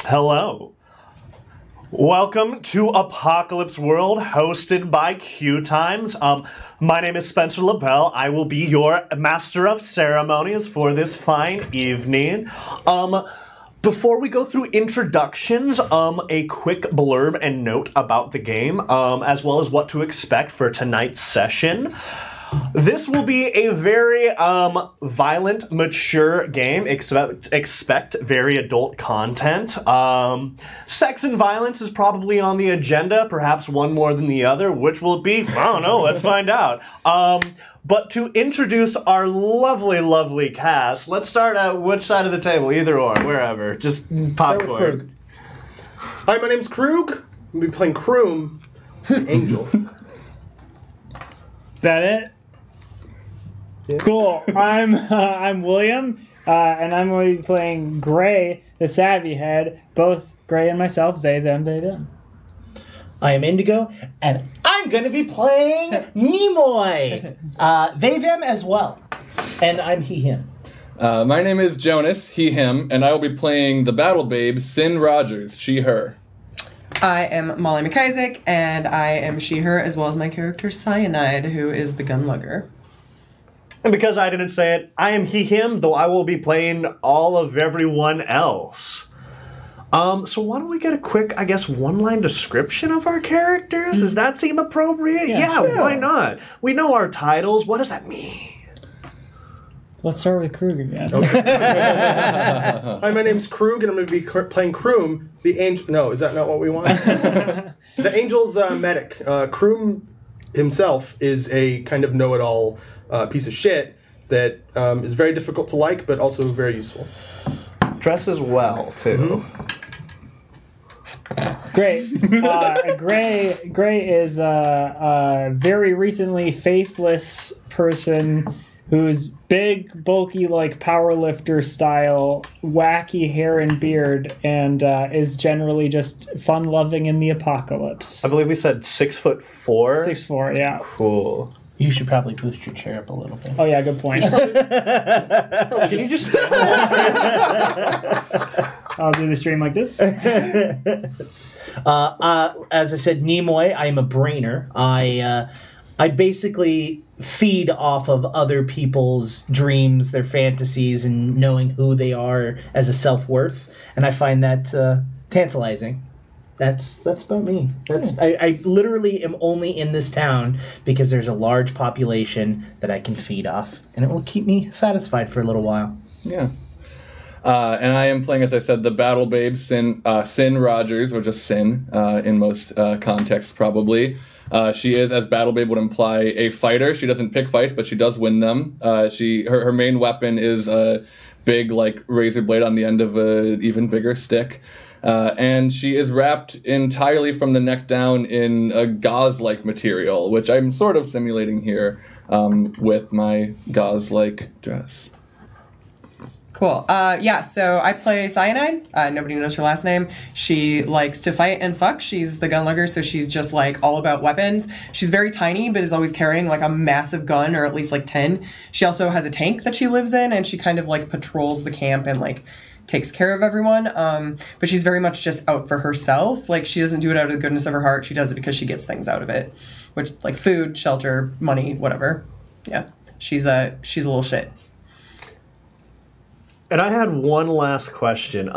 Hello. Welcome to Apocalypse World, hosted by QueueTimes. My name is Spencer LaBelle. I will be your master of ceremonies for this fine evening. Before we go through introductions, a quick blurb and note about the game, as well as what to expect for tonight's session. This will be a very violent, mature game. Expect very adult content. Sex and violence is probably on the agenda, perhaps one more than the other. Which will it be? I don't know. Let's find out. But to introduce our lovely, lovely cast, let's start at which side of the table? Either or, wherever. Just popcorn. Hi, my name's Krug. I'll be playing Kroom, Angel. That it? Yeah. Cool. I'm William, and I'm going to be playing Gray, the Savvy Head. Both Gray and myself, they, them, they, them. I am Indigo, and I'm going to be playing Nimoy. They, them as well. And I'm he, him. My name is Jonas, he, him, and I will be playing the battle babe, Sin Rogers, she, her. I am Molly McIsaac, and I am she, her, as well as my character Cyanide, who is the gun lugger. And because I didn't say it, I am he, him, though I will be playing all of everyone else. So why don't we get a quick, I guess, one-line description of our characters? Does that seem appropriate? Yeah, sure. Why not? We know our titles. What does that mean? Let's start with Krug again. Okay. Hi, my name's Krug, and I'm going to be playing Kroom, the angel. No, is that not what we want? The Angel's medic. Kroom himself is a kind of know-it-all piece of shit that is very difficult to like, but also very useful. Dresses well, too. Great. Gray is a very recently faithless person who's big, bulky, like powerlifter style, wacky hair and beard, and is generally just fun-loving in the apocalypse. I believe we said 6'4". 6'4", yeah. Cool. You should probably boost your chair up a little bit. Oh yeah, good point. Can you just stand I'll do the stream like this. As I said, Nimoy, I'm a brainer. I basically feed off of other people's dreams, their fantasies, and knowing who they are as a self-worth, and I find that tantalizing. That's about me. I literally am only in this town because there's a large population that I can feed off, and it will keep me satisfied for a little while. Yeah. And I am playing, as I said, the battle babe, Sin Rogers, or just Sin, in most contexts, probably. She is, as battle babe would imply, a fighter. She doesn't pick fights, but she does win them. Her main weapon is a big, like, razor blade on the end of an even bigger stick. And she is wrapped entirely from the neck down in a gauze-like material, which I'm sort of simulating here with my gauze-like dress. Cool. So I play Cyanide. Nobody knows her last name. She likes to fight and fuck. She's the gun lugger, so she's just, like, all about weapons. She's very tiny, but is always carrying, like, a massive gun, or at least, like, 10. She also has a tank that she lives in, and she kind of, like, patrols the camp and, like, takes care of everyone. But she's very much just out for herself. Like, she doesn't do it out of the goodness of her heart. She does it because she gets things out of it. Which, like, food, shelter, money, whatever. Yeah. She's a little shit. And I had one last question.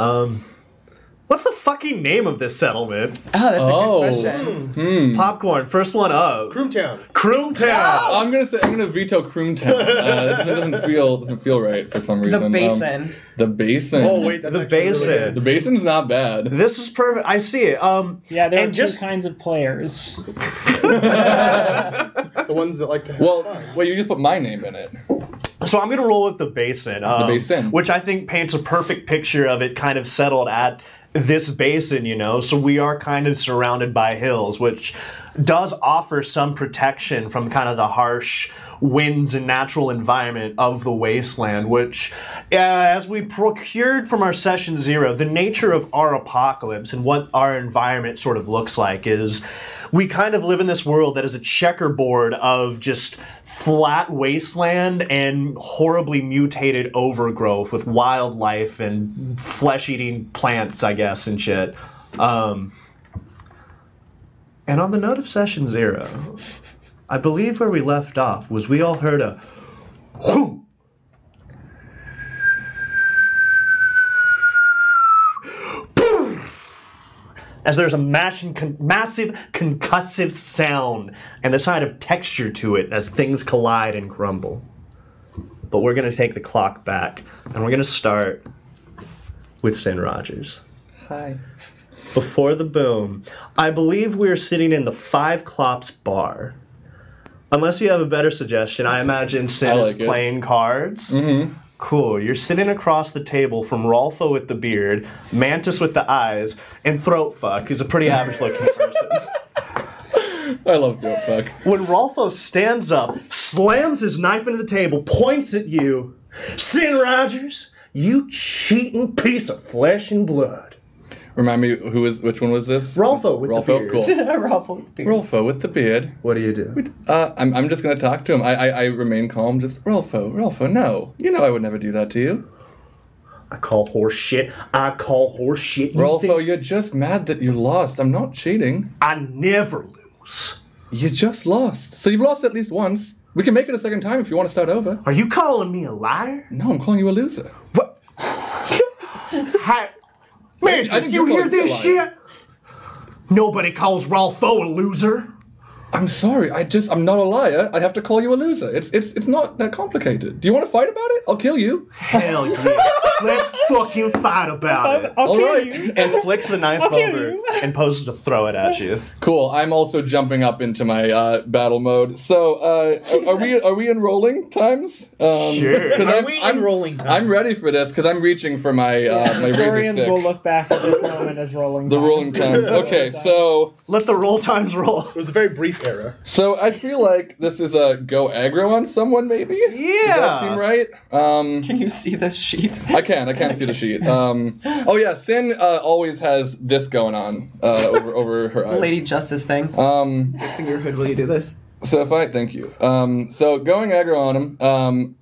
What's the fucking name of this settlement? Oh, that's a good question. Popcorn, first one up. Kroomtown. Kroomtown. I'm gonna veto Kroomtown. That doesn't feel right for some reason. The Basin. The Basin. Oh wait, that's The actually really Basin. good. The Basin's not bad. This is perfect. I see it. Yeah, there are and two just kinds of players. The ones that like to have fun. Well, you just put my name in it. so I'm gonna roll with the Basin. The Basin. Which I think paints a perfect picture of it kind of settled at this basin, you know. So we are kind of surrounded by hills, which does offer some protection from kind of the harsh winds and natural environment of the wasteland, which, as we procured from our session 0, the nature of our apocalypse and what our environment sort of looks like is we kind of live in this world that is a checkerboard of just flat wasteland and horribly mutated overgrowth with wildlife and flesh-eating plants, I guess. guess, and shit. And on the note of Session 0, I believe where we left off was we all heard a whoo. As there's a massive concussive sound and the sign of texture to it as things collide and crumble. But we're going to take the clock back, and we're going to start with Sin Rogers. Hi. Before the boom, I believe we're sitting in the Five Clops bar. Unless you have a better suggestion, I imagine Sin is playing cards. Mm-hmm. Cool. You're sitting across the table from Rolfo with the beard, Mantis with the eyes, and Throatfuck, who's a pretty average-looking person. I love Throatfuck. When Rolfo stands up, slams his knife into the table, points at you, Sin Rogers, you cheating piece of flesh and blood. Remind me, which one was this? Rolfo with the beard. Cool. Rolfo with the beard. Rolfo with the beard. What do you do? I'm just going to talk to him. I remain calm. Just, Rolfo, no. You know I would never do that to you. I call horse shit. Rolfo, you're just mad that you lost. I'm not cheating. I never lose. You just lost. So you've lost at least once. We can make it a second time if you want to start over. Are you calling me a liar? No, I'm calling you a loser. What? Mantis, you hear this shit? Nobody calls Rolfo a loser. I'm sorry. I'm not a liar. I have to call you a loser. It's not that complicated. Do you want to fight about it? I'll kill you. Hell yeah. Let's fucking fight about it. I'll kill you. And flicks the knife over and poses to throw it at you. Cool. I'm also jumping up into my battle mode. So, are we in rolling times? Sure. Are we in rolling times? I'm ready for this because I'm reaching for my my razor Historians stick. will look back at this moment as rolling The times. rolling times. Okay, so Let the roll times roll. It was a very brief era. so I feel like this is a go aggro on someone, maybe. Yeah. Does that seem right? Can you see this sheet? I can't see the sheet. Oh yeah, Sin always has this going on over her eyes. Lady Justice thing. Fixing your hood while you do this. So thank you. So going aggro on him.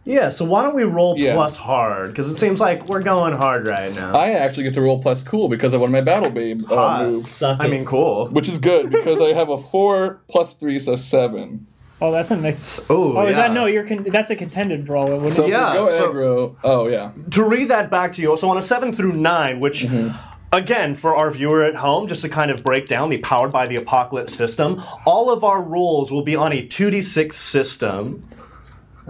Yeah, so why don't we roll Yeah. plus hard? Because it seems like we're going hard right now. I actually get to roll plus cool because of one of my battle babe moves, Suck it. I mean, cool. which is good because I have a 4 plus 3, so 7. Oh, that's a mix. Oh, Is yeah. that no? That's a contended roll. It wouldn't So Yeah, if we go so- aggro. Oh yeah. To read that back to you, so on a 7 through 9, which, again, for our viewer at home, just to kind of break down the Powered by the Apocalypse system, all of our rolls will be on a 2d6 system.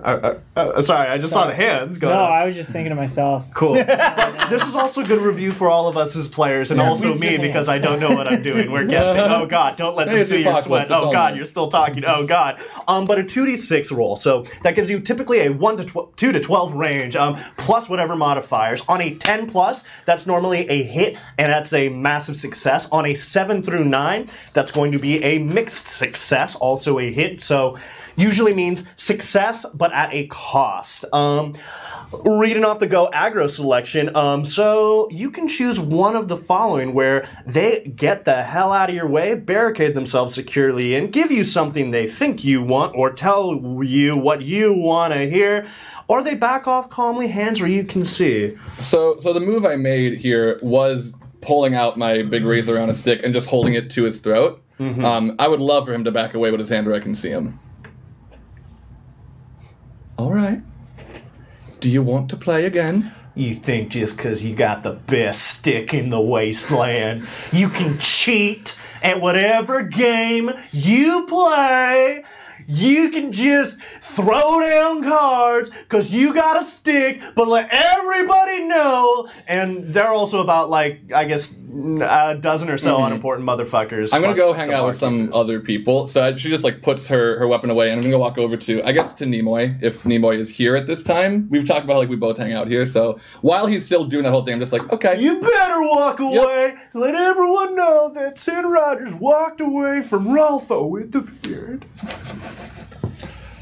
Sorry, I just saw the hands going No, up. I was just thinking to myself. Cool. But this is also good review for all of us as players, and also We've me given because us. I don't know what I'm doing. We're guessing. Oh God, don't let Hey, them it's see your Apocalypse, sweat. it's Oh all God, good. you're still talking. Oh God. But a 2d6 roll, so that gives you typically a 2 to 12 range, plus whatever modifiers. On a 10 plus, that's normally a hit, and that's a massive success. On a 7 through 9, that's going to be a mixed success, also a hit. So usually means success, but at a cost. Reading off the Go Aggro selection, so you can choose one of the following where they get the hell out of your way, barricade themselves securely in, give you something they think you want, or tell you what you want to hear, or they back off calmly, hands where you can see. So the move I made here was pulling out my big razor on a stick and just holding it to his throat. I would love for him to back away with his hand where I can see him. All right. Do you want to play again? You think just because you got the best stick in the wasteland, you can cheat at whatever game you play? You can just throw down cards because you got a stick, but let everybody know. And they're also about, like, I guess, a dozen or so unimportant motherfuckers. I'm going to plus go hang the out with some barkeepers. other people. So she just, like, puts her weapon away, and I'm going to walk over to, I guess, to Nimoy, if Nimoy is here at this time. We've talked about, like, we both hang out here. So while he's still doing that whole thing, I'm just like, okay. You better walk away. Let everyone know that Sin Rogers walked away from Rolfo with the beard.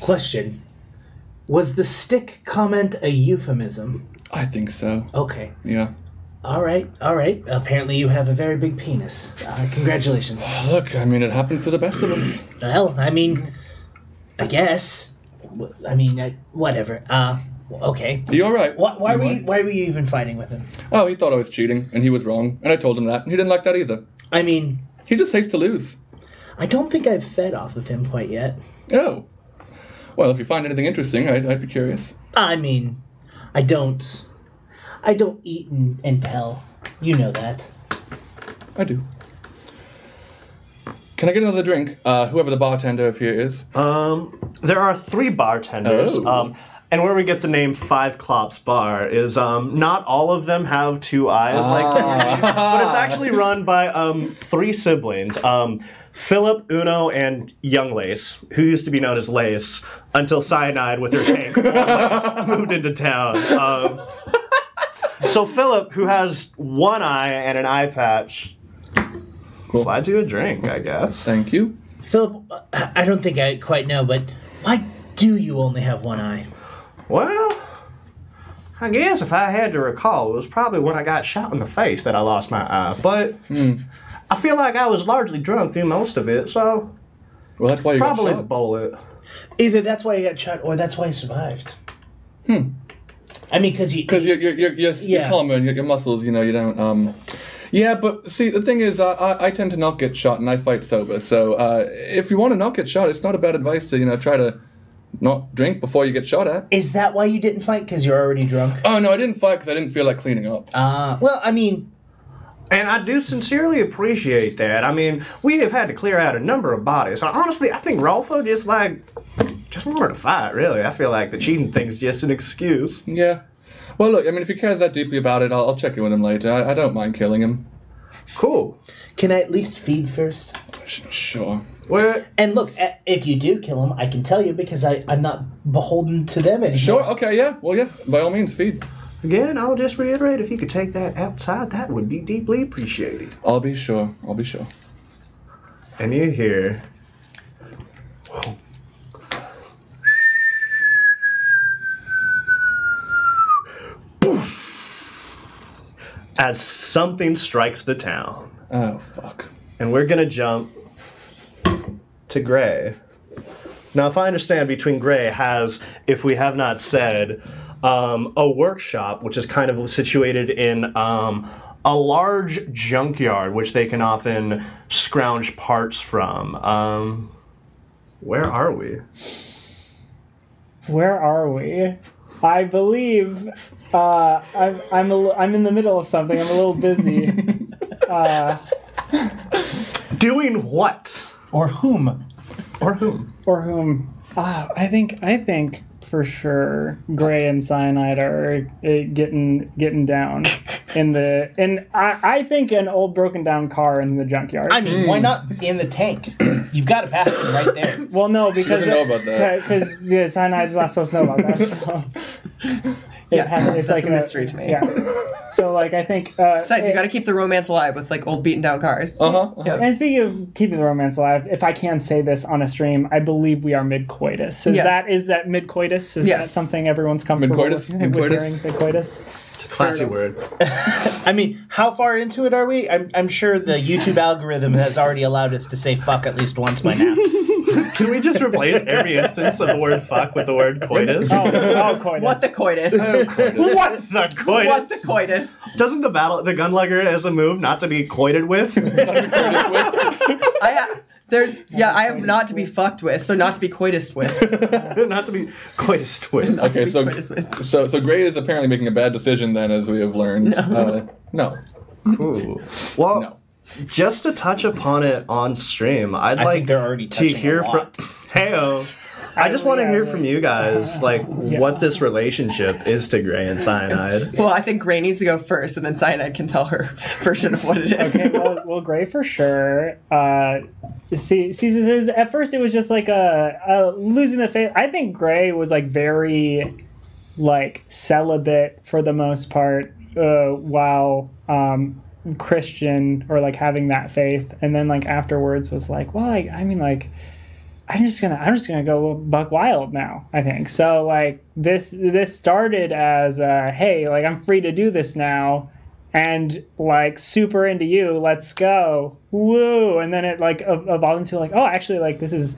Question. Was the stick comment a euphemism? I think so. Okay. Yeah. All right. Apparently you have a very big penis. Congratulations. Look, I mean, it happens to the best of us. Well, I mean, I guess. I mean, whatever. Okay. Are you all right? Why were you even fighting with him? Oh, he thought I was cheating, and he was wrong. And I told him that, and he didn't like that either. I mean, He just hates to lose. I don't think I've fed off of him quite yet. Oh. Well, if you find anything interesting, I'd be curious. I mean, I don't eat and tell. You know that. I do. Can I get another drink? Whoever the bartender of here is. There are 3 bartenders. Oh. And where we get the name Five Clops Bar is not all of them have 2 eyes like that, but it's actually run by 3 siblings. Philip, Uno, and Young Lace, who used to be known as Lace until Cyanide with her tank moved into town. So Philip, who has 1 eye and an eye patch, slide you a drink, I guess. Thank you. Philip, I don't think I quite know, but why do you only have 1 eye? Well, I guess if I had to recall, it was probably when I got shot in the face that I lost my eye. But I feel like I was largely drunk through most of it, so Well, that's why you probably got the shot. bullet. Either that's why you got shot, or that's why you survived. I mean, because You're calm and your muscles, you don't. Yeah, but see, the thing is, I tend to not get shot, and I fight sober. So if you want to not get shot, it's not a bad advice to try to not drink before you get shot at. Is that why you didn't fight? Because you're already drunk? Oh no, I didn't fight because I didn't feel like cleaning up. Well, I mean, And I do sincerely appreciate that. I mean, we have had to clear out a number of bodies. Honestly, I think Rolfo just wanted to fight, really. I feel like the cheating thing's just an excuse. Yeah. Well, look, I mean, if he cares that deeply about it, I'll check in with him later. I don't mind killing him. Cool. can I at least feed first? Sure. What? And look, if you do kill him, I can tell you because I'm not beholden to them anymore. Sure, okay, yeah. Well, yeah, by all means, feed. Again, I'll just reiterate, if you could take that outside, that would be deeply appreciated. I'll be sure. And you hear... as something strikes the town. Oh, fuck. And we're gonna jump to Gray. Now, if I understand, between Gray has, if we have not said, a workshop, which is kind of situated in a large junkyard, which they can often scrounge parts from. Where are we? Where are we? I believe I'm in the middle of something. I'm a little busy. Doing what? Or whom? Or whom? Or whom? I think for sure Gray and Cyanide are getting down I think an old broken down car in the junkyard. I mean, why not in the tank? You've got a passenger right there. Well, no, because He doesn't know about that. Because Cyanide's not supposed to know about that. So. It's that's like a mystery to me. Yeah. So, like, I think... Besides, you got to keep the romance alive with, like, old beaten down cars. And speaking of keeping the romance alive, if I can say this on a stream, I believe we are mid-coitus. Is that mid-coitus? Is that something everyone's comfortable Mid-coitus? with? Mid-coitus? Mid-coitus? It's a classy word. I mean, how far into it are we? I'm sure the YouTube algorithm has already allowed us to say fuck at least once by now. Can we just replace every instance of the word fuck with the word coitus? Oh, coitus. What the coitus? What the coitus? What the coitus? Doesn't the gunlugger as a move not to be coited with? I have not to be fucked with, so not to be coitused with. Not to be coitused with. Okay, To be coitused with. so Gray is apparently making a bad decision then, as we have learned. No. Cool. Well, No. just to touch upon it on stream, I'd I like think they're already to touching hear a from... lot. Heyo. I just want to hear from you guys, like, what this relationship is to Gray and Cyanide. Well, I think Gray needs to go first, and then Cyanide can tell her version of what it is. Okay, well, Gray for sure. At first it was just like a losing the faith. I think Gray was like very like celibate for the most part, while Christian or like having that faith, and then like afterwards was like, well, like, I mean, like, I'm just gonna go buck wild now, I think. So like this started as hey, like, I'm free to do this now, and like super into you, let's go, woo, and then it like evolved into like, oh, actually, like, this is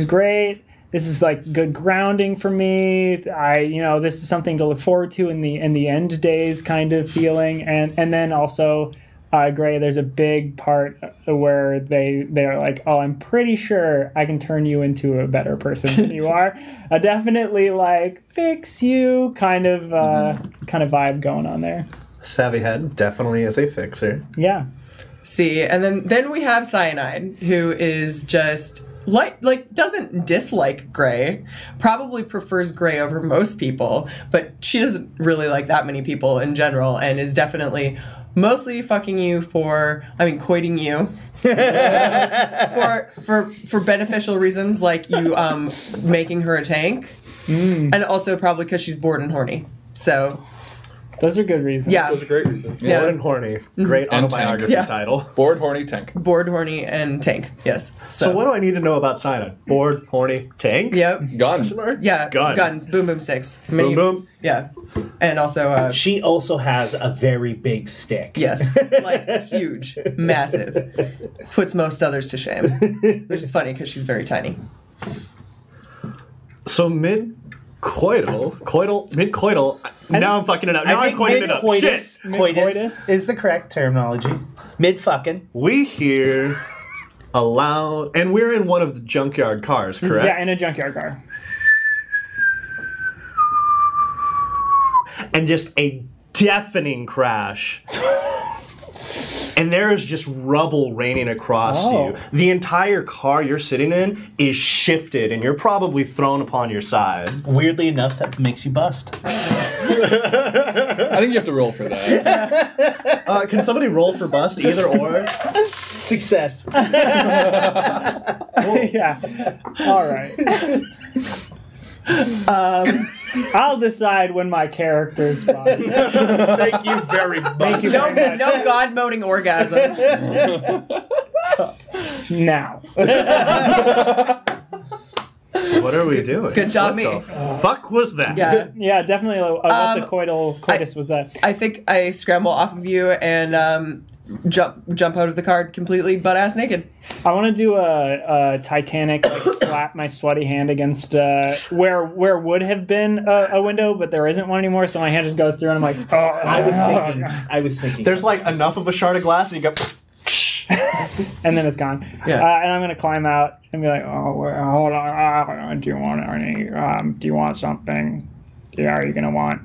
great. this is like good grounding for me. This is something to look forward to in the end days kind of feeling. And then also, Gray, there's a big part where they're like, oh, I'm pretty sure I can turn you into a better person than you are. Definitely like fix you kind of vibe going on there. Savvy Head definitely is a fixer. Yeah. See, and then we have Cyanide, who is just like doesn't dislike Gray, probably prefers Gray over most people, but she doesn't really like that many people in general, and is definitely mostly fucking you coiting you for beneficial reasons, like you making her a tank, and also probably because she's bored and horny. So. Those are good reasons. Yeah. Those are great reasons. Yeah. Bored and horny. Great And autobiography tank. title. Bored, horny, tank. Bored, horny, and tank. Yes. So what do I need to know about Cyanide? Bored, horny, tank? Yep. Gun. Question mark? Yeah. Gun. Guns. Boom boom sticks. Boom boom. Yeah. And also She also has a very big stick. yes. Like huge. Massive. Puts most others to shame. Which is funny because she's very tiny. So mid-coital. Now I'm fucking it up. Now I'm coining it up. Mid-coitus, Shit. coitus is the correct terminology. Mid-fucking. We hear aloud, and we're in one of the junkyard cars, correct? Yeah, in a junkyard car. And just a deafening crash. And there is just rubble raining across Oh. you. The entire car you're sitting in is shifted, and you're probably thrown upon your side. Weirdly enough, that makes you bust. I think you have to roll for that. Can somebody roll for bust, either or? Success. Yeah. All right. I'll decide when my character's bust. Thank you very much. Thank you No, very much. no God moaning orgasms. Now. What are we doing? Good job, What me. the fuck was that? Yeah. Yeah, definitely. What the coitus was that? I think I scramble off of you and jump out of the car completely butt ass naked. I want to do a Titanic, like slap my sweaty hand against where would have been a window, but there isn't one anymore. So my hand just goes through, and I'm like, oh. I was thinking. There's like enough of a shard of glass, and you go. And then it's gone. Yeah. And I'm gonna climb out and be like, oh, hold on. Do you want any? Do you want something? Yeah, are you gonna want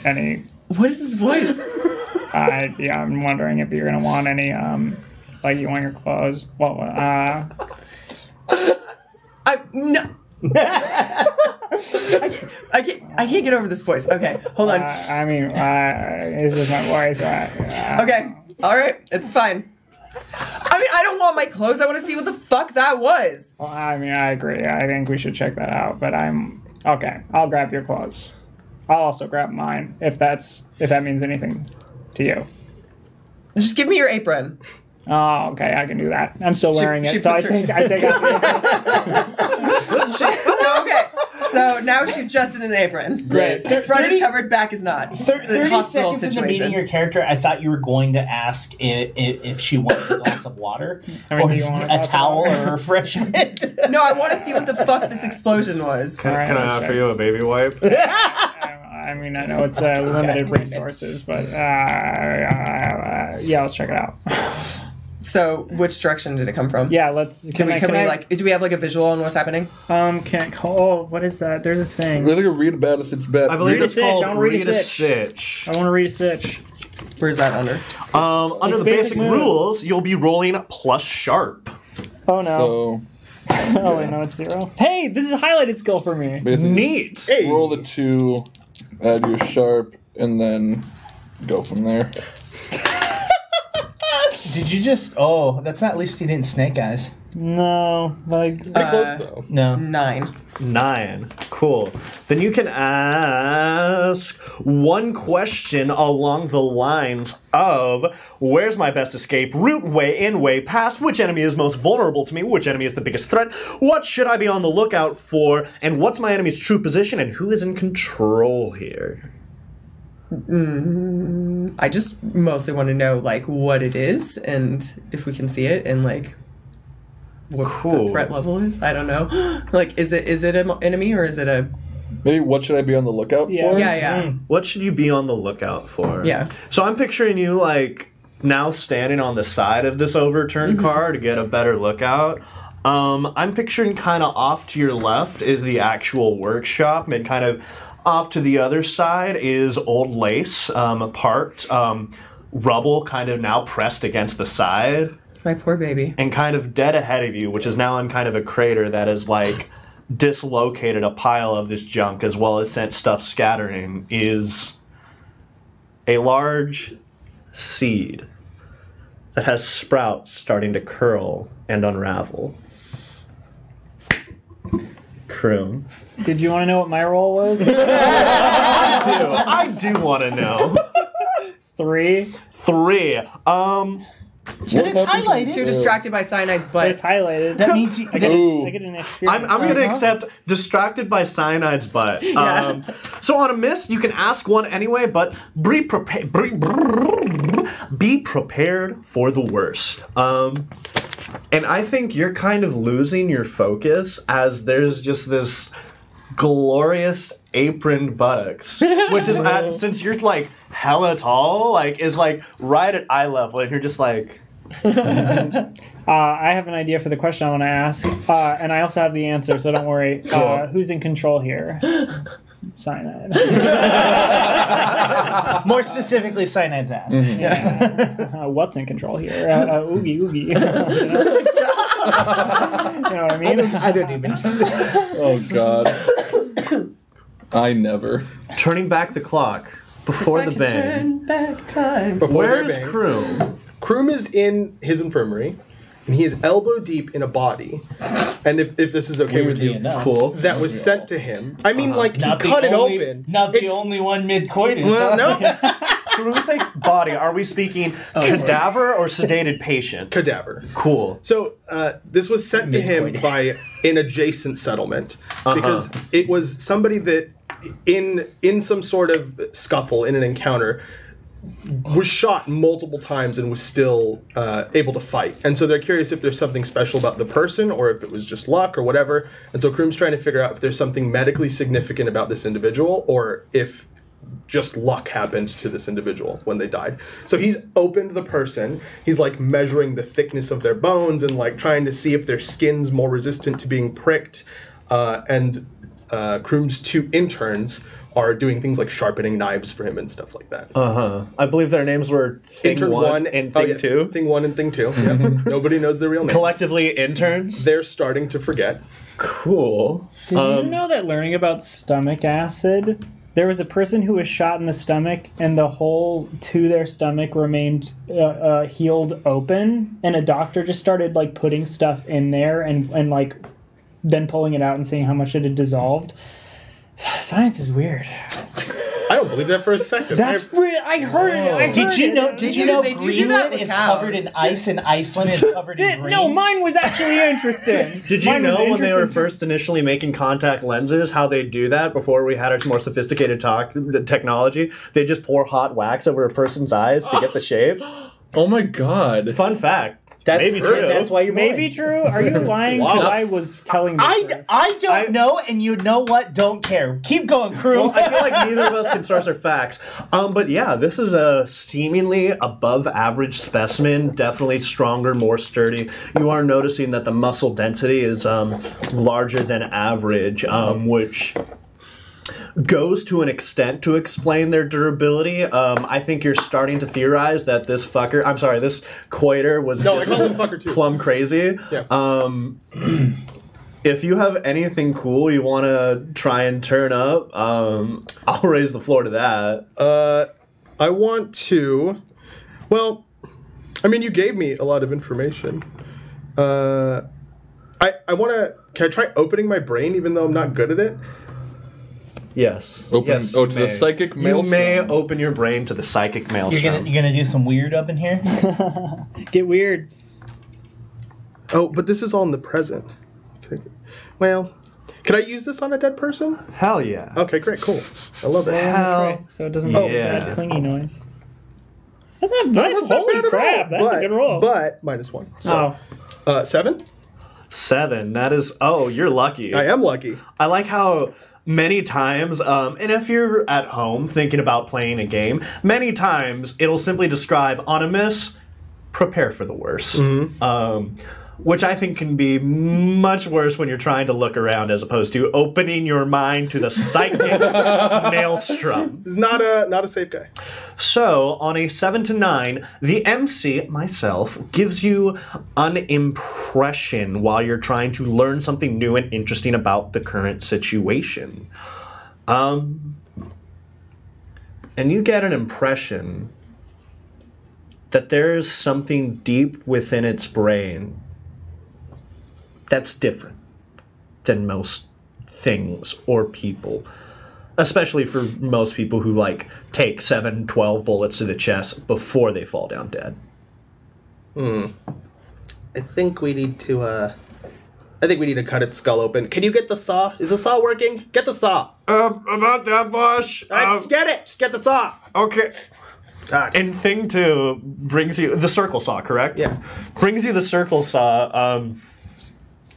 any? What is his voice? Yeah, I'm wondering if you're gonna want any. Like you want your clothes? Well, No. I can't get over this voice. Okay, hold on. I mean, it's just my voice. Okay, all right, it's fine. I mean, I don't want my clothes. I want to see what the fuck that was. Well, I mean, I agree. I think we should check that out. But I'm okay. I'll grab your clothes. I'll also grab mine if that means anything to you. Just give me your apron. Oh, okay. I can do that. I'm still wearing she it, so I puts her- take out the apron. So okay, so now she's just in an apron. Great. Front is covered, back is not. It's a 30 hospital seconds into situation. meeting your character, I thought you were going to ask if she wanted a glass of water, I mean, or do you want a a glass of towel, water? or a refreshment. No, I want to see what the fuck this explosion was. Can Alright, I offer you a baby wipe? I mean, I know it's limited resources, but yeah, let's check it out. So, which direction did it come from? Yeah, let's. Do we have like a visual on what's happening? What is that? There's a thing. There's like a read about a stitch bet. I believe Read a it's sitch. called I wanna read a Read a sitch. Sitch. I want to read a sitch. Where's that under? Under It's the basic basic moves. rules, you'll be rolling plus sharp. Oh no. So Oh wait, no, it's 0. Hey, this is a highlighted skill for me. basically, Neat. roll the 2, add your sharp, and then go from there. Did you just? Oh, that's not. At least you didn't snake eyes. No, like Pretty close though. No. 9. 9. Cool. Then you can ask one question along the lines of, where's my best escape route, way in, way past, which enemy is most vulnerable to me, which enemy is the biggest threat, what should I be on the lookout for, and what's my enemy's true position, and who is in control here? I just mostly want to know like what it is and if we can see it and like what Cool. the threat level is. I don't know. Like, is it an enemy or is it a? Maybe what should I be on the lookout for? Yeah. What should you be on the lookout for? Yeah. So I'm picturing you like now standing on the side of this overturned car to get a better lookout. I'm picturing kind of off to your left is the actual workshop, and kind of off to the other side is old lace parked, rubble kind of now pressed against the side. My poor baby. And kind of dead ahead of you, which is now in kind of a crater that is like dislocated a pile of this junk as well as sent stuff scattering, is a large seed that has sprouts starting to curl and unravel. Crew. Did you want to know what my role was? I do want to know. 3. 3. It's highlighted. Too distracted by cyanide's butt. It's highlighted. That means you. I get an experience. I'm going to accept distracted by cyanide's butt. So on a miss, you can ask one anyway, but be prepared for the worst. And I think you're kind of losing your focus as there's just this glorious aproned buttocks, which is since you're like hella tall, like is like right at eye level, and you're just like. I have an idea for the question I want to ask, and I also have the answer, so don't worry. Who's in control here? Cyanide. More specifically, cyanide's ass. What's in control here? Oogie. You know what I mean? I don't even. Oh God. I never. Turning back the clock before the bang. Turn back time. Where's Kroom? Kroom is in his infirmary, and he is elbow deep in a body. And if this is okay with you, enough. Cool. that was sent to him. I mean, like, he Not the cut it only- open. Not the It's- only one mid-coitus. Well, no. So when we say body, are we speaking cadaver or sedated patient? Cadaver. Cool. So this was sent to him by an adjacent settlement because it was somebody that in some sort of scuffle, in an encounter, was shot multiple times and was still able to fight. And so they're curious if there's something special about the person or if it was just luck or whatever. And so Kroom's trying to figure out if there's something medically significant about this individual or if just luck happened to this individual when they died. So he's opened the person. He's like measuring the thickness of their bones and like trying to see if their skin's more resistant to being pricked. And Kroom's 2 interns are doing things like sharpening knives for him and stuff like that. I believe their names were Thing Intern 1 and Thing 2. Thing 1 and Thing 2. Yep. Nobody knows their real names. Collectively interns. They're starting to forget. Cool. Did you know that learning about stomach acid, there was a person who was shot in the stomach and the hole to their stomach remained healed open, and a doctor just started like putting stuff in there and like then pulling it out and seeing how much it had dissolved. Science is weird. I don't believe that for a second. That's weird. I heard it. Did you know? Did you know They do that Greenland with is cows. covered in ice and Iceland is covered in green? No, mine was actually interesting. Did you Mine was know when they were interesting. first initially making contact lenses, how they do that before we had our more sophisticated technology? They just pour hot wax over a person's eyes to get the shape. Oh my God. Fun fact. That's Maybe true. That's why you're Maybe blind. true. Are you lying? Wow. Because I was telling the truth. I don't know, and you know what? Don't care. Keep going, Kroom. Well, I feel like neither of us can source our facts. But yeah, this is a seemingly above average specimen, definitely stronger, more sturdy. You are noticing that the muscle density is larger than average, which goes to an extent to explain their durability. I think you're starting to theorize that this coiter was No, I call him fucker too. plumb crazy. Yeah. If you have anything cool you want to try and turn up, I'll raise the floor to that. I want to... Well, I mean, you gave me a lot of information. I want to... Can I try opening my brain even though I'm not good at it? Yes. Open Yes, to you the may. psychic You maelstrom. may open your brain to the psychic maelstrom. You're gonna do some weird up in here. Get weird. Oh, but this is all in the present. Well, can I use this on a dead person? Hell yeah. Okay, great, cool. I love it. Hell So it doesn't make yeah. that clingy noise. That's not nice. That's not Holy bad at crap. all, That's a good roll. But -1. So, Oh. 7? 7. That is... Oh, you're lucky. I am lucky. I like how many times, and if you're at home thinking about playing a game, many times it'll simply describe, on a miss, prepare for the worst. Which I think can be much worse when you're trying to look around as opposed to opening your mind to the psychic maelstrom. He's not a safe guy. So, on a 7 to 9, the MC, myself, gives you an impression while you're trying to learn something new and interesting about the current situation. And you get an impression that there's something deep within its brain that's different than most things or people. Especially for most people who, like, take 7, 12 bullets to the chest before they fall down dead. I think we need to cut its skull open. Can you get the saw? Is the saw working? Get the saw. About that, boss. Just get it. Just get the saw. Okay. God. And thing 2 brings you the circle saw, correct? Yeah. Brings you the circle saw.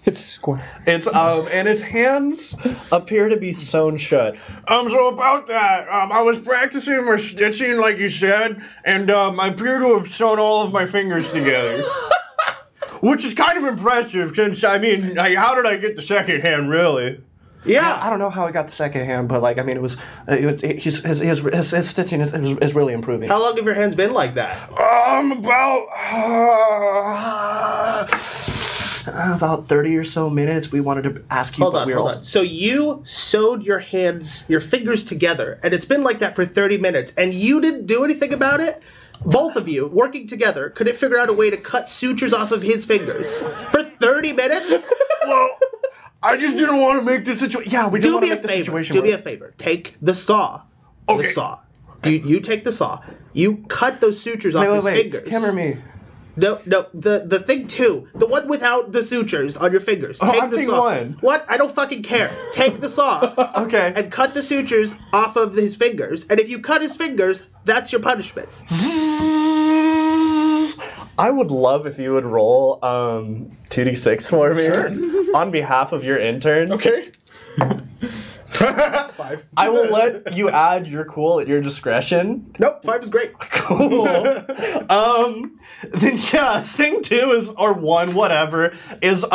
It's a square. It's and its hands appear to be sewn shut. So about that, I was practicing my stitching, like you said, and I appear to have sewn all of my fingers together, which is kind of impressive. Since how did I get the second hand, really? Yeah. I don't know how I got the second hand, but like, I mean, his stitching is really improving. How long have your hands been like that? About 30 or so minutes. We wanted to ask you, Hold on. So you sewed your fingers together, and it's been like that for 30 minutes, and you didn't do anything about it? Both of you, working together, couldn't figure out a way to cut sutures off of his fingers for 30 minutes? Well, I just didn't want to make the situation... Yeah, we didn't want to make the situation Do me work. a favor. Take the saw. Okay. The saw. You take the saw. You cut those sutures off his fingers. Hammer me. No, the thing 2. The one without the sutures on your fingers. Oh, Take I'm the thing saw. 1. What? I don't fucking care. Take the saw. Okay. And cut the sutures off of his fingers. And if you cut his fingers, that's your punishment. I would love if you would roll 2d6 for me. Sure. On behalf of your intern. Okay. 5. I will let you add your cool at your discretion. Nope, 5 is great. Cool. Then yeah, thing 2 is, or 1, whatever, is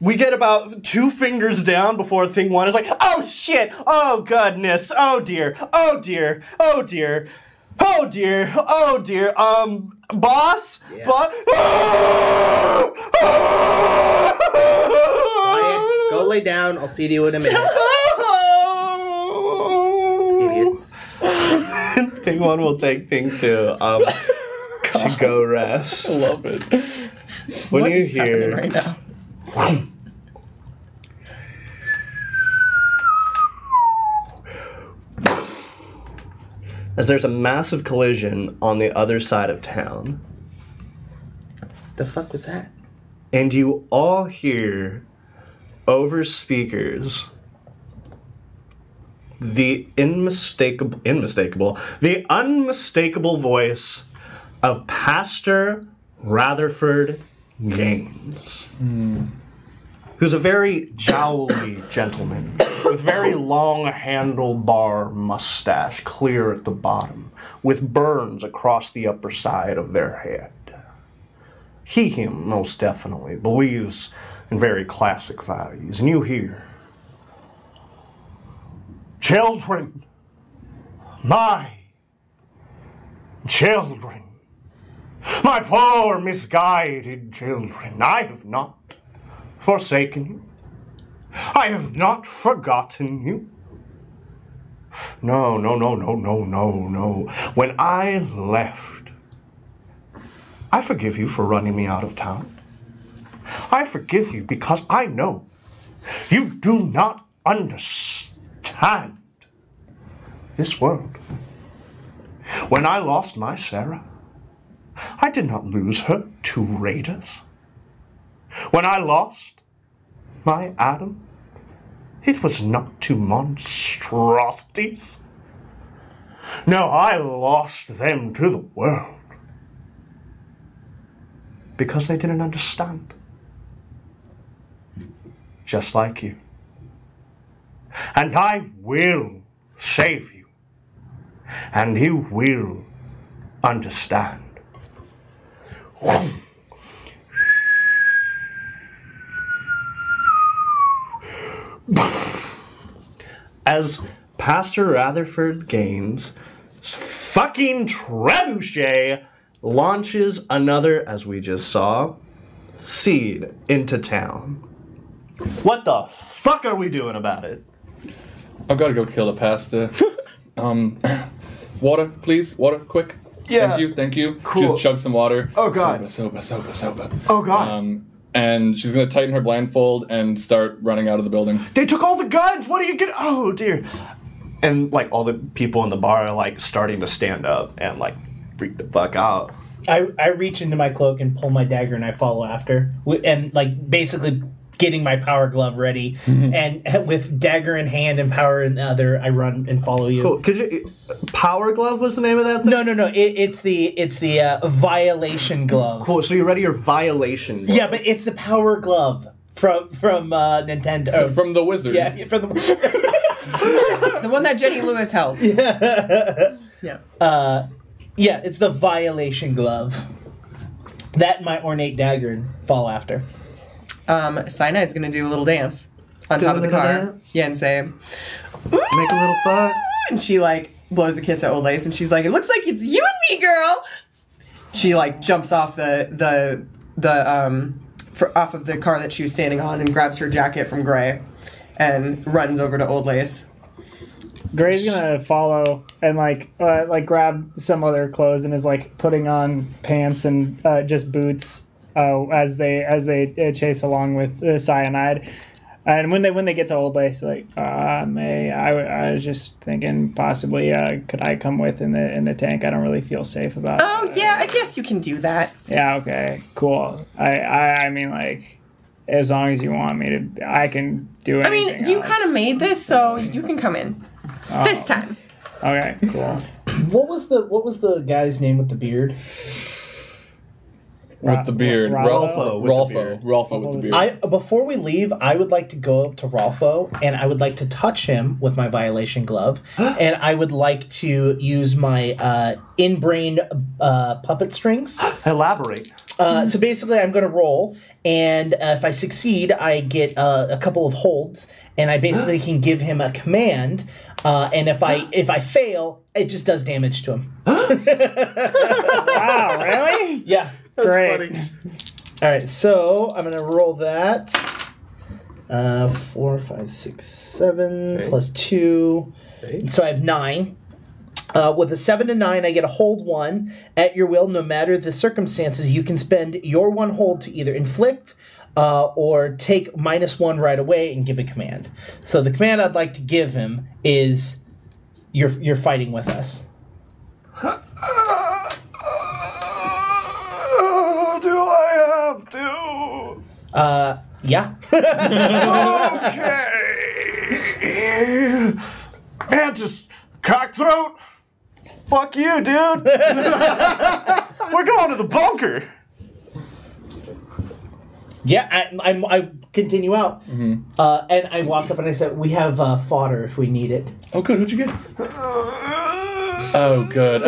we get about 2 fingers down before thing 1 is like, oh shit, oh goodness, oh dear, oh dear, oh dear. Oh dear, oh dear, boss? Yeah. Quiet. Go lay down. I'll see you in a minute. Idiots. Thing 1 will take thing 2 to go rest. I love it. When What you is happening hear... right now? as there's a massive collision on the other side of town, The fuck was that? and you all hear over speakers the unmistakable voice of Pastor Ratherford Gaines, who's a very jowly gentleman with very long handlebar mustache, clear at the bottom, with burns across the upper side of their head. Him most definitely believes in very classic values, and you hear, children, my children, my poor misguided children, I have not forsaken you. I have not forgotten you. No. When I left, I forgive you for running me out of town. I forgive you because I know you do not understand this world. When I lost my Sarah, I did not lose her to raiders. When I lost my Adam, it was not to monstrosities. No, I lost them to the world. Because they didn't understand. just like you. And I will save you. And you will understand. As Pastor Ratherford Gaines' fucking trebuchet launches another, as we just saw, seed into town. What the fuck are we doing about it? I've got to go kill the pastor. Water, please. Water, quick. Yeah. Thank you. Cool. She just chugs some water. Oh, God. Soba. Oh, God. And she's going to tighten her blindfold and start running out of the building. They took all the guns! What are you getting? Oh, dear. And, like, all the people in the bar are, like, starting to stand up and, like, freak the fuck out. I reach into my cloak and pull my dagger and I follow after. And, like, basically getting my power glove ready. And with dagger in hand and power in the other, I run and follow you. Cool. Could you... Power glove was the name of that thing? No. It's the violation glove. Cool, so you're ready your violation glove. Yeah, but it's the power glove from Nintendo. From the Wizard. Yeah, from the Wizard. The one that Jenny Lewis held. Yeah. Yeah, it's the violation glove. That and my ornate dagger and follow after. Cyanide's gonna do a little dance on top of the car. Dance? Yeah, and say, Make a little fuck. and she like blows a kiss at Old Lace, and she's like, "It looks like it's you and me, girl." She like jumps off off of the car that she was standing on and grabs her jacket from Gray, and runs over to Old Lace. Gray's gonna follow and like grab some other clothes and is like putting on pants and just boots as they chase along with Cyanide. And when they get to Old Lace, like May, I was just thinking possibly could I come with in the tank? I don't really feel safe about it. Oh yeah, I guess you can do that. Yeah, okay, cool. I mean, like, as long as you want me to, I can do anything. I mean, you else. kind of made this, so you can come in this time. Okay, cool. What was the guy's name with the beard? With the beard. Rolfo with the beard. Rolfo with the beard. Before we leave, I would like to go up to Rolfo and I would like to touch him with my violation glove, and I would like to use my in-brain puppet strings. Elaborate. So basically, I'm going to roll, and if I succeed, I get a couple of holds, and I basically can give him a command. And if I fail, it just does damage to him. Wow, really? Yeah. That's Great. funny. All right, so I'm going to roll that. 4, 5, 6, 7, Okay. plus 2. Okay. So I have 9. With a 7 and 9, I get a hold 1. At your will, no matter the circumstances, you can spend your 1 hold to either inflict or take -1 right away and give a command. So the command I'd like to give him is, "You're fighting with us." Do I have to? Yeah. Okay. Mantis, cockthroat. Fuck you, dude. We're going to the bunker. Yeah, I continue out, and I walk up and I said, "We have fodder if we need it." Oh, good. Who'd you get? Oh, good.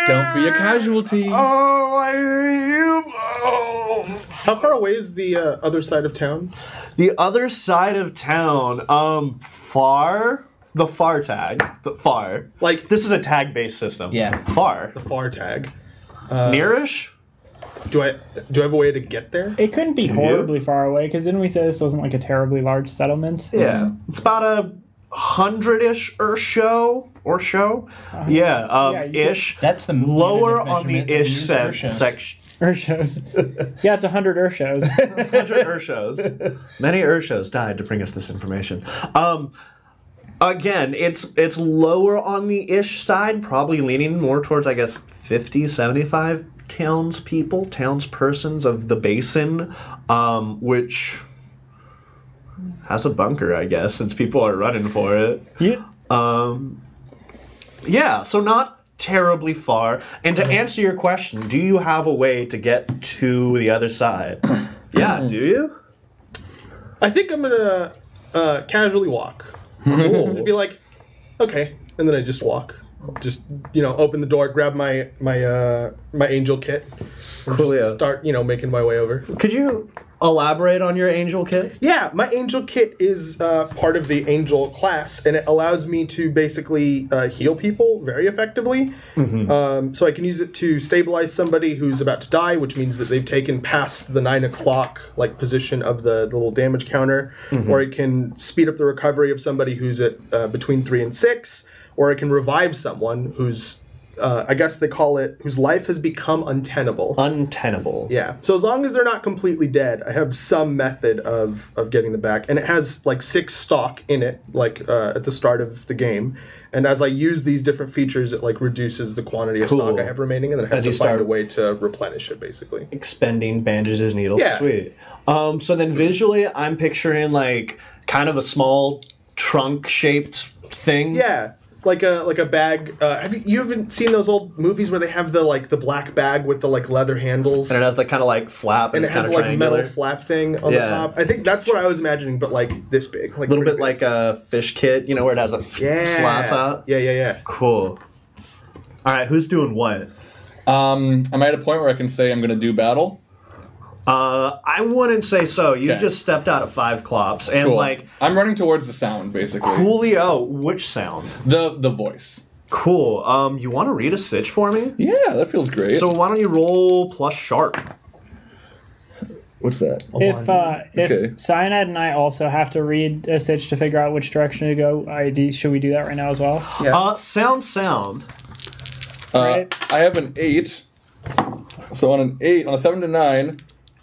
Don't be a casualty. Oh, I hate you. Oh. How far away is the other side of town? The other side of town, far. The far tag. The far. Like This is a tag-based system. Yeah. Far. the far tag. Nearish? Do I have a way to get there? It couldn't be horribly far away, because didn't we say this wasn't like a terribly large settlement? Yeah. It's about 100-ish or so. Yeah, ish. That's the lower unit of on the measurement ish used for shows. section. Urshos. Yeah, it's 100 Urshos. 100 Urshos. Many Urshos died to bring us this information. Again, it's lower on the ish side, probably leaning more towards, I guess, 50, 75 townspersons of the basin, which has a bunker, I guess, since people are running for it. Yeah. Yeah, so not terribly far. And to answer your question, do you have a way to get to the other side? Yeah, do you? I think I'm gonna casually walk. Cool. Be like, okay, and then I just walk. Just open the door, grab my angel kit, and just start making my way over. Could you elaborate on your angel kit? Yeah, my angel kit is part of the angel class, and it allows me to basically heal people very effectively. So I can use it to stabilize somebody who's about to die, which means that they've taken past the 9 o'clock position of the little damage counter, or it can speed up the recovery of somebody who's at between 3 and 6, or it can revive someone who's I guess they call it, whose life has become untenable. Untenable. Yeah. So as long as they're not completely dead, I have some method of getting them back. And it has 6 stock in it, at the start of the game. And as I use these different features, it reduces the quantity of stock I have remaining, and then I have to find a way to replenish it, basically. Expending bandages, needles. Yeah. Sweet. So then visually, I'm picturing kind of a small trunk-shaped thing. Yeah. Like a bag. You haven't seen those old movies where they have the black bag with the leather handles, And it has the kind of flap, and it has kind of a metal flap thing on the top. I think that's what I was imagining, but this big, a little bit like a fish kit, where it has a slats out. Yeah. Cool. All right, who's doing what? I'm at a point where I can say I'm going to do battle. I wouldn't say so. You Okay. just stepped out of 5 clops, and Cool. I'm running towards the sound, basically. Coolio. Which sound? The voice. Cool. You want to read a sitch for me? Yeah, that feels great. So why don't you roll plus sharp? What's that? If Cyanide and I also have to read a sitch to figure out which direction to go, should we do that right now as well? Yeah. Sound. Right. I have an 8. So on an 8, on a 7 to 9,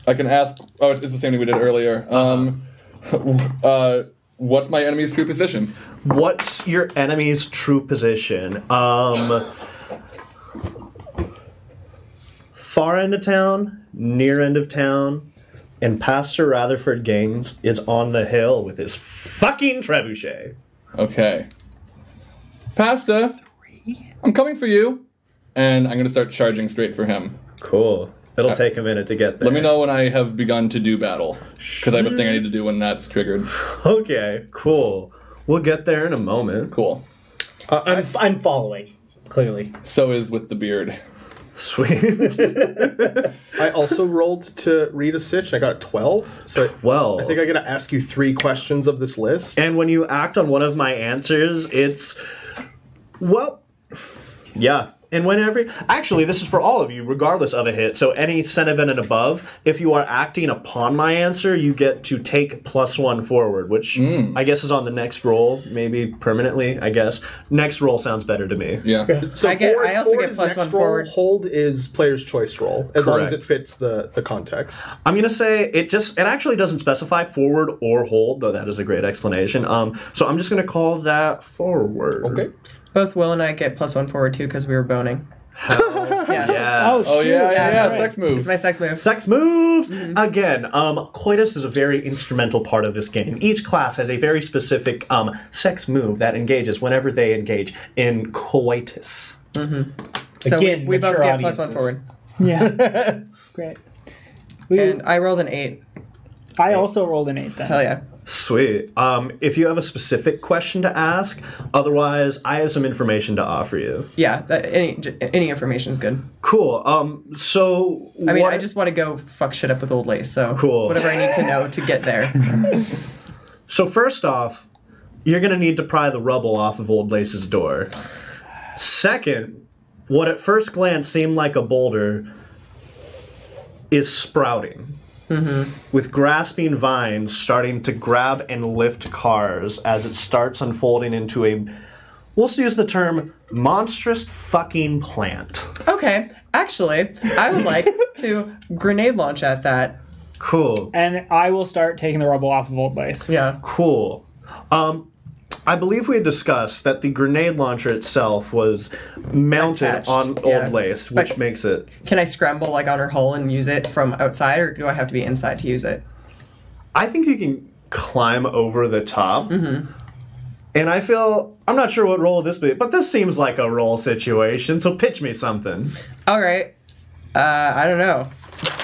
I can ask. Oh, it's the same thing we did earlier. What's my enemy's true position? What's your enemy's true position? Far end of town, near end of town, and Pastor Ratherford Gaines is on the hill with his fucking trebuchet. Okay. Pasta, I'm coming for you. And I'm going to start charging straight for him. Cool. It'll take a minute to get there. Let me know when I have begun to do battle. Because I have a thing I need to do when that's triggered. Okay, cool. We'll get there in a moment. Cool. I'm following, clearly. So is with the beard. Sweet. I also rolled to read a sitch. I got 12. So 12. I think I got to ask you 3 questions of this list. And when you act on one of my answers, it's... Well... Yeah. And whenever... Actually, this is for all of you, regardless of a hit. So any Senevin and above, if you are acting upon my answer, you get to take +1 forward, which I guess is on the next roll, maybe permanently, I guess. Next roll sounds better to me. Yeah. So I also get is +1 next forward. Roll, hold is player's choice roll, as long as Correct. it fits the context. I'm going to say it actually doesn't specify forward or hold, though that is a great explanation. So I'm just going to call that forward. Okay. Both Will and I get +1 forward too because we were boning. Yeah. Oh, shoot. Oh, yeah, that's sex It's moves. my sex move. Sex moves! Again, coitus is a very instrumental part of this game. Each class has a very specific sex move that engages whenever they engage in coitus. So Again, we both mature get audiences. +1 forward. Yeah. Great. And I rolled an 8. I also rolled an 8 then. Hell yeah. Sweet. If you have a specific question to ask, otherwise, I have some information to offer you. Yeah, any information is good. Cool. So, I mean, I just want to go fuck shit up with Old Lace, so Cool. whatever I need to know to get there. So first off, you're going to need to pry the rubble off of Old Lace's door. Second, what at first glance seemed like a boulder is sprouting. With grasping vines starting to grab and lift cars as it starts unfolding into a, we'll use the term, monstrous fucking plant. Okay, actually, I would like to grenade launch at that. Cool. And I will start taking the rubble off of Old Lace. Yeah. Cool. I believe we had discussed that the grenade launcher itself was mounted Attached, on yeah. Old Lace, which But- makes it... Can I scramble like on her hull and use it from outside, or do I have to be inside to use it? I think you can climb over the top. And I feel... I'm not sure what role this be, but this seems like a roll situation, so pitch me something. All right. I don't know.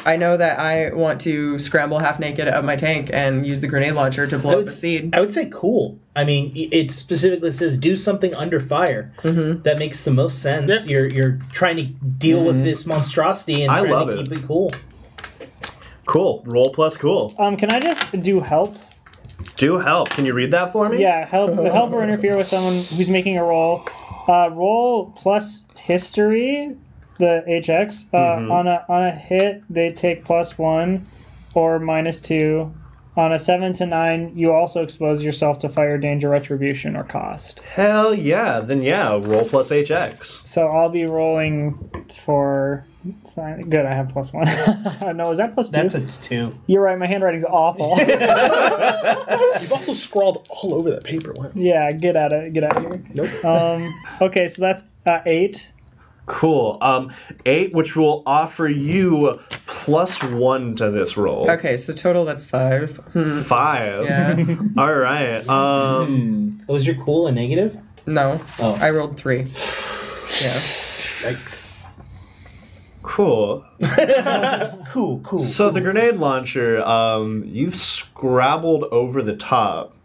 I know that I want to scramble half naked out of my tank and use the grenade launcher to blow up the seed. I would say cool. I mean, it specifically says do something under fire. Mm-hmm. That makes the most sense. Yeah. You're trying to deal with this monstrosity and trying to keep it cool. Cool. Roll plus cool. Can I just do help? Do help. Can you read that for me? Yeah, help or interfere with someone who's making a roll. Roll plus history, the HX. On a hit, they take +1 or -2. On a 7 to 9, you also expose yourself to fire, danger, retribution, or cost. Hell yeah. Then roll plus HX. So I'll be rolling for... Good, I have +1. No, is that +2? That's a 2. You're right, my handwriting's awful. You've also scrawled all over that paper. Wow. Yeah, get out of here. Nope. Okay, so that's 8. Cool. 8, which will offer you +1 to this roll. Okay, so total that's 5. 5. Yeah. All right. Was your cool a negative? No. Oh. I rolled 3. Yeah. Yikes. Cool. Cool. So the grenade launcher, you've scrabbled over the top,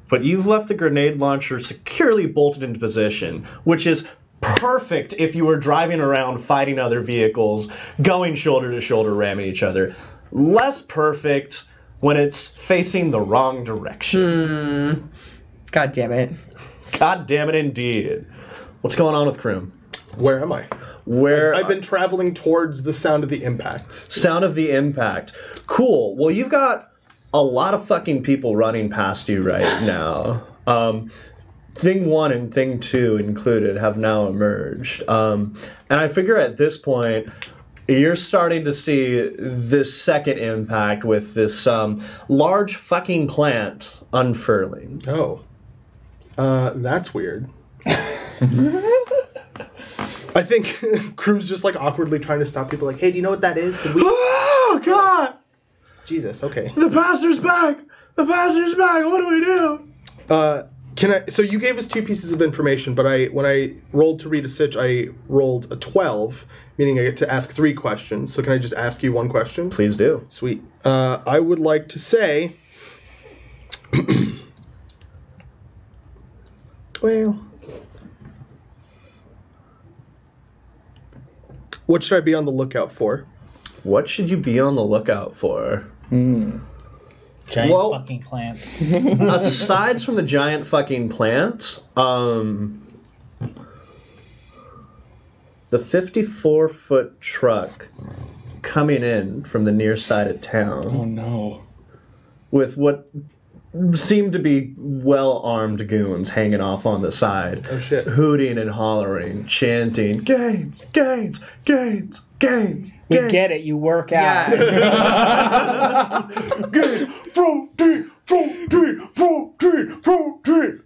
but you've left the grenade launcher securely bolted into position, which is perfect if you were driving around fighting other vehicles, going shoulder to shoulder, ramming each other. Less perfect when it's facing the wrong direction. God damn it. God damn it indeed. What's going on with Kroom? Where am I? Where I've been traveling towards the sound of the impact. Sound of the impact. Cool. Well, you've got a lot of fucking people running past you right now. Thing 1 and Thing 2 included have now emerged. And I figure at this point, you're starting to see this second impact with this large fucking plant unfurling. Oh. That's weird. I think Kroom's just like awkwardly trying to stop people like, hey, do you know what that is? Did we... Oh, God! Jesus, okay. The pastor's back! The pastor's back! What do we do? So you gave us 2 pieces of information, but when I rolled to read a sitch, I rolled a 12, meaning I get to ask 3 questions. So can I just ask you 1 question? Please do. Sweet. I would like to say... well... what should I be on the lookout for? What should you be on the lookout for? Giant fucking plants. Aside from the giant fucking plants, the 54-foot truck coming in from the near side of town. Oh no. With what seemed to be well-armed goons hanging off on the side. Oh shit. Hooting and hollering, chanting, gains, gains, gains, gains. We get it, you work out. Yeah. Gains, protein, protein, protein, protein.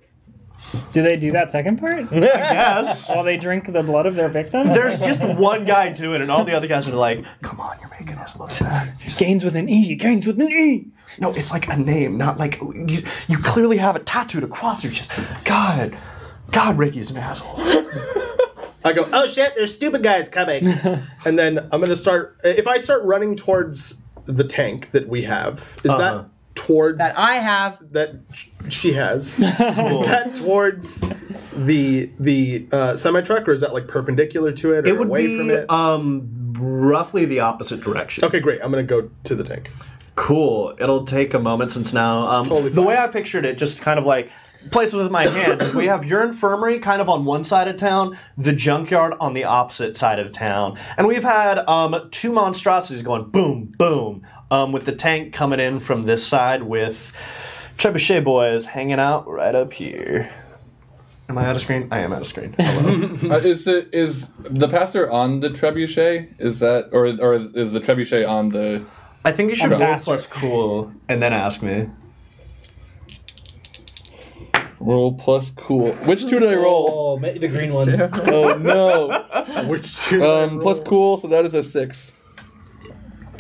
Do they do that second part? Yes. While they drink the blood of their victim? There's just one guy doing it, and all the other guys are like, come on, you're making us look bad. Gains with an E, gains with an E. No, it's like a name, not like... You clearly have it tattooed across your chest. God, Ricky's an asshole. I go, oh shit, there's stupid guys coming. And then I'm going to start... If I start running towards the tank that we have, is that towards... That I have. That she has. Is that towards the semi-truck, or is that like perpendicular to it, or It would away be from it? roughly the opposite direction. Okay, great. I'm going to go to the tank. Cool. It'll take a moment since now... Totally the fine. way I pictured it, just kind of like... Places with my hands. Is we have your infirmary kind of on one side of town, the junkyard on the opposite side of town. And we've had 2 monstrosities going boom, boom, with the tank coming in from this side with Trebuchet boys hanging out right up here. Am I out of screen? I am out of screen. Hello. Is the pastor on the trebuchet? Is that or is the trebuchet on the? I think you should I'm roll pastor. plus cool and then ask me. Roll plus cool. Which 2 did I roll? Oh, the green ones. Oh no. Which two? Plus cool, so that is a 6.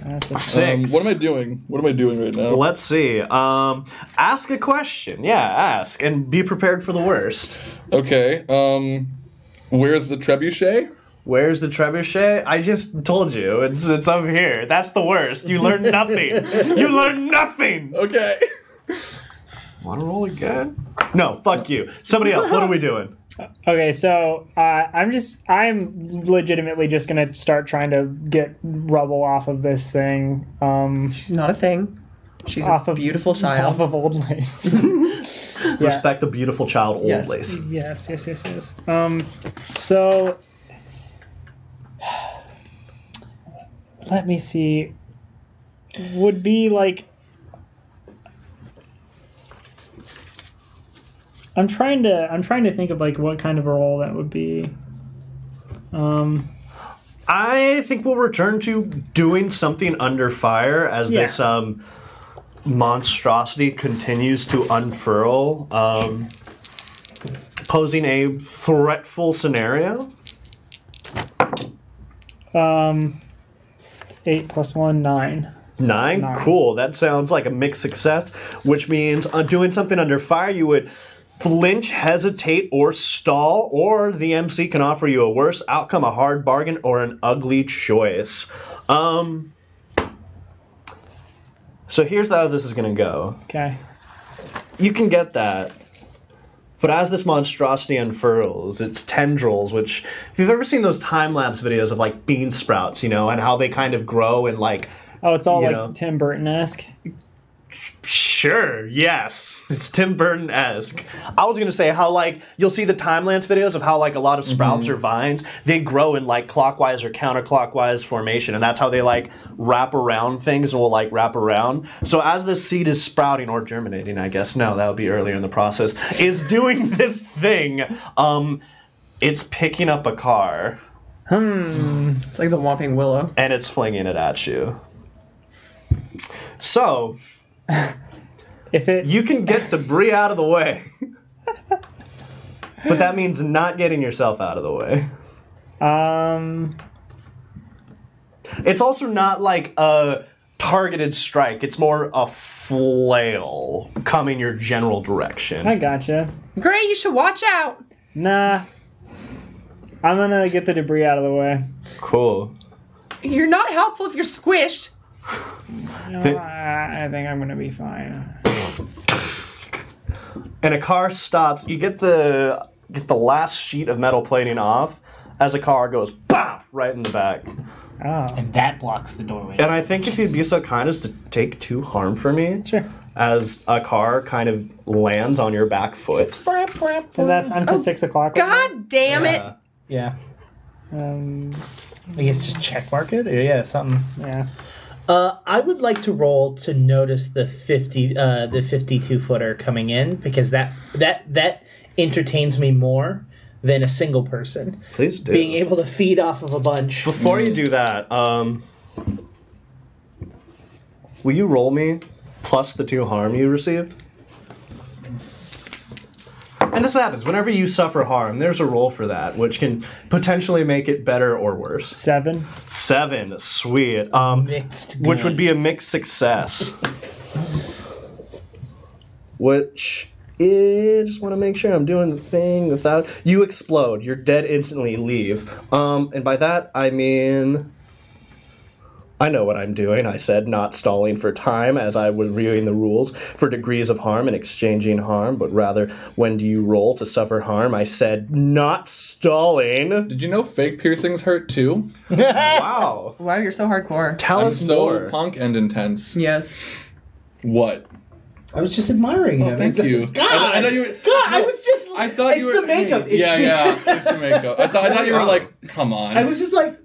That's a 6. What am I doing? What am I doing right now? Let's see. Ask a question. Yeah, ask. And be prepared for the worst. Okay. Where's the trebuchet? Where's the trebuchet? I just told you. It's over here. That's the worst. You learn nothing. You learn nothing. Okay. Want to roll again? No, fuck you. Somebody else. What are we doing? Okay, so I'm legitimately just gonna start trying to get rubble off of this thing. She's not a thing. She's Off a of- beautiful child. Off of old lace. Respect the beautiful child, old Yes. lace. Yes. So let me see. Would be like I'm trying to think of like what kind of a role that would be. I think we'll return to doing something under fire as this monstrosity continues to unfurl, posing a threatful scenario. 8 + 1 9. Nine? Cool. That sounds like a mixed success, which means doing something under fire, you would flinch, hesitate, or stall, or the MC can offer you a worse outcome, a hard bargain, or an ugly choice. So here's how this is going to go. Okay. You can get that. But as this monstrosity unfurls, its tendrils, which, if you've ever seen those time-lapse videos of, like, bean sprouts, you know, and how they kind of grow and, like... Oh, it's all you like know. Tim Burton-esque. Sure, yes. It's Tim Burton-esque. I was going to say how, like, you'll see the time-lapse videos of how, like, a lot of sprouts or vines, they grow in, like, clockwise or counterclockwise formation, and that's how they, like, wrap around things and will, like, wrap around. So as the seed is sprouting, or germinating, I guess, no, that would be earlier in the process, is doing this thing, it's picking up a car, It's like the Whomping Willow. and it's flinging it at you. So... If it You can get debris out of the way. But that means not getting yourself out of the way. It's also not like a targeted strike. It's more a flail coming your general direction. I gotcha. Gray, you should watch out. Nah. I'm gonna get the debris out of the way. Cool. You're not helpful if you're squished. No, Thi- I think I'm gonna be fine. And a car stops. You get the last sheet of metal plating off as a car goes BAM! Right in the back. Oh. And that blocks the doorway. And I think if you'd be so kind as to take 2 harm for me, Sure. as a car kind of lands on your back foot. And that's until 6 o'clock. God damn it. Yeah. Um, I guess just check mark it? Or yeah, something. yeah. I would like to roll to notice the 52-footer coming in, because that entertains me more than a single person. Please do. Being able to feed off of a bunch. Before you do that, will you roll me plus the 2 harm you received? And this happens. Whenever you suffer harm, there's a roll for that, which can potentially make it better or worse. 7. 7. Sweet. Mixed Which good. would be a mixed success. Which is... Just want to make sure I'm doing the thing without... You explode. You're dead instantly. Leave. And by that, I mean... I know what I'm doing, I said, not stalling for time as I was reviewing the rules for degrees of harm and exchanging harm, but rather, when do you roll to suffer harm? I said, not stalling. Did you know fake piercings hurt too? Wow. Wow, you're so hardcore. Tell I'm us so more. punk and intense. Yes. What? I was just admiring him. Thank you. God, I thought you were, God, I was just. I thought it's you were the makeup. It's yeah, it's the makeup. I thought you were like, come on. I was just like,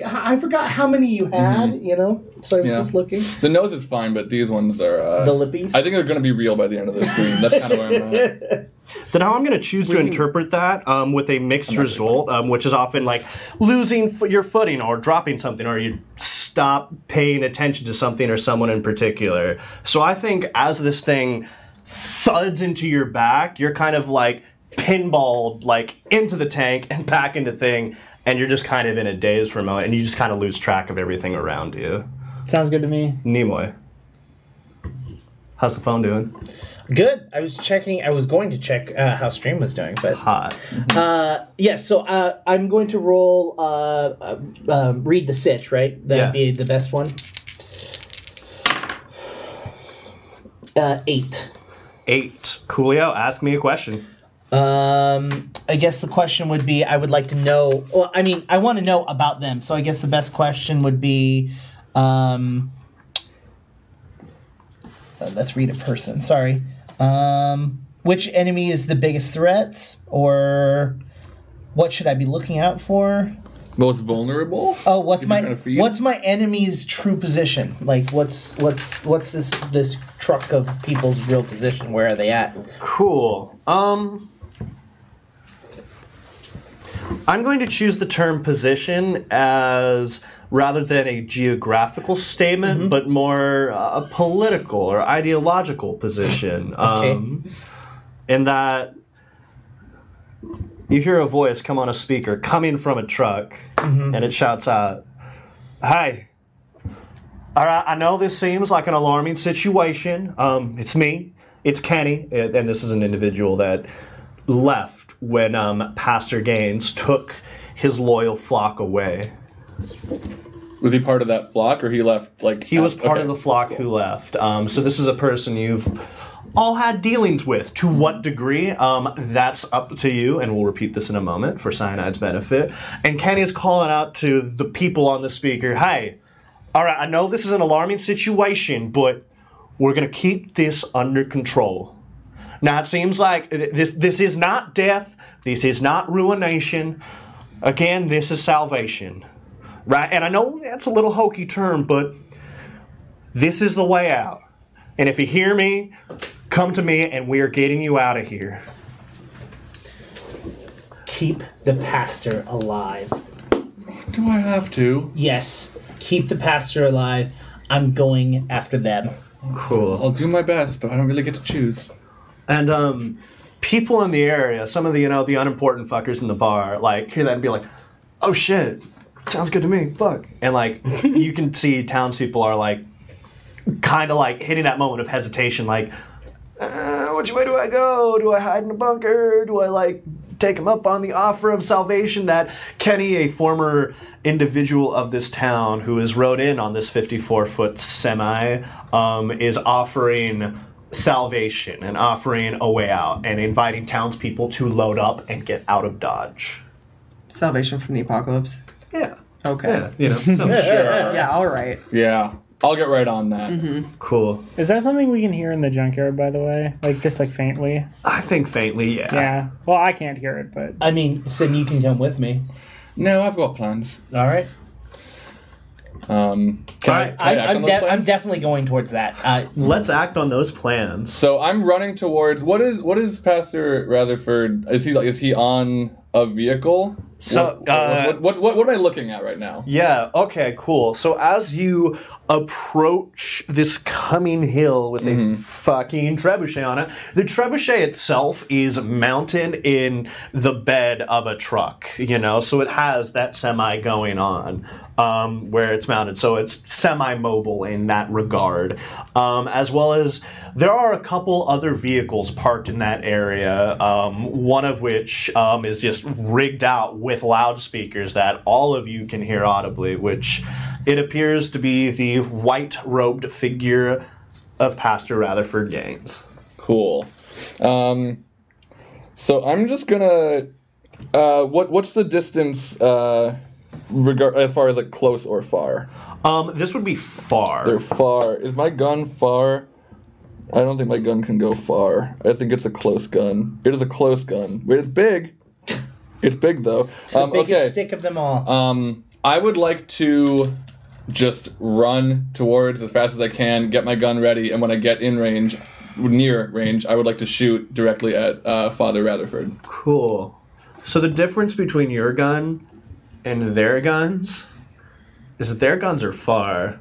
I forgot how many you had, you know? So I was Yeah. just looking. The nose is fine, but these ones are. The lippies? I think they're going to be real by the end of this stream. That's kind of where I'm at. Then how I'm going to choose to interpret that with a mixed result, which is often like losing your footing or dropping something, or you stop paying attention to something or someone in particular. So I think as this thing thuds into your back, you're kind of like pinballed like into the tank and back into thing, and you're just kind of in a daze for a moment, and you just kind of lose track of everything around you. Sounds good to me. Nimoy, how's the phone doing? Good. I was going to check how stream was doing, but Hot. So I'm going to roll read the sitch, right? That'd be the best one. 8. 8. Coolio, ask me a question. I guess the question would be, I would like to know. Well, I mean, I want to know about them. So I guess the best question would be, let's read a person. Sorry. Which enemy is the biggest threat, or what should I be looking out for? Most vulnerable? Oh, what's my enemy's true position? Like, what's this truck of people's real position? Where are they at? Cool. I'm going to choose the term position as rather than a geographical statement, but more a political or ideological position. In that you hear a voice come on a speaker coming from a truck, and it shouts out, "Hey, all right, I know this seems like an alarming situation. It's me. It's Kenny." And this is an individual that left when Pastor Gaines took his loyal flock away. Was he part of that flock, or he left? He was part of the flock who left. So this is a person you've all had dealings with. To what degree? That's up to you, and we'll repeat this in a moment for Cyanide's benefit. And Kenny's calling out to the people on the speaker, "Hey, all right, I know this is an alarming situation, but we're going to keep this under control. Now, it seems like this is not death. This is not ruination. Again, this is salvation. Right? And I know that's a little hokey term, but this is the way out. And if you hear me, come to me, and we are getting you out of here." Keep the pastor alive. Do I have to? Yes. Keep the pastor alive. I'm going after them. Cool. I'll do my best, but I don't really get to choose. And people in the area, some of the the unimportant fuckers in the bar, hear that and be like, "Oh shit, sounds good to me. Fuck." And you can see townspeople are kind of hitting that moment of hesitation, which way do I go? Do I hide in a bunker? Do I take him up on the offer of salvation that Kenny, a former individual of this town who is rode in on this 54-foot semi, is offering salvation and offering a way out and inviting townspeople to load up and get out of Dodge. Salvation from the apocalypse. Yeah. Okay. Yeah, Sure. Yeah, all right. Yeah. I'll get right on that. Cool. Is that something we can hear in the junkyard, by the way? Just faintly? I think faintly, yeah. Yeah. Well, I can't hear it, but... I mean, Sin, you can come with me. No, I've got plans. All right. Can I act on those plans? I'm definitely going towards that. Let's act on those plans. So I'm running towards what is Pastor Ratherford? Is he on a vehicle? So what am I looking at right now? Yeah, okay, cool. So as you approach this coming hill with a fucking trebuchet on it, the trebuchet itself is mounted in the bed of a truck, so it has that semi going on. Where it's mounted, so it's semi-mobile in that regard, as well as there are a couple other vehicles parked in that area, one of which is just rigged out with loudspeakers that all of you can hear audibly, which it appears to be the white-robed figure of Pastor Ratherford Gaines. Cool. So I'm just gonna what's the distance as far as close or far? This would be far. They're far. Is my gun far? I don't think my gun can go far. I think it's a close gun. It is a close gun. Wait, it's big. It's big though. It's the biggest stick of them all. I would like to just run towards as fast as I can, get my gun ready, and when I get near range, I would like to shoot directly at Father Ratherford. Cool. So the difference between your gun and their guns is that their guns are far.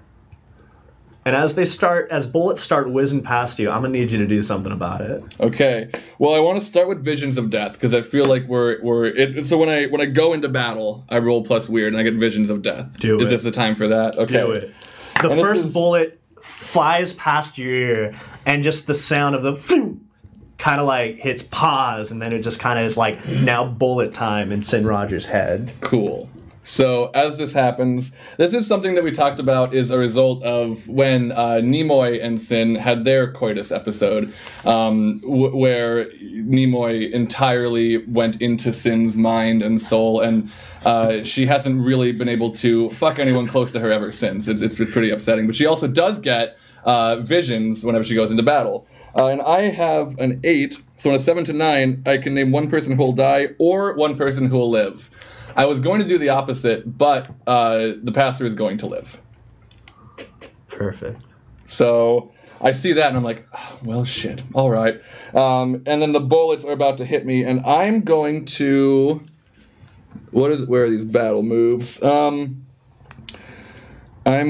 And as bullets start whizzing past you, I'm gonna need you to do something about it. Okay. Well, I want to start with Visions of Death because I feel like so when I go into battle, I roll plus weird and I get Visions of Death. Do it. Is this the time for that? Okay. Do it. The first bullet flies past your ear, and just the sound of the kind of like hits pause, and then it just kind of is like now bullet time in Sin Rogers' head. Cool. So as this happens, this is something that we talked about is a result of when Nimoy and Sin had their coitus episode, where Nimoy entirely went into Sin's mind and soul, and she hasn't really been able to fuck anyone close to her ever since. It's been pretty upsetting. But she also does get visions whenever she goes into battle. And I have an 8, so on a 7 to 9, I can name one person who will die or one person who will live. I was going to do the opposite, but the pastor is going to live. Perfect. So I see that, and I'm like, oh, well, shit. All right. And then the bullets are about to hit me, and I'm going to... Where are these battle moves? I'm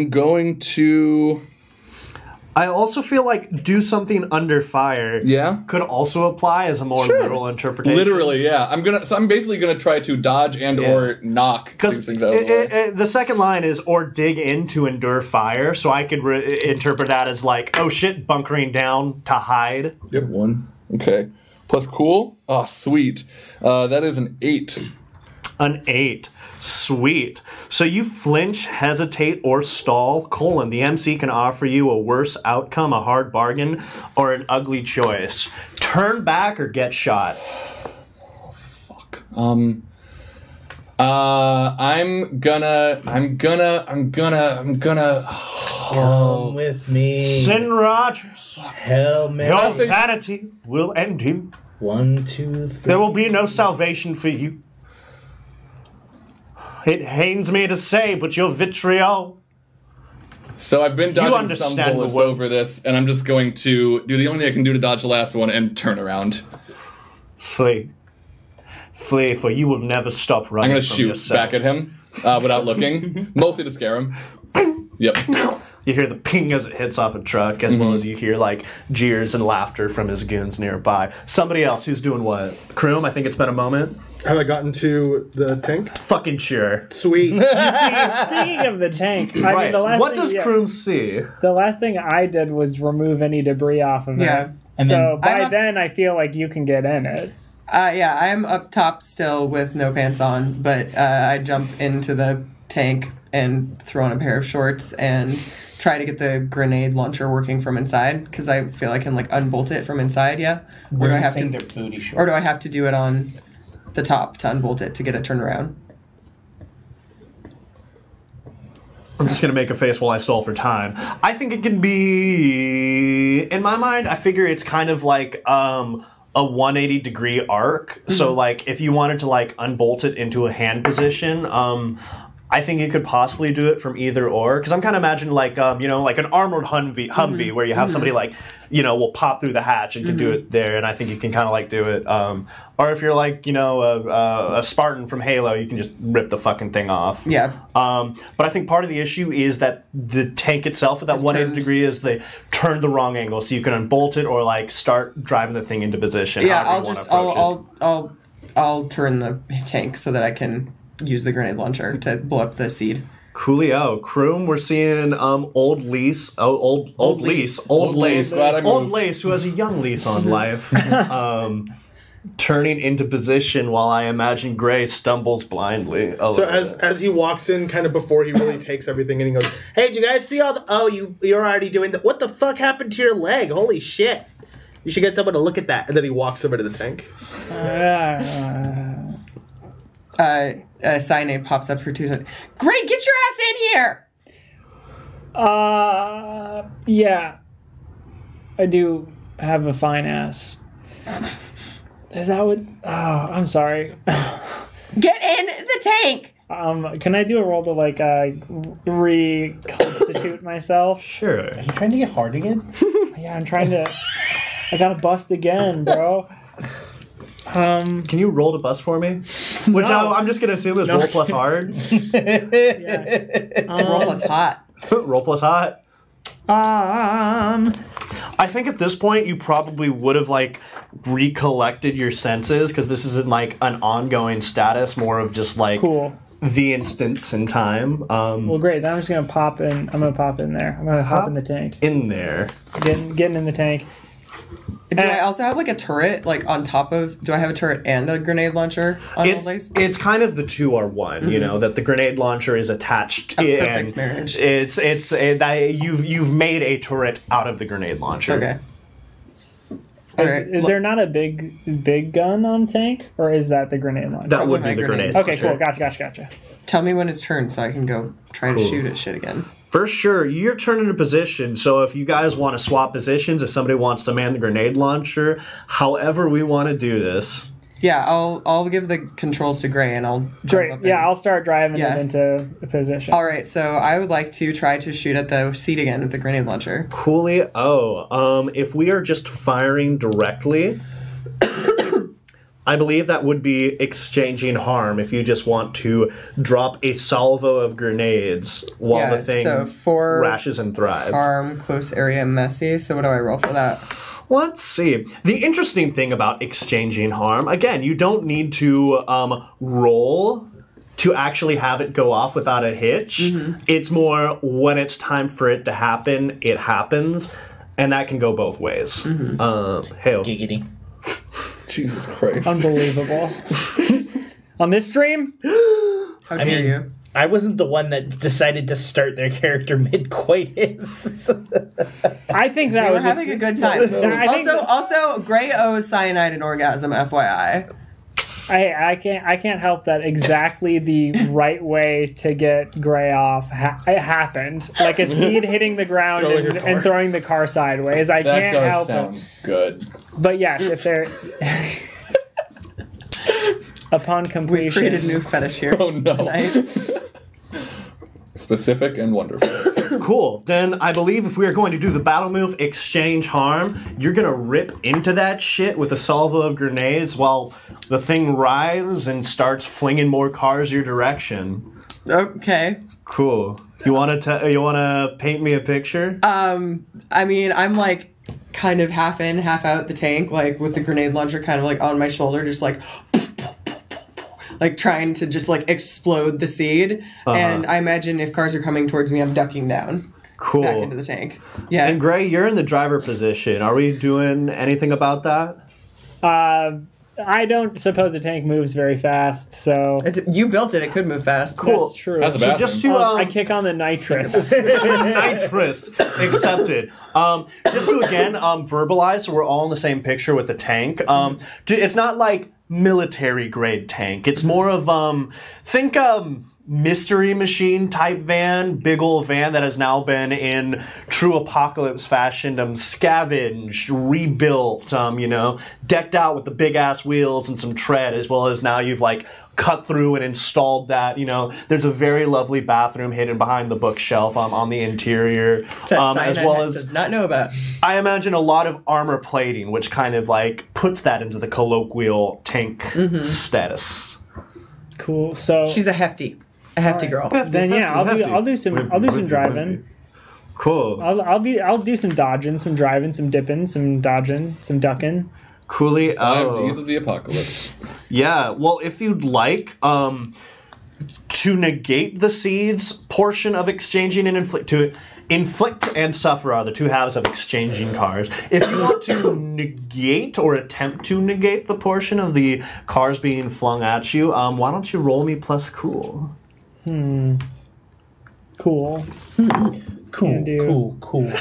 going to... I also feel like do something under fire could also apply as a more literal interpretation. Literally, yeah. I'm basically gonna try to dodge and or knock these things out of the way. The second line is or dig in to endure fire, so I could interpret that as like, oh shit, bunkering down to hide. Yep. 1. Okay. Plus cool. Oh, sweet. That is an 8. An 8. Sweet. So you flinch, hesitate, or stall, the MC can offer you a worse outcome, a hard bargain, or an ugly choice. Turn back or get shot. Oh, fuck. I'm gonna Come with me. Sin Rogers, Hail Mary. your vanity will end you. 1, 2, 3. There will be no salvation for you. It pains me to say, but your vitriol. So I've been dodging some understand bullets the word. over this, and I'm just going to do the only thing I can do to dodge the last one and turn around. Flee. Flee, for you will never stop running I'm going to from shoot yourself. back at him without looking, mostly to scare him. Yep. You hear the ping as it hits off a truck, as well as you hear, like, jeers and laughter from his goons nearby. Somebody else who's doing what? Kroom, I think it's been a moment. Have I gotten to the tank? Fucking sure. Sweet. Speaking of the tank, I mean, the last What thing, does Kroom see? The last thing I did was remove any debris off of it. Yeah. And So by I'm then, I feel like you can get in it. Yeah, I'm up top still with no pants on, but I jump into the tank and throw on a pair of shorts and try to get the grenade launcher working from inside because I feel I can like unbolt it from inside. Yeah, or do I have to? Their booty shorts. Or do I have to do it on the top to unbolt it to get it turned around? I'm just going to make a face while I stall for time. I think it can be... In my mind, I figure it's kind of like a 180-degree arc. So, like, if you wanted to, like, unbolt it into a hand position... I think you could possibly do it from either or, because I'm kind of imagining like like an armored Humvee where you have somebody like will pop through the hatch and can do it there, and I think you can kind of like do it. Or if you're like a Spartan from Halo, you can just rip the fucking thing off. Yeah. But I think part of the issue is that the tank itself at that It's 180 turned. degree is they turned the wrong angle, so you can unbolt it or like start driving the thing into position. Yeah, however you wanna approach it. I'll turn the tank so that I can use the grenade launcher to blow up the seed. Coolio. Kroom, we're seeing old Lace, Lace. Old Lace, Glad I Old moved. Lace, who has a young lease on life, turning into position while I imagine Gray stumbles blindly. So as he walks in, kind of before he really takes everything, and he goes, "Hey, did you guys see all the? Oh, you're already doing that. What the fuck happened to your leg? Holy shit! You should get someone to look at that." And then he walks over to the tank. Cyanide pops up for 2 seconds. Great, get your ass in here! Yeah. I do have a fine ass. Is that what... Oh, I'm sorry. Get in the tank! Can I do a roll to, like, reconstitute myself? Sure. Are you trying to get hard again? Yeah, I'm trying to... I gotta bust again, bro. Can you roll to bust for me? Which I'm just going to assume is roll plus hard. Yeah. Roll plus hot. Roll plus hot. I think at this point you probably would have like recollected your senses because this isn't like an ongoing status, more of just like Cool. the instance in time. Well, great. Then I'm just gonna pop in. I'm gonna pop in there. I'm gonna hop in the tank. In there. Getting in the tank. Do I also have like a turret on top of? Do I have a turret and a grenade launcher on all these? It's kind of the two are one. You know that the grenade launcher is attached. A perfect marriage. You've made a turret out of the grenade launcher. Okay. All right. Is there not a big gun on tank, or is that the grenade launcher? That would be my the grenade. grenade. Okay, launcher. cool. Gotcha. Tell me when it's turned so I can go try to Cool. shoot at shit again. For sure, you're turning a position. So if you guys want to swap positions, if somebody wants to man the grenade launcher, however we want to do this. Yeah, I'll give the controls to Gray and I'll jump Great. up Yeah, I'll start driving Yeah. it into a position. All right, so I would like to try to shoot at the seat again with the grenade launcher. Coolio. If we are just firing directly, I believe that would be exchanging harm if you just want to drop a salvo of grenades while the thing so 4 rashes and thrives. arm, close area, messy. So what do I roll for that? Let's see. The interesting thing about exchanging harm, again, you don't need to roll to actually have it go off without a hitch. It's more when it's time for it to happen, it happens, and that can go both ways. Hail. Giggity. Jesus Christ. Unbelievable. On this stream? How dare you? I wasn't the one that decided to start their character mid-coitus. I think that We're was having a good time. I think- Also, Gray owes cyanide and orgasm, FYI. I can't help that exactly the right way to get Gray off it happened. Like a seed hitting the ground and throwing the car sideways. I That can't does help sound it. good. But yes, if they're upon We've completion. created a new fetish here Oh, no. tonight. Specific and wonderful. Cool. Then I believe if we are going to do the battle move exchange harm, you're going to rip into that shit with a salvo of grenades while the thing writhes and starts flinging more cars your direction. Okay. Cool. You want to paint me a picture? I mean, I'm like kind of half in, half out the tank, like with the grenade launcher kind of like on my shoulder, just like trying to just like explode the seed. And I imagine if cars are coming towards me, I'm ducking down. Cool. Back into the tank. Yeah. And Gray, you're in the driver position. Are we doing anything about that? I don't suppose the tank moves very fast, so You built it. It could move fast. Cool. that's true. That's a So bathroom. just to I kick on the nitrous. nitrous accepted. Just to again verbalize, so we're all in the same picture with the tank. It's not like military grade tank. It's more of think mystery machine type van, big old van that has now been in true apocalypse fashion, scavenged, rebuilt, decked out with the big ass wheels and some tread, as well as now you've like cut through and installed that. There's a very lovely bathroom hidden behind the bookshelf on the interior, That as cyanide well as does not know about. I imagine a lot of armor plating, which kind of like puts that into the colloquial tank status. Cool. So She's a hefty girl. then yeah, I'll do some driving. Cool. I'll do some dodging, some driving, some dipping, some dodging, some ducking. Coolly. 5 days of the apocalypse. Yeah. Well, if you'd like to negate the seeds portion of exchanging and inflict and suffer are the two halves of exchanging cars. If you want to negate or attempt to negate the portion of the cars being flung at you, why don't you roll me plus cool? Cool. Cool.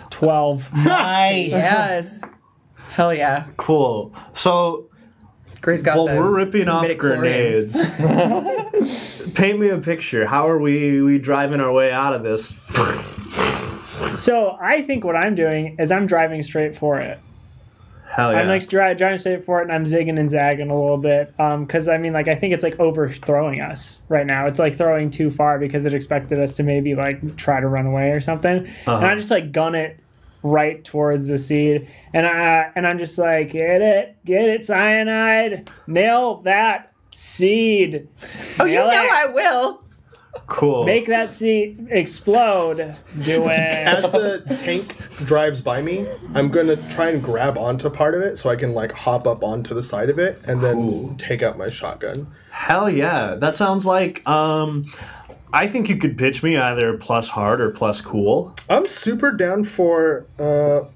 12. Nice. Yes. Hell yeah. Cool. So Gray's got while the we're ripping off midichlorians. grenades, paint me a picture. How are we driving our way out of this? So I think what I'm doing is I'm driving straight for it. Hell yeah. I'm like driving straight for it, and I'm zigging and zagging a little bit. Because I mean, like I think it's like overthrowing us right now. It's like throwing too far because it expected us to maybe like try to run away or something. And I just like gun it right towards the seed, and I'm just like, get it, cyanide, nail that seed. Oh, you Nail know it. I will. Cool. Make that seat explode. Do it. As the tank drives by me, I'm gonna try and grab onto part of it so I can like hop up onto the side of it and then take out my shotgun. Hell yeah. That sounds like, I think you could pitch me either plus hard or plus cool. I'm super down for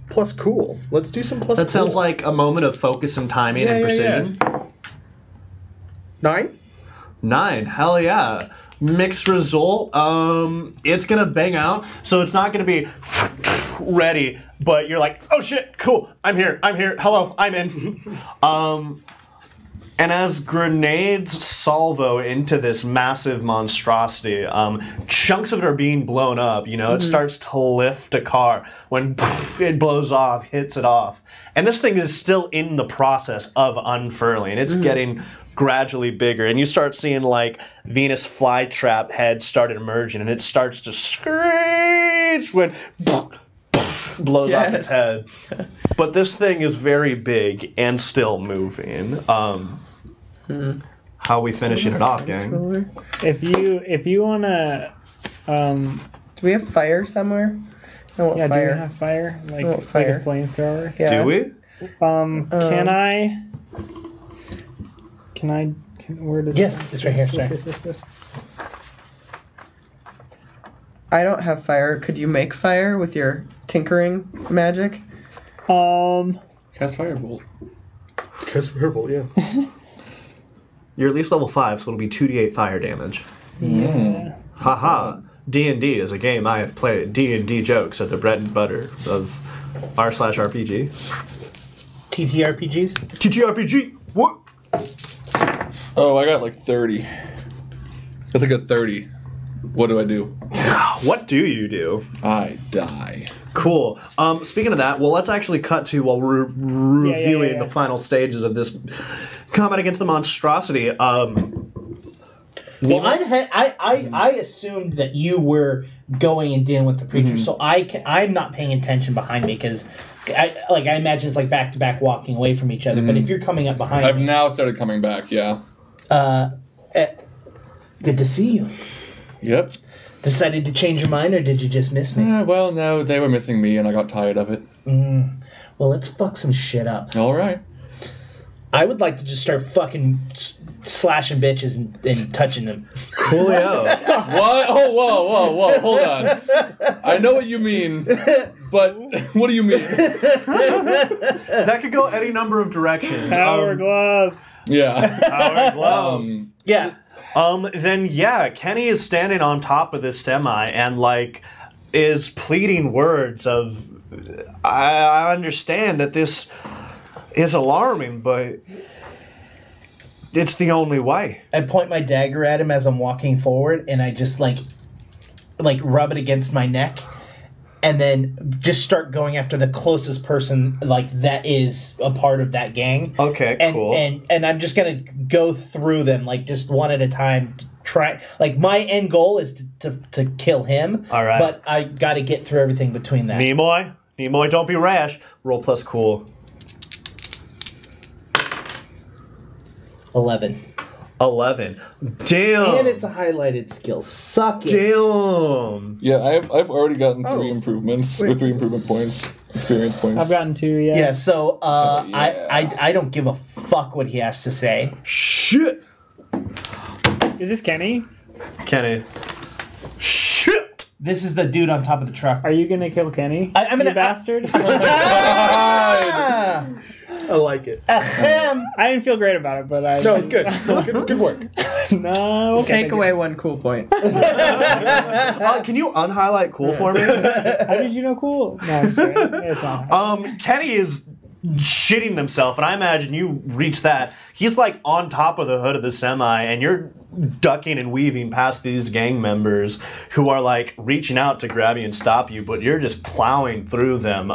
plus cool. Let's do some plus cool. That sounds like a moment of focus and timing and precision. 9? 9. Hell yeah. Mixed result. It's gonna bang out, so it's not gonna be ready, but you're like, oh shit, cool, I'm here, hello, I'm in. And as grenades salvo into this massive monstrosity, chunks of it are being blown up. You know, it starts to lift a car when it blows off, hits it off. And this thing is still in the process of unfurling. It's getting gradually bigger. And you start seeing, like, Venus flytrap head started emerging, and it starts to screech when blows off its head. But this thing is very big and still moving. How are we finishing it off, gang? If you wanna, Do we have fire somewhere? I want yeah, fire. do we have fire? Like want fire. a flamethrower? Yeah. Do we? Where did Yes, it's right here. Sorry. Yes. I don't have fire. Could you make fire with your tinkering magic? Cast firebolt. Because verbal, yeah. You're at least level 5, so it'll be 2d8 fire damage. Yeah. Haha. D&D is a game I have played. D&D jokes are the bread and butter of r/RPG. TTRPGs? TTRPG! What? Oh, I got like 30. That's a good 30. What do I do? What do you do? I die. Cool. Speaking of that, well, let's actually cut to while we're reviewing yeah. the final stages of this combat against the monstrosity. Well, I assumed that you were going and dealing with the preacher, so I'm not paying attention behind me because I imagine it's like back to back walking away from each other. But if you're coming up behind I've me, now started coming back, yeah. good to see you. Yep. Decided to change your mind, or did you just miss me? Well, no, they were missing me and I got tired of it. Well, let's fuck some shit up. All right. I would like to just start fucking slashing bitches and touching them. Coolio. What? Oh, whoa, hold on. I know what you mean, but what do you mean? That could go any number of directions. Power glove. Yeah. Power glove. Yeah. Then yeah, Kenny is standing on top of this semi and like is pleading words of, I understand that this is alarming, but it's the only way. I point my dagger at him as I'm walking forward, and I just like rub it against my neck, and then just start going after the closest person like that is a part of that gang. Okay, and, cool. And I'm just gonna go through them like just one at a time. To try like my end goal is to kill him. All right. But I got to get through everything between that. Nimoy, don't be rash. Roll plus cool. 11. 11. Damn. And it's a highlighted skill. Suck it. Damn. Yeah, I've already gotten 3 improvements, or 3 improvement points, experience points. I've gotten 2, yeah. Yeah, so yeah. I don't give a fuck what he has to say. Shit. Is this Kenny? Kenny. Shit. This is the dude on top of the truck. Are you gonna kill Kenny? I'm gonna you bastard. I like it. Ahem. I didn't feel great about it, but I. No, it's good. Good work. No. Okay, Take away 1 cool point. Can you unhighlight cool for me? How did you know cool? No, I'm sorry. It's not. Kenny is shitting himself, and I imagine you reach that. He's like on top of the hood of the semi, and you're ducking and weaving past these gang members who are like reaching out to grab you and stop you, but you're just plowing through them.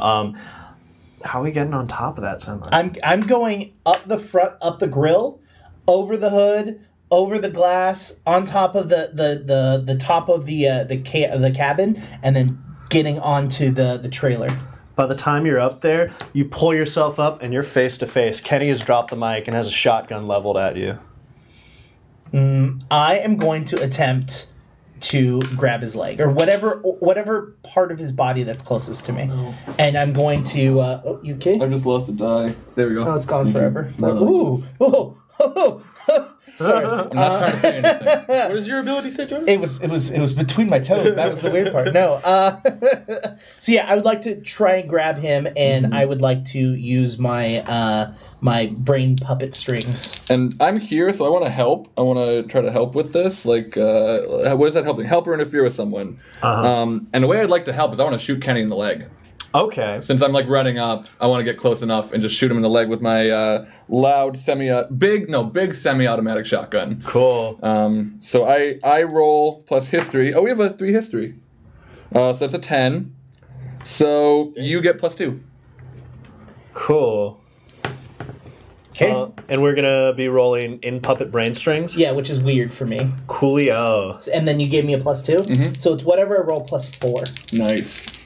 How are we getting on top of that semi? I'm going up the front, up the grill, over the hood, over the glass, on top of the top of the cabin, and then getting onto the trailer. By the time you're up there, you pull yourself up and you're face to face. Kenny has dropped the mic and has a shotgun leveled at you. I am going to attempt to grab his leg or whatever part of his body that's closest to me, and I'm going to. Oh, you okay? I just lost a die. There we go. Oh, it's gone forever. No. Ooh. Sorry. I'm not trying to say anything. What does your ability say, Jordan? It was between my toes. That was the weird part. No. So yeah, I would like to try and grab him, and I would like to use my my brain puppet strings. And I'm here, so I want to help. I want to try to help with this. Like, what is that helping? Help or interfere with someone. And the way I'd like to help is I want to shoot Kenny in the leg. Okay. Since I'm like running up, I want to get close enough and just shoot him in the leg with my loud big semi-automatic shotgun. Cool. So I roll plus history. Oh, we have a 3 history. So that's a 10. So you get +2. Cool. Okay. And we're gonna be rolling in puppet brain strings. Yeah, which is weird for me. Coolio. And then you gave me a +2. So it's whatever I roll +4. Nice.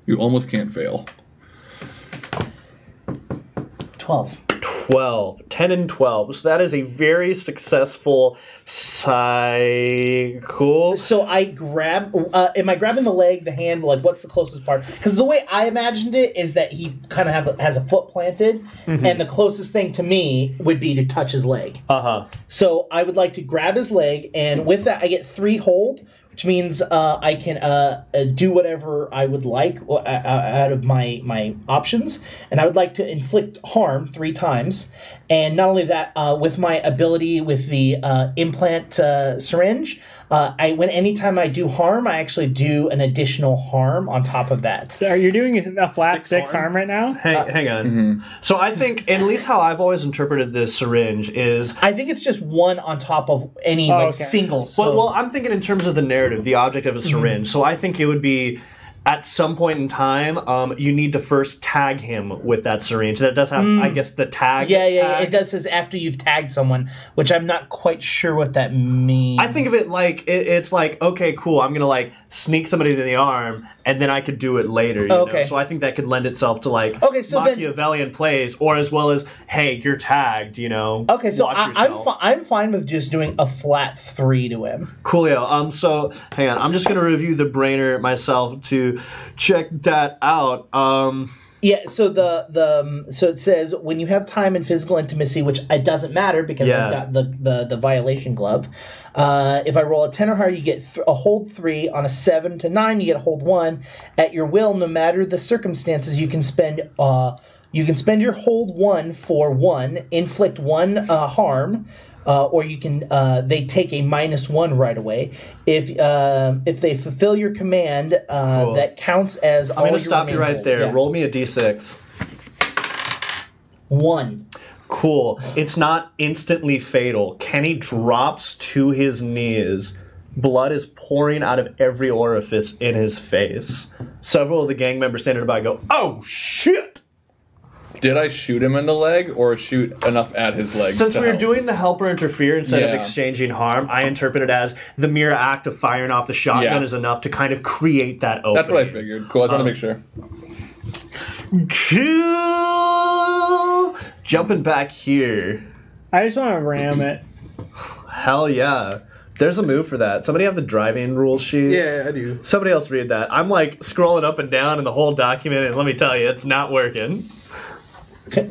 You almost can't fail. 12. 12. 10 and 12. So that is a very successful cycle. So I grab. Am I grabbing the leg, the hand? Like, what's the closest part? Because the way I imagined it is that he kind of has a foot planted, and the closest thing to me would be to touch his leg. So I would like to grab his leg, and with that, I get 3 hold, which means I can do whatever I would like out of my options. And I would like to inflict harm 3 times. And not only that, with my ability with the implant syringe, anytime I do harm, I actually do an additional harm on top of that. So are you doing a flat 6 harm right now? Hang on. So I think, at least how I've always interpreted this syringe is... I think it's just 1 on top of any single. So. Well, I'm thinking in terms of the narrative, the object of a syringe. So I think it would be... At some point in time, you need to first tag him with that syringe. That does have, I guess, the tag. Yeah. It does says after you've tagged someone, which I'm not quite sure what that means. I think of it like it's like, okay, cool. I'm gonna like sneak somebody in the arm, and then I could do it later. You know? So I think that could lend itself to like Machiavellian plays, or as well as, hey, you're tagged. You know. Okay, so I'm fine with just doing a flat 3 to him. Coolio. So hang on. I'm just gonna review the brainer myself to check that out. Yeah, so so it says when you have time and physical intimacy, which it doesn't matter because I've got the violation glove. If I roll a 10 or higher, you get a hold 3. On a 7 to 9, you get a hold 1. At your will, no matter the circumstances, you can spend your hold 1 for 1, inflict 1 harm. Or you can they take a -1 right away. If they fulfill your command, that counts as. I'm going to stop you right there. Yeah. Roll me a d6. 1. Cool. It's not instantly fatal. Kenny drops to his knees. Blood is pouring out of every orifice in his face. Several of the gang members standing by go, "Oh shit!" Did I shoot him in the leg or shoot enough at his leg? Since we were doing the help or interfere instead of Yeah. exchanging harm, I interpret it as the mere act of firing off the shotgun is enough to kind of create that opening. That's what I figured. Cool, I just want to make sure. Cool. Jumping back here. I just want to ram it. Hell yeah. There's a move for that. Somebody have the driving rules sheet? Yeah, I do. Somebody else read that. I'm like scrolling up and down in the whole document, and let me tell you, it's not working.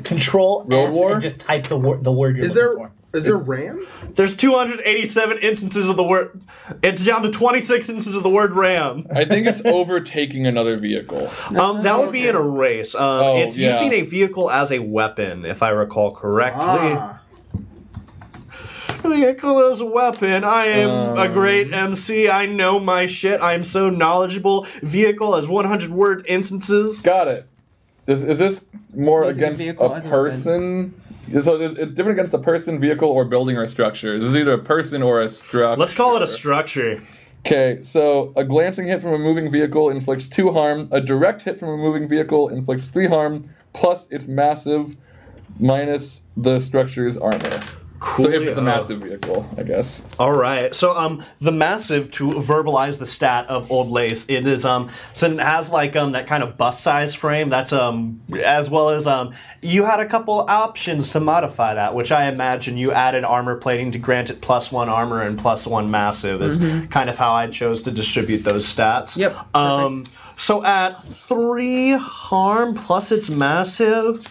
Control Road F War? and just type the word you're looking for. Is there RAM? There's 287 instances of the word. It's down to 26 instances of the word ram. I think it's overtaking another vehicle. That would be in a race. It's yeah. using a vehicle as a weapon, if I recall correctly. Vehicle as a weapon. I am a great MC. I know my shit. I am so knowledgeable. Vehicle as 100 word instances. Got it. Is this more Using against vehicle a as a person? So it's different against a person, vehicle, or building or a structure. This is either a person or a structure. Let's call it a structure. Okay, so a glancing hit from a moving vehicle inflicts 2 harm. A direct hit from a moving vehicle inflicts 3 harm, plus its massive, minus the structure's armor. So if it's a massive vehicle, I guess. All right. So the massive, to verbalize the stat of Old Lace, it is so it has like that kind of bus size frame. That's as well as you had a couple options to modify that, which I imagine you added armor plating to grant it +1 armor and +1 massive is kind of how I chose to distribute those stats. Yep. So at 3 harm plus it's massive.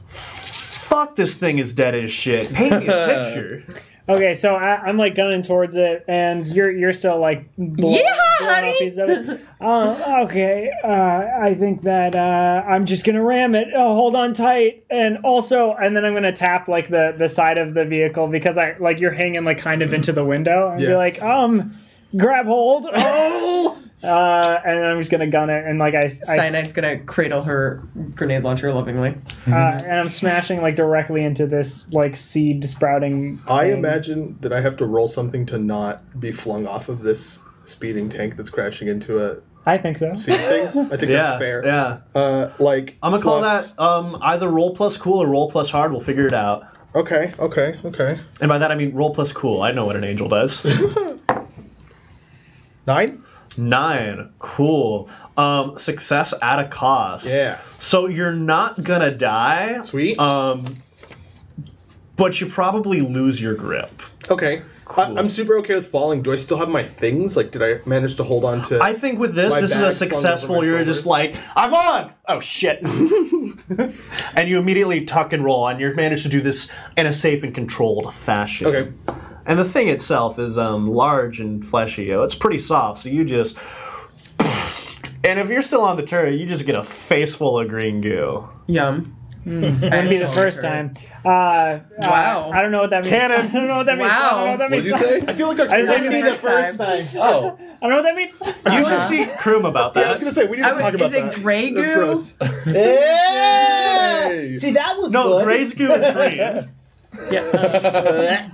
Fuck, this thing is dead as shit. Paint me a picture. Okay, so I'm like gunning towards it, and you're still like blowing honey! up pieces of it. Okay, I think that I'm just gonna ram it. Oh, hold on tight, and then I'm gonna tap like the side of the vehicle because I like you're hanging like kind of into the window, and be like, grab hold. Oh. And then I'm just gonna gun it, and like Cyanide's gonna cradle her grenade launcher lovingly. and I'm smashing like directly into this like seed sprouting thing. I imagine that I have to roll something to not be flung off of this speeding tank that's crashing into a I think so. seed thing. I think that's fair. Yeah. Like I'm gonna call that either roll plus cool or roll plus hard. We'll figure it out. Okay. And by that I mean roll plus cool. I know what an angel does. 9? 9. Cool. Success at a cost. Yeah. So you're not gonna die. Sweet. But you probably lose your grip. Okay. Cool. I'm super okay with falling. Do I still have my things? Like, did I manage to hold on to... I think with this My is a bag slung over successful, my you're shoulders. just like, I'm on! Oh, shit. And you immediately tuck and roll, and you've managed to do this in a safe and controlled fashion. Okay. And the thing itself is large and fleshy. It's pretty soft, so you just... And if you're still on the turret, you just get a face full of green goo. Yum. Wouldn't be the first time. Wow. I don't know what that means. Cannon. I don't know what that means. Wow. I don't know what that What means. did you say? I feel like our I just crew- want to be the first time. Oh. I don't know what that means. You should see Kroom about Yeah, I was that. gonna say, we need to talk about Is that. it gray That's goo? gross. Yeah! See, that was No, good. Gray's goo is green. Yeah.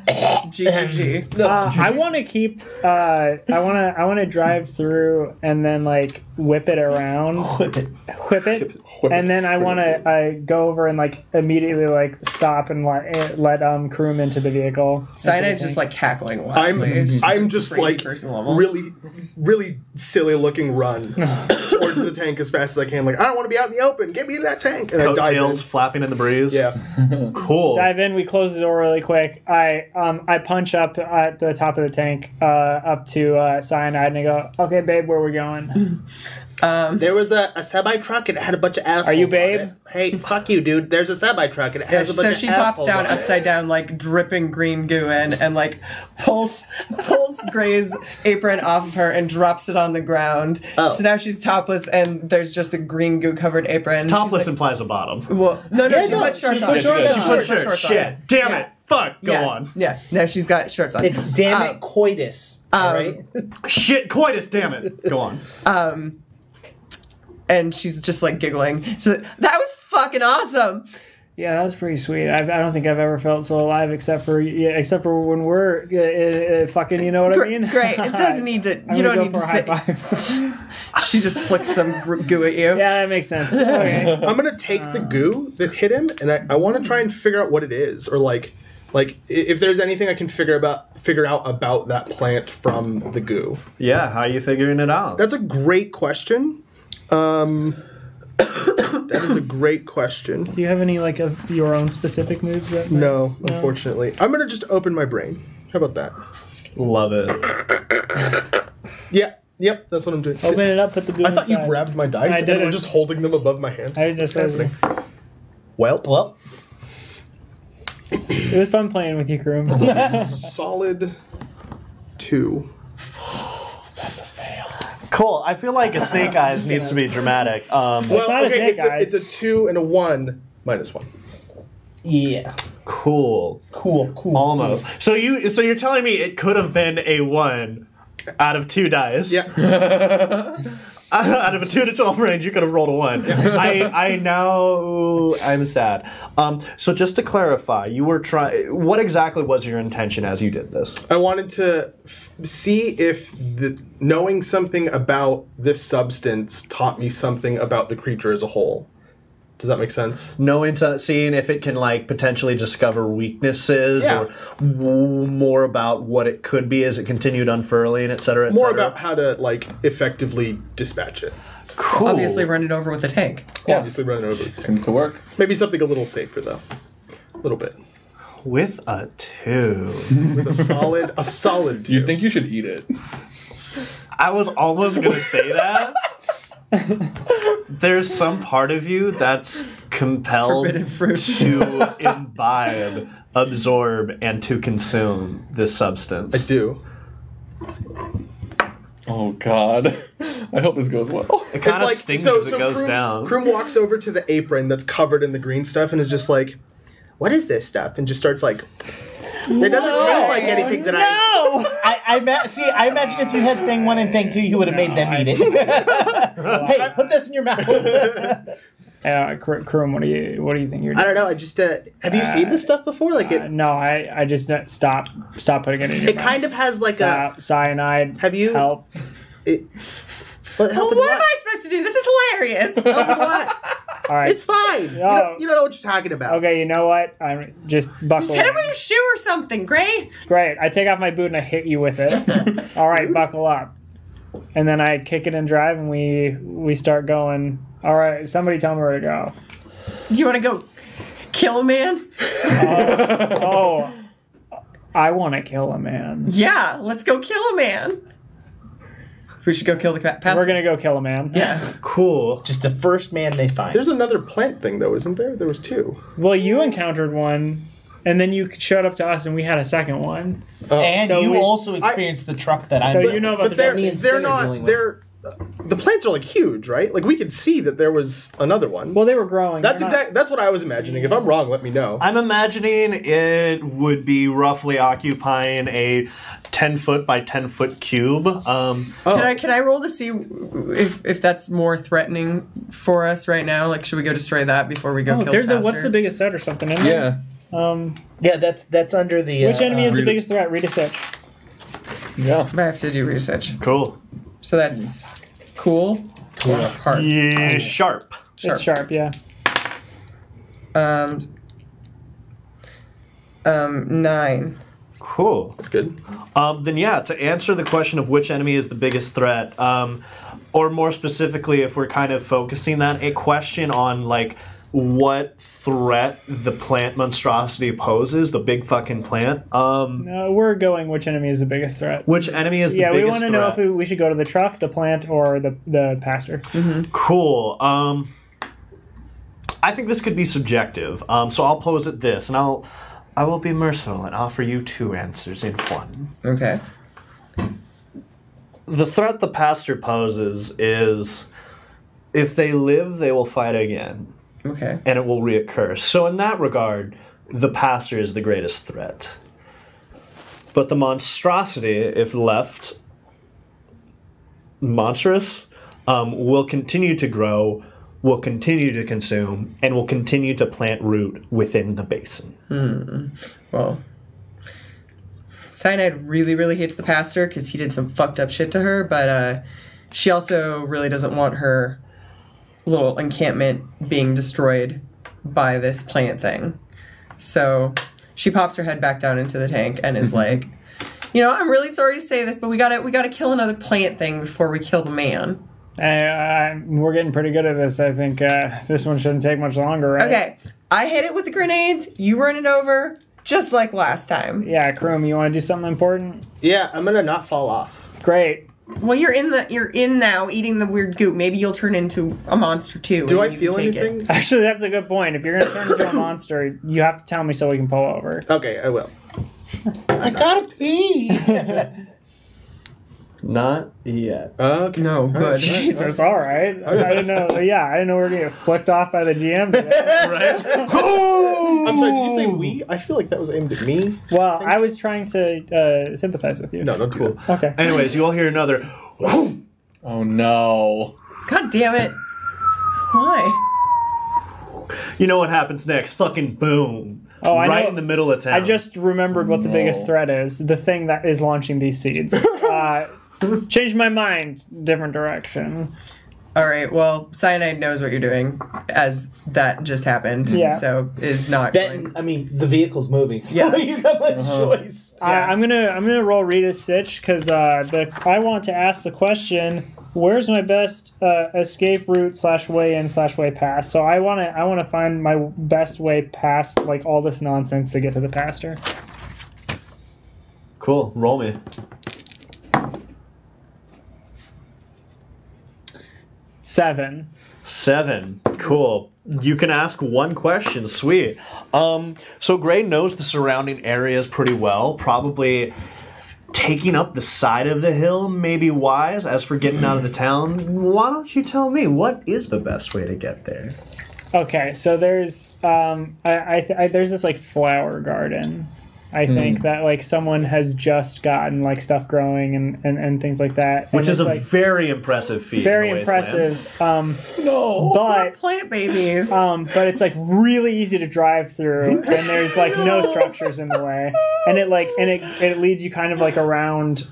GGG. I want to keep. I want to drive through and then like whip it around. Whip it. And then I want to go over and like immediately like stop and let Kroom into the vehicle. Cyanide's just like cackling wildly. I'm just Crazy like person levels. really silly looking run towards the tank as fast as I can. Like, I don't want to be out in the open. Get me to that tank. And I dive in. Coattails flapping in the breeze. Yeah. Cool. Dive in. We close the door really quick. I punch up at the top of the tank up to Cyanide and I go, "Okay, babe, where are we going?" There was a semi truck and it had a bunch of assholes. Are you on babe? it. Hey, fuck you, dude. There's a semi truck and it Yeah, has a so bunch she of pops assholes down on it. upside down, like dripping green goo in, and like pulls Gray's apron off of her and drops it on the ground. Oh. So now she's topless, and there's just a green goo covered apron. Topless She's implies a bottom. like, well, no, Yeah, she no, put shorts she on. put shorts She on. put Put shirt. shorts on. Shit. Damn Yeah. it. Fuck. Go Yeah. on. Yeah, no, she's got shorts on. It's damn it coitus. Alright? Shit. Coitus. Damn it. Go on. And she's just like giggling. So that was fucking awesome. Yeah, that was pretty sweet. I don't think I've ever felt so alive, except for when we're fucking. You know what I mean? Great. It doesn't need to. I'm You gonna don't go need for a to high sit. five. She just flicks some goo at you. Yeah, that makes sense. Okay. I'm gonna take the goo that hit him and I want to try and figure out what it is, or like if there's anything I can figure out about that plant from the goo. Yeah. How are you figuring it out? That's a great question. That is a great question. Do you have any like of your own specific moves? That No, unfortunately. I'm gonna just open my brain. How about that? Love it. Yeah. Yep, that's what I'm doing. Open it up. Put the goo I thought you inside. grabbed my dice I and didn't. were just holding them above my hand. I just. Well, It was fun playing with you, Kroom. solid 2. Cool. I feel like a snake eyes needs to be dramatic. Well, not a okay, snake it's a 2 and a 1 minus 1. Yeah. Cool. Cool. Almost. So you're telling me it could have been a 1 out of 2 dice. Yeah. Out of a 2 to 12 range, you could have rolled a 1. I'm sad. So just to clarify, you were what exactly was your intention as you did this? I wanted to see if knowing something about this substance taught me something about the creature as a whole. Does that make sense? Seeing if it can like potentially discover weaknesses or more about what it could be as it continued unfurling, etc. More about how to like effectively dispatch it. Cool. Obviously, run it over with a tank. Yeah. Obviously, run it over. Seems to work. Maybe something a little safer though. A little bit. With a 2. With a solid 2. You'd think you should eat it. I was almost going to say that. There's some part of you that's compelled Forbidden fruit. to imbibe, absorb, and to consume this substance. I do. Oh, God. I hope this goes well. It kind of stings as it goes Kroom, down. Kroom walks over to the apron that's covered in the green stuff and is just like, "What is this stuff?" And just starts like, "It doesn't taste like anything that I imagine if you had thing 1 and thing 2, you would have made them eat it. Hey, put this in your mouth. Kroom, what do you think you're doing? I don't know. I just have you seen this stuff before? Like it. No, I just stop putting it in your It mouth. kind of has like Stop. Cyanide. Have you- help? But help with What am what? I supposed to do? This is hilarious. Help with what? All right. It's fine. You don't know what you're talking about. Okay, you know what? I'm just buckle. Just hit him in. with your shoe or something, Gray. Great. I take off my boot and I hit you with it. All right, buckle up. And then I kick it and drive, and we start going. All right, somebody tell me where to go. Do you want to go kill a man? Oh, I want to kill a man. Yeah, let's go kill a man. We should go kill the pastor. We're gonna go kill a man. Yeah. Cool. Just the first man they find. There's another plant thing though, isn't there? There was 2. Well, you encountered one, and then you showed up to us, and we had a second one. and so you we- also experienced the truck that So I'm. you know about But the they're me and Sid are not. dealing with. They're the plants are like huge, right? Like we could see that there was another one. Well, they were growing. That's They're not- That's what I was imagining. If I'm wrong, let me know. I'm imagining it would be roughly occupying a 10-foot by 10-foot cube. Can I roll to see if that's more threatening for us right now? Like, should we go destroy that before we go kill There's the a what's the biggest threat or something in there? Yeah. Yeah, that's under the. Which enemy is the read it. biggest threat? Read a search. Yeah. I have to do research. Cool. So that's cool. Hard. Yeah, sharp. It's sharp, yeah. 9. Cool. That's good. Then yeah, to answer the question of which enemy is the biggest threat, or more specifically, if we're kind of focusing that, a question on like what threat the plant monstrosity poses, the big fucking plant. No, we're going which enemy is the biggest threat. Which enemy is the Yeah, we biggest want to know threat? if we should go to the truck, the plant, or the pastor. Cool. I think this could be subjective. So I'll pose it this, and I will be merciful and offer you 2 answers in one. Okay. The threat the pastor poses is if they live, they will fight again, Okay. and it will reoccur. So in that regard, the pastor is the greatest threat. But the monstrosity, if left monstrous, will continue to grow, will continue to consume, and will continue to plant root within the basin. Well, Cyanide really, really hates the pastor because he did some fucked up shit to her, but she also really doesn't want her little encampment being destroyed by this plant thing. So she pops her head back down into the tank and is like, I'm really sorry to say this, but we gotta kill another plant thing before we kill the man. We're getting pretty good at this. I think this one shouldn't take much longer, right? Okay, I hit it with the grenades. You run it over, just like last time. Yeah, Kroom, you want to do something important? Yeah, I'm gonna not fall off. Great. Well, you're in now eating the weird goop. Maybe you'll turn into a monster too. Do and I you feel can take anything? It. Actually, that's a good point. If you're going to turn into a monster, you have to tell me so we can pull over. Okay, I will. I gotta pee. Not yet. Okay. No, good. Jesus, all right. I didn't know. Yeah, I didn't know we were going to get flicked off by the GM today. I'm sorry, did you say we? I feel like that was aimed at me. Well, I was trying to sympathize with you. No, don't do that. Okay. Anyways, you'll hear another. Oh, no. God damn it! Why? You know what happens next? Fucking boom. Oh, I right know. in the middle of town. I just remembered what the biggest threat is. The thing that is launching these seeds. Changed my mind. Different direction. All right. Well, Cyanide knows what you're doing, as that just happened. Yeah. So is not. Then I mean the vehicle's moving. So Yeah. you got much choice. I'm gonna roll Rita Stitch because I want to ask the question: where's my best escape route / way in / way past? So I want to find my best way past like all this nonsense to get to the pasture. Cool. Roll me. 7. 7. Cool. You can ask one question. Sweet. So Gray knows the surrounding areas pretty well. Probably taking up the side of the hill may be wise. As for getting out of the town, why don't you tell me what is the best way to get there? Okay, so there's there's this like flower garden. I think that like someone has just gotten like stuff growing and things like that, Which is a like, very impressive feat. very in the wasteland. impressive. No. But Plant babies. but it's like really easy to drive through, and there's like no structures in the way, and it leads you kind of like around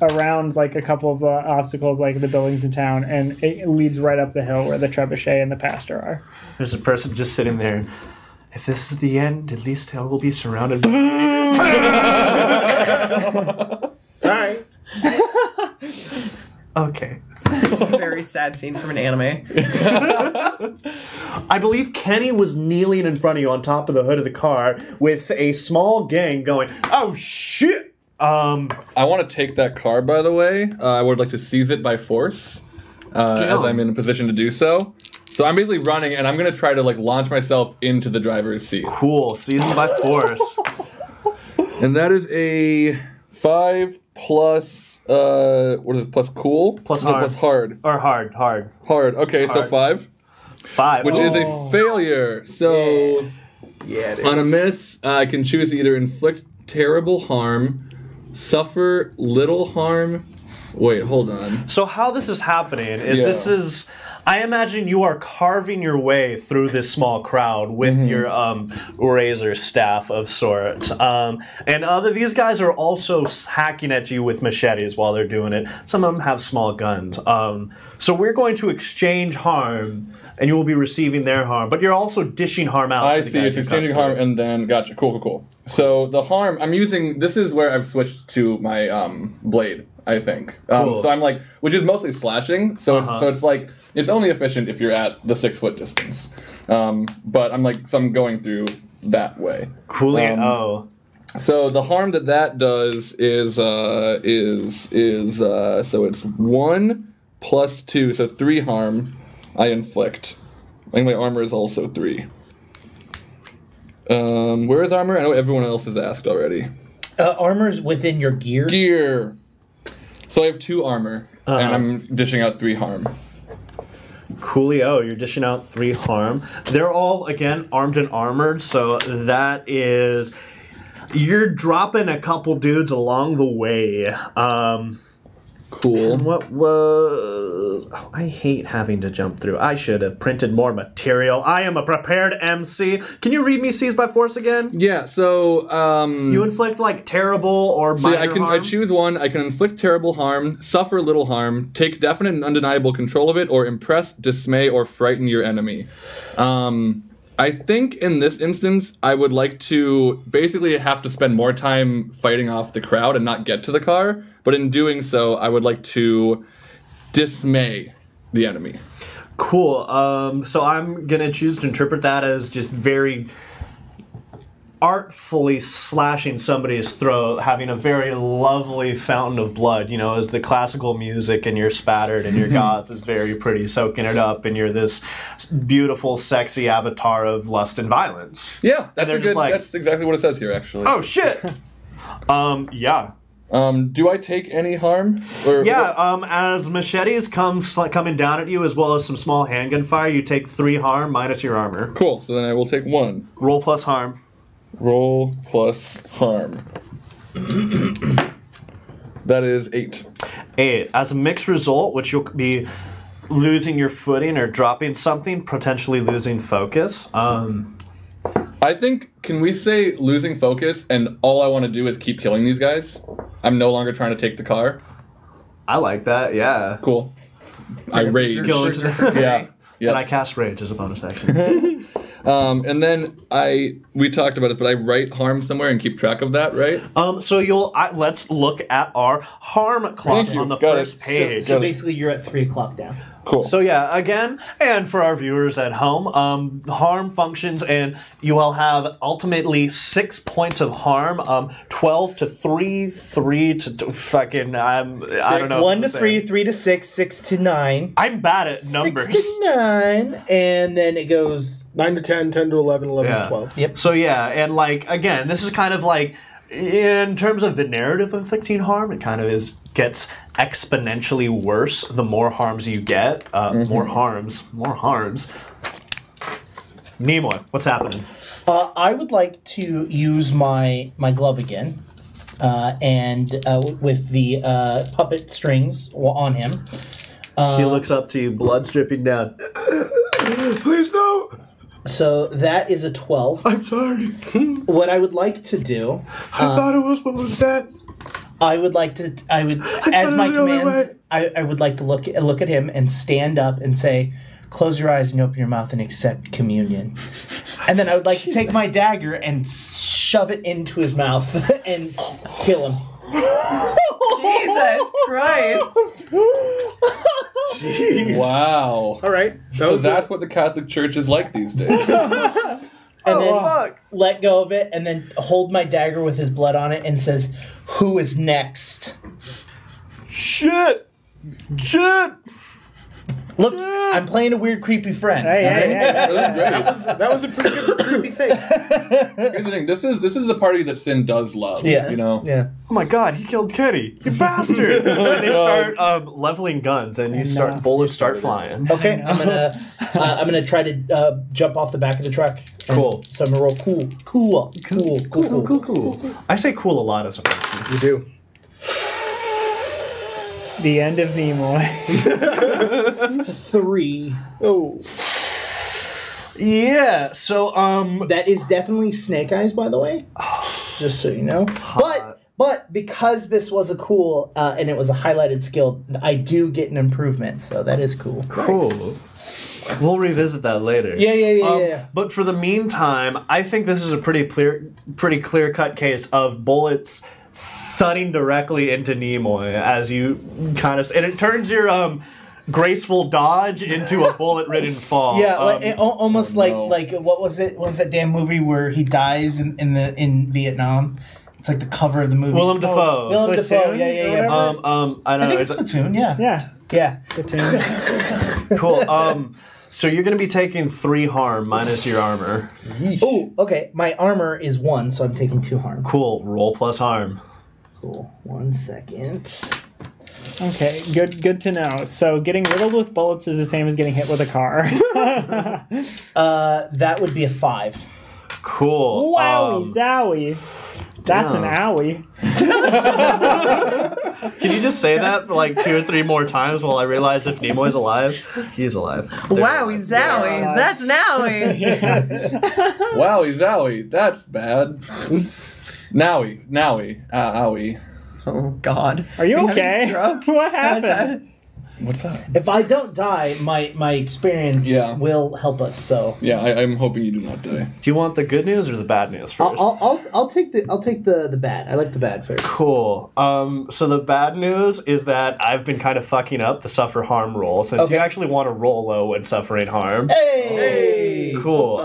like a couple of obstacles, like the buildings in town, and it leads right up the hill where the trebuchet and the pasture are. There's a person just sitting there. If this is the end, at least I will be surrounded by... Alright. Okay. Very sad scene from an anime. I believe Kenny was kneeling in front of you on top of the hood of the car with a small gang going, oh shit! I want to take that car, by the way. I would like to seize it by force, as I'm in a position to do so. So I'm basically running, and I'm going to try to like launch myself into the driver's seat. Cool. Seasoned by force. And that is a 5 plus, what is it, plus cool? Plus No, hard. plus hard. Or hard. Hard, okay, so Hard. 5, 5. which is a failure. So Yeah, it is. on a miss, I can choose to either inflict terrible harm, suffer little harm. Wait, hold on. So how this is happening is Yeah. this is... I imagine you are carving your way through this small crowd with your razor staff of sorts. And these guys are also hacking at you with machetes while they're doing it. Some of them have small guns. So we're going to exchange harm, and you will be receiving their harm. But you're also dishing harm out I to the see, guys it's who come exchanging harm, through. and then, gotcha, cool. So the harm, I'm using, this is where I've switched to my blade, I think. Cool. So I'm like, which is mostly slashing, so it's like, it's only efficient if you're at the 6 foot distance. But I'm like, so I'm going through that way. Coolio. So the harm that does is so it's 1 plus 2, so 3 harm I inflict. I think my armor is also 3. Where is armor? I know everyone else has asked already. Armor's within your gears. Gear. So I have 2 armor, and I'm dishing out 3 harm. Coolio, you're dishing out 3 harm. They're all, again, armed and armored, so that is... You're dropping a couple dudes along the way. Cool. What was... Oh, I hate having to jump through. I should have printed more material. I am a prepared MC. Can you read me Seized by Force again? Yeah, so... You inflict, like, terrible or minor I harm? choose one. I can inflict terrible harm, suffer little harm, take definite and undeniable control of it, or impress, dismay, or frighten your enemy. I think in this instance, I would like to basically have to spend more time fighting off the crowd and not get to the car. But in doing so, I would like to dismay the enemy. Cool. So I'm going to choose to interpret that as just very artfully slashing somebody's throat, having a very lovely fountain of blood, you know, as the classical music and you're spattered and your goth is very pretty, soaking it up, and you're this beautiful, sexy avatar of lust and violence. Yeah, that's they're just like- that's exactly what it says here, actually. Oh, shit! Yeah. Do I take any harm? Or, Yeah, as machetes coming down at you, as well as some small handgun fire, you take 3 harm minus your armor. Cool, so then I will take 1. Roll plus harm. Roll plus harm. That is 8. 8. As a mixed result, which you'll be losing your footing or dropping something, potentially losing focus. I think, can we say losing focus and all I want to do is keep killing these guys? I'm no longer trying to take the car. I like that, yeah. Cool. I rage. Go into the Yeah. And I cast rage as a bonus action. And then we talked about it, but I write harm somewhere and keep track of that, right? So let's look at our harm clock Thank you. on the Got first it. page. So basically, you're at 3 o'clock down. Cool. So yeah, again, and for our viewers at home, harm functions, and you will have ultimately 6 points of harm. 12 to 3, 3 to fucking. I don't know. 1 what to 3, 3 to 6, 6 to 9. I'm bad at numbers. 6 to 9, and then it goes 9 to 10, 10 to 11, 11 Yeah. to 12. Yep. So yeah, and like again, this is kind of like in terms of the narrative of inflicting harm, it kind of gets exponentially worse the more harms you get. More harms. Nimoy, what's happening? I would like to use my glove again, and with the puppet strings on him. He looks up to you, blood dripping down. Please no! So that is a 12. I'm sorry. What I would like to do, I thought it was that. I would like to, as my commands, I would like to look at him and stand up and say, close your eyes and open your mouth and accept communion. And then I would like to take my dagger and shove it into his mouth and kill him. Jesus Christ. Jeez. Wow. All right. So that's what the Catholic Church is like these days. And then let go of it and then hold my dagger with his blood on it and says, who is next? Shit! Look, I'm playing a weird, creepy friend. Hey. That's great. That was a pretty good creepy thing. Here's the thing. This is a party that Sin does love. Yeah. You know. Yeah. Oh my god, he killed Kenny! You bastard! And they start leveling guns, and bullets start flying. Okay, I'm gonna try to jump off the back of the truck. Cool. So I'm gonna roll cool. I say cool a lot as a person. You do. The end of Nimoy. 3. Oh. Yeah. So That is definitely Snake Eyes, by the way. Just so you know. But because this was a cool and it was a highlighted skill, I do get an improvement. So that is cool. cool. We'll revisit that later. Yeah. But for the meantime, I think this is a pretty clear-cut case of bullets thudding directly into Nimoy as you kind of, and it turns your graceful dodge into a bullet-ridden fall. Yeah, almost no. like what was it? What was that damn movie where he dies in Vietnam? It's like the cover of the movie. Willem Dafoe. Willem Dafoe. Platoon Yeah. or I don't I know. think Is it's it Platoon. Yeah. Yeah. Platoon. cool? So you're going to be taking 3 harm minus your armor. Oh, okay. My armor is 1, so I'm taking 2 harm. Cool. Roll plus harm. Cool. 1 second. Okay, good to know. So getting riddled with bullets is the same as getting hit with a car. That would be a 5. Cool. Wowie zowie. That's an owie. Can you just say that for like 2 or 3 more times while I realize if Nimoy's alive? He's alive. Wowie zowie. That's Nowie. Wowie zowie. That's bad. Nowie. Owie. Oh, God. Are you Are having a okay? stroke? What happened? What's that? If I don't die, my experience Yeah. will help us. So Yeah, I'm hoping you do not die. Do you want the good news or the bad news first? I'll take the bad. I like the bad first. Cool. So the bad news is that I've been kind of fucking up the suffer harm roll since Okay. you actually want to roll low when suffering harm. Hey. Cool.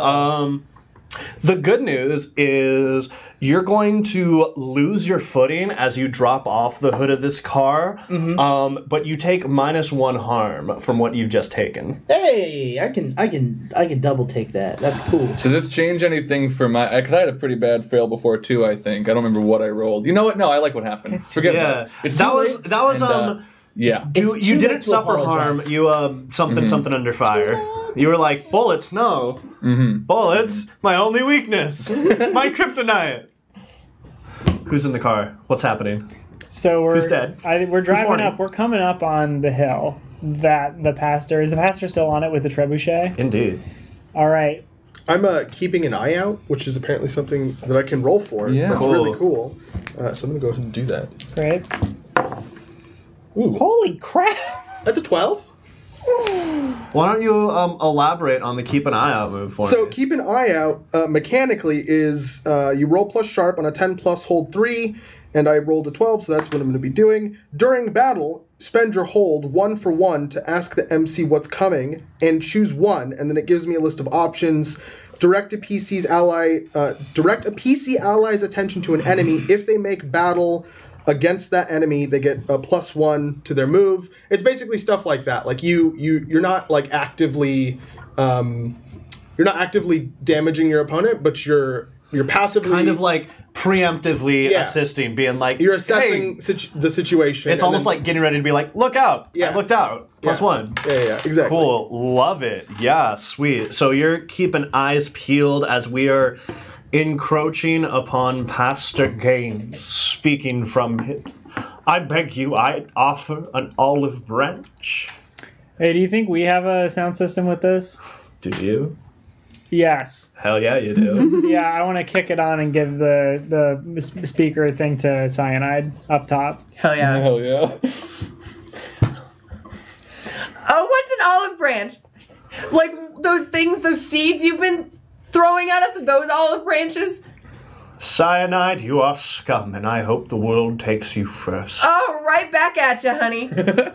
The good news is you're going to lose your footing as you drop off the hood of this car, but you take -1 harm from what you've just taken. Hey, I can double take that. That's cool. Does this change anything for my... Because I had a pretty bad fail before, too, I think. I don't remember what I rolled. You know what? No, I like what happened. Forget Yeah, that. It's that too was late, that was and, yeah. You It's too didn't late to suffer harm. apologize. You something under fire. You were like bullets. No, bullets. My only weakness. My kryptonite. Who's in the car? What's happening? So we're Who's dead? We're driving horny? up. We're coming up on the hill that the pastor is. The pastor still on it with the trebuchet? Indeed. All right. I'm keeping an eye out, which is apparently something that I can roll for. Yeah. That's Cool. really cool. So I'm going to go ahead and do that. Great. Ooh. Holy crap! That's a 12? Why don't you elaborate on the keep an eye out move for So me? keep an eye out mechanically is you roll plus sharp on a 10 plus hold 3, and I rolled a 12, so that's what I'm going to be doing. During battle, spend your hold 1 for 1 to ask the MC what's coming, and choose 1, and then it gives me a list of options. Direct a PC ally's attention to an enemy. If they make battle against that enemy, they get a +1 to their move. It's basically stuff like that. Like you're not like actively damaging your opponent, but you're passively Kind of like preemptively Yeah. assisting, being like, you're assessing hey, the situation. it's and almost then- like getting ready to be like, look out. Yeah. I looked out. +1. Yeah, exactly. Cool. Love it. Yeah, sweet. So you're keeping eyes peeled as we are encroaching upon Pastor Gaines, speaking from it. I beg you, I offer an olive branch. Hey, do you think we have a sound system with this? Do you? Yes. Hell yeah, you do. Yeah, I want to kick it on and give the speaker thing to Cyanide up top. Hell yeah. Hell yeah. Oh, what's an olive branch? Like those things, those seeds you've been throwing at us, those olive branches? Cyanide, you are scum, and I hope the world takes you first. Oh, right back at you, honey.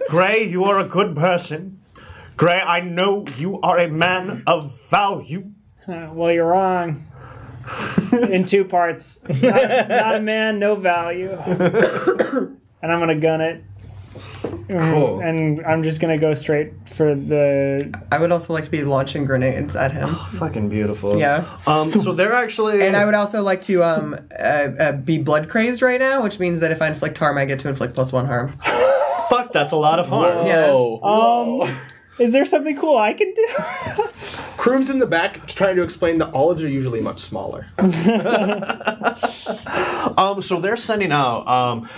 Gray, you are a good person. Gray, I know you are a man of value. Well, you're wrong. In 2 parts. Not a man, no value. And I'm going to gun it. Cool. And I'm just going to go straight for the... I would also like to be launching grenades at him. Fucking beautiful. Yeah. So they're actually... And I would also like to be blood crazed right now, which means that if I inflict harm, I get to inflict +1 harm. Fuck, that's a lot of harm. Yeah. Whoa. Is there something cool I can do? Kroom's in the back trying to explain that olives are usually much smaller. So they're sending out...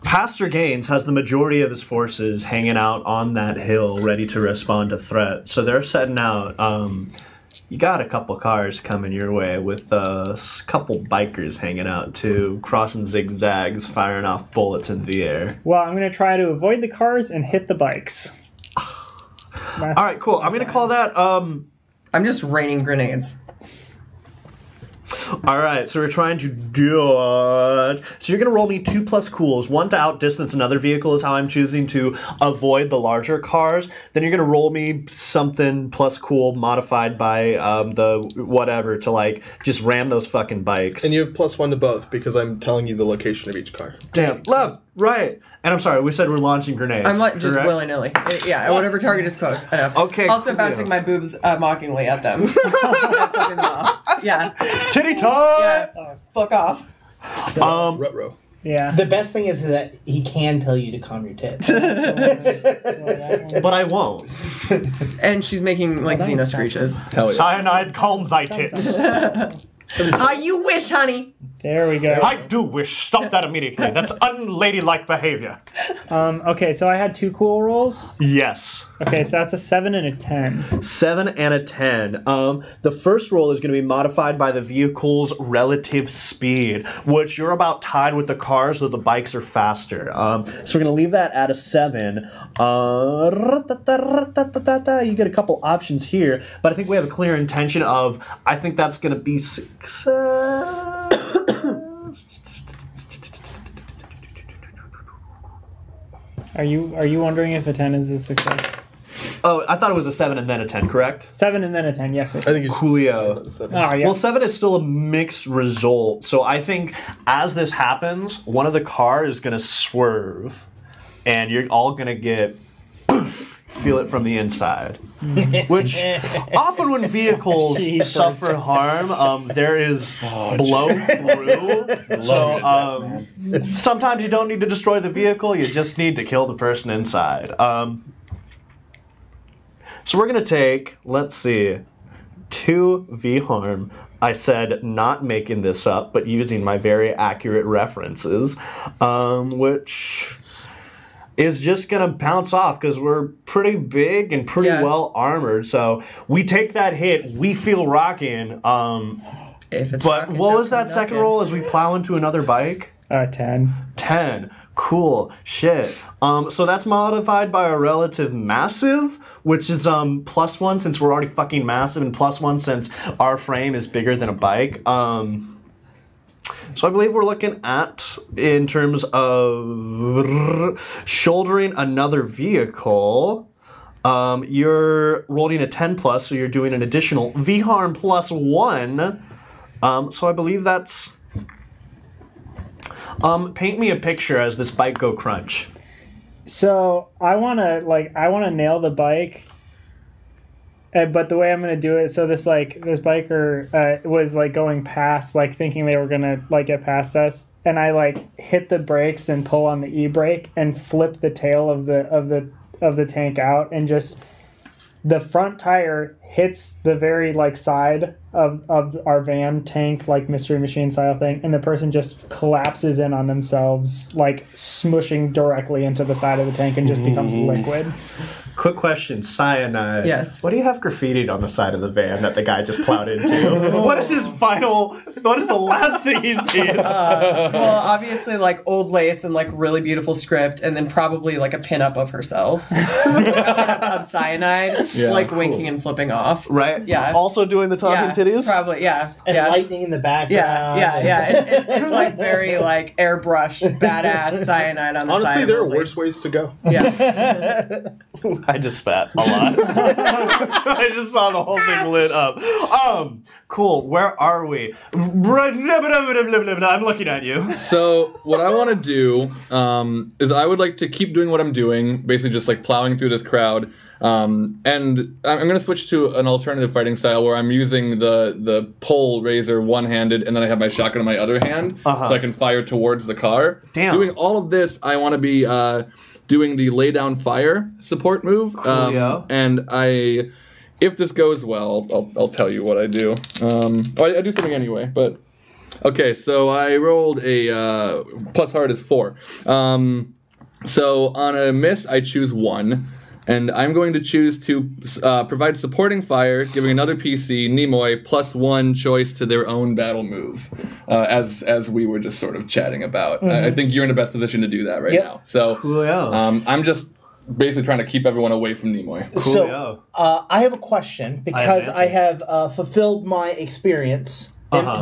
Pastor Gaines has the majority of his forces hanging out on that hill ready to respond to threat. So they're setting out. You got a couple cars coming your way with a couple bikers hanging out too, crossing zigzags, firing off bullets into the air. Well, I'm going to try to avoid the cars and hit the bikes. All right, cool. I'm going to call that... I'm just raining grenades. All right, so we're trying to dodge. So you're going to roll me 2 plus cools. 1 to outdistance another vehicle is how I'm choosing to avoid the larger cars. Then you're going to roll me something plus cool modified by the whatever to like just ram those fucking bikes. And you have +1 to both because I'm telling you the location of each car. Damn, left, right. And I'm sorry, we said we're launching grenades. I'm like just correct? willy-nilly. Yeah, whatever target is close enough. Okay, Also cool. bouncing my boobs mockingly at them. Fucking off. Yeah. Titty time! Yeah. Fuck off. Ruh-roh. Yeah. The best thing is that he can tell you to calm your tits. But I won't. And she's making like that Xena one's screeches. Hell yeah. Cyanide, calm thy tits. You wish, honey. There we go. I do wish. Stop that immediately. That's unladylike behavior. Okay, so I had 2 cool rolls. Yes. Okay, so that's a 7 and a 10. 7 and a 10. The first roll is going to be modified by the vehicle's relative speed, which you're about tied with the cars, so the bikes are faster. So we're going to leave that at a 7. You get a couple options here, but I think we have a clear intention of, I think that's going to be success. Are you wondering if a 10 is a success? Oh, I thought it was a 7 and then a 10, correct? 7 and then a 10, yes. I think it's Coolio. Oh, yeah. Well, 7 is still a mixed result. So I think as this happens, one of the cars is going to swerve, and you're all going to get feel it from the inside. Which often when vehicles Jeepers. suffer harm, there is blow through. So sometimes you don't need to destroy the vehicle, you just need to kill the person inside. So we're going to take, let's see, 2 V harm. I said not making this up, but using my very accurate references, which is just going to bounce off because we're pretty big and pretty well armored. So we take that hit, we feel rocking. If it's But rockin', what was that duckin', second duckin'. roll as we plow into another bike? 10. 10. Cool. Shit. So that's modified by a relative massive, which is +1 since we're already fucking massive, and +1 since our frame is bigger than a bike. So I believe we're looking at, in terms of shouldering another vehicle, you're rolling a 10+, so you're doing an additional V-harm +1. So I believe that's... paint me a picture as this bike go crunch. So I want to nail the bike, but the way I'm gonna do it, so this biker was like going past, like thinking they were gonna like get past us, and I like hit the brakes and pull on the e-brake and flip the tail of the tank out, and just the front tire hits the very like side of our van tank, like Mystery Machine style thing, and the person just collapses in on themselves, like smushing directly into the side of the tank and just becomes liquid. Quick question, cyanide. Yes. What do you have graffitied on the side of the van that the guy just plowed into? What is the last thing he sees? Well, obviously, like old lace and like really beautiful script, and then probably like a pinup of herself, a pinup of cyanide, like winking and flipping off. Right? Yeah. Also doing the talking titties? Probably, yeah. And lightning in the background. Yeah. It's like very like airbrushed, badass cyanide on the side. Honestly, there are of the worse ways to go. Yeah. I just spat a lot. I just saw the whole thing lit up. Cool. Where are we? I'm looking at you. So what I want to do is I would like to keep doing what I'm doing, basically just like plowing through this crowd. And I'm going to switch to an alternative fighting style where I'm using the pole razor one-handed, and then I have my shotgun in my other hand, so I can fire towards the car. Damn. Doing all of this, I want to be doing the lay down fire support move. Coolio. And if this goes well, I'll tell you what I do. I do something anyway, but... Okay, so I rolled a plus hard is 4. So on a miss, I choose 1. And I'm going to choose to provide supporting fire, giving another PC, Nimoy, +1 choice to their own battle move, as we were just sort of chatting about. I think you're in the best position to do that right now. So I'm just basically trying to keep everyone away from Nimoy. So I have a question, because I have fulfilled my experience.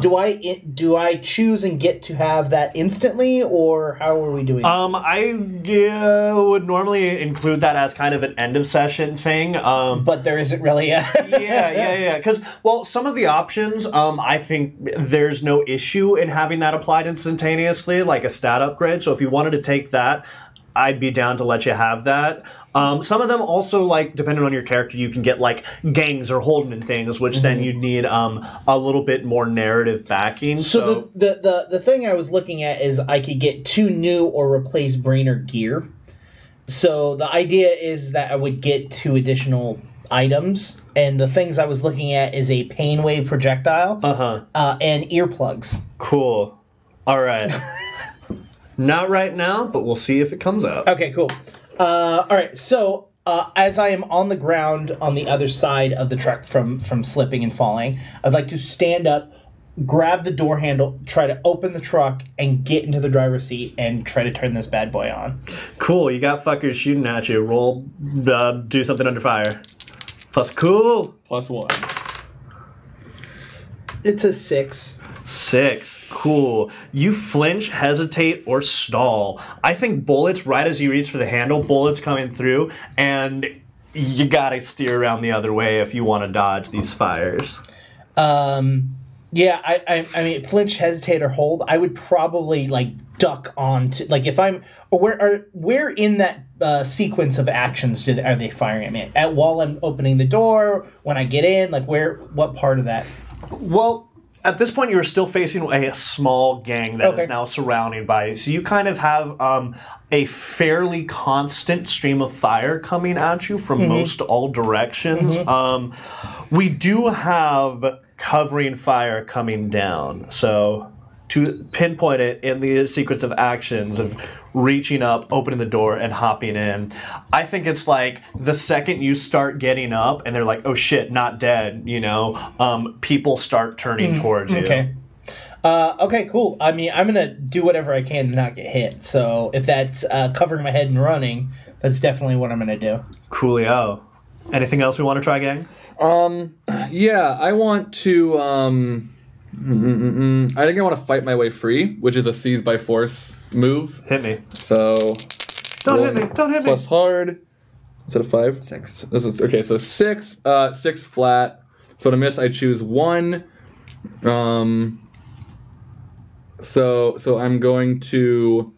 Do I choose and get to have that instantly, or how are we doing? I would normally include that as kind of an end of session thing. But there isn't really a... yeah. Because, well, some of the options, I think there's no issue in having that applied instantaneously, like a stat upgrade. So if you wanted to take that, I'd be down to let you have that. Some of them also, like, depending on your character, you can get, like, gangs or holding and things, which then you'd need a little bit more narrative backing. So the thing I was looking at is I could get 2 new or replace Brainer gear. So the idea is that I would get 2 additional items, and the things I was looking at is a pain wave projectile and earplugs. Cool. All right. Not right now, but we'll see if it comes out. Okay, cool. All right, so as I am on the ground on the other side of the truck from slipping and falling, I'd like to stand up, grab the door handle, try to open the truck, and get into the driver's seat and try to turn this bad boy on. Cool, you got fuckers shooting at you. Roll, do something under fire. Cool. +1. It's a 6. 6. Cool. You flinch, hesitate, or stall. I think bullets, right as you reach for the handle, bullets coming through, and you gotta steer around the other way if you want to dodge these fires. Yeah, I mean, flinch, hesitate, or hold, I would probably, like, duck onto... Like, if I'm... Where in that sequence of actions are they firing at me? While I'm opening the door, when I get in? Like, what part of that? Well... At this point, you're still facing a small gang that is now surrounding by you. So you kind of have a fairly constant stream of fire coming at you from most all directions. We do have covering fire coming down. So to pinpoint it in the sequence of actions of reaching up, opening the door, and hopping in, I think it's like the second you start getting up and they're like, oh shit, not dead, people start turning towards you. Okay. Okay, cool. I mean, I'm gonna do whatever I can to not get hit. So if that's covering my head and running, that's definitely what I'm gonna do. Coolio. Anything else we want to try, gang? Yeah, I want to. I think I want to fight my way free, which is a seize by force move. Hit me. So. Don't hit me. Don't hit me. Plus hard. Is that a 5? 6. Okay, so 6. 6 flat. So to miss, I choose 1. So I'm going to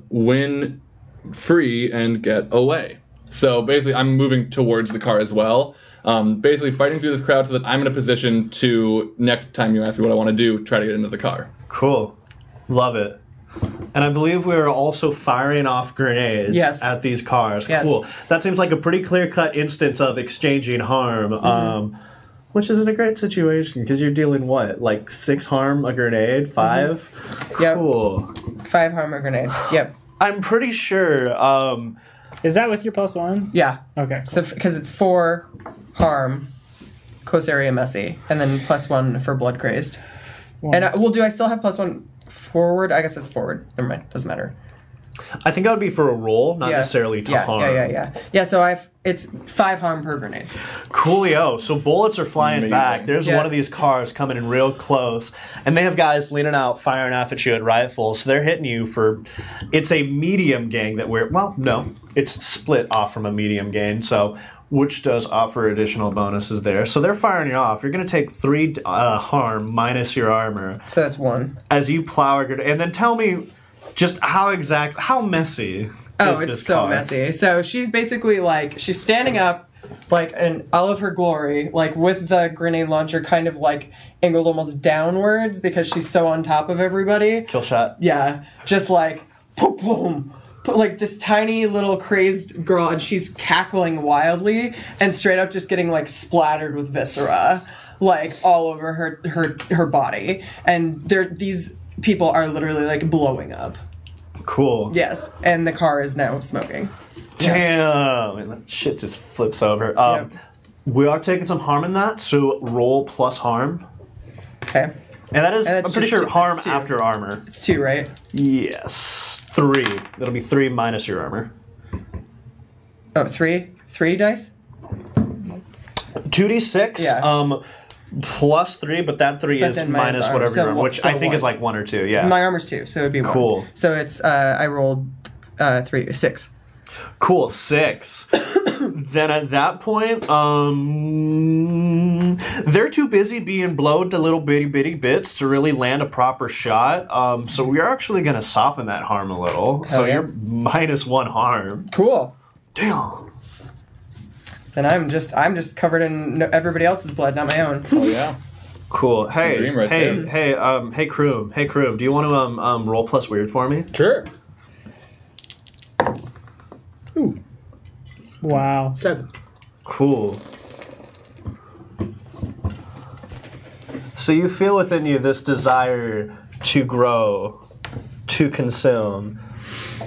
win free and get away. So basically, I'm moving towards the car as well. Basically, fighting through this crowd so that I'm in a position to, next time you ask me what I want to do, try to get into the car. Cool. Love it. And I believe we were also firing off grenades at these cars. Yes. Cool. That seems like a pretty clear-cut instance of exchanging harm, which isn't a great situation because you're dealing what, like 6 harm a grenade, 5? Yep. Cool. 5 harm grenades. Yep. I'm pretty sure. Is that with your +1? Yeah. Okay. So because it's 4 harm, close area messy, and then +1 for blood crazed. And do I still have +1 forward? I guess that's forward. Never mind. Doesn't matter. I think that would be for a roll, not necessarily to harm. Yeah. So it's 5 harm per grenade. Coolio. So bullets are flying back. There's one of these cars coming in real close, and they have guys leaning out, firing off at you at rifles. So they're hitting you for. It's a medium gang that we're. Well, no, it's split off from a medium gang. So. Which does offer additional bonuses there. So they're firing you off. You're going to take 3 harm minus your armor. So that's 1. As you plow a grenade. And then tell me just how messy is It's this so car? messy. So she's basically like, she's standing up, like in all of her glory, like with the grenade launcher kind of like angled almost downwards because she's so on top of everybody. Kill shot. Yeah. Just like, boom, boom. Like this tiny little crazed girl, and she's cackling wildly and straight up just getting like splattered with viscera, like all over her body. And these people are literally like blowing up. Cool. Yes, and the car is now smoking. Damn. And that shit just flips over. We are taking some harm in that, so roll plus harm. Okay. And that is, And I'm that's pretty just sure, two- harm that's 2. after armor. It's 2, right? Yes. 3. That'll be 3 minus your armor. Oh, 3? 3 dice? 2d6. Yeah. Plus 3, but that 3 But is then minus minus armor. whatever So your armor, which so I think is 1. like 1 or 2, yeah. My armor's 2, so it'd be 1. Cool. So it's, I rolled 6. Cool, 6. Then at that point, they're too busy being blowed to little bitty bits to really land a proper shot. So we're actually going to soften that harm a little. So yeah. you're minus 1 harm. Cool. Damn. Then I'm just covered in everybody else's blood, not my own. Oh, yeah. Cool. Hey, dream right hey, there. hey, Kroom. Do you want to roll plus weird for me? Sure. Ooh, Wow. 7. Cool. So you feel within you this desire to grow, to consume,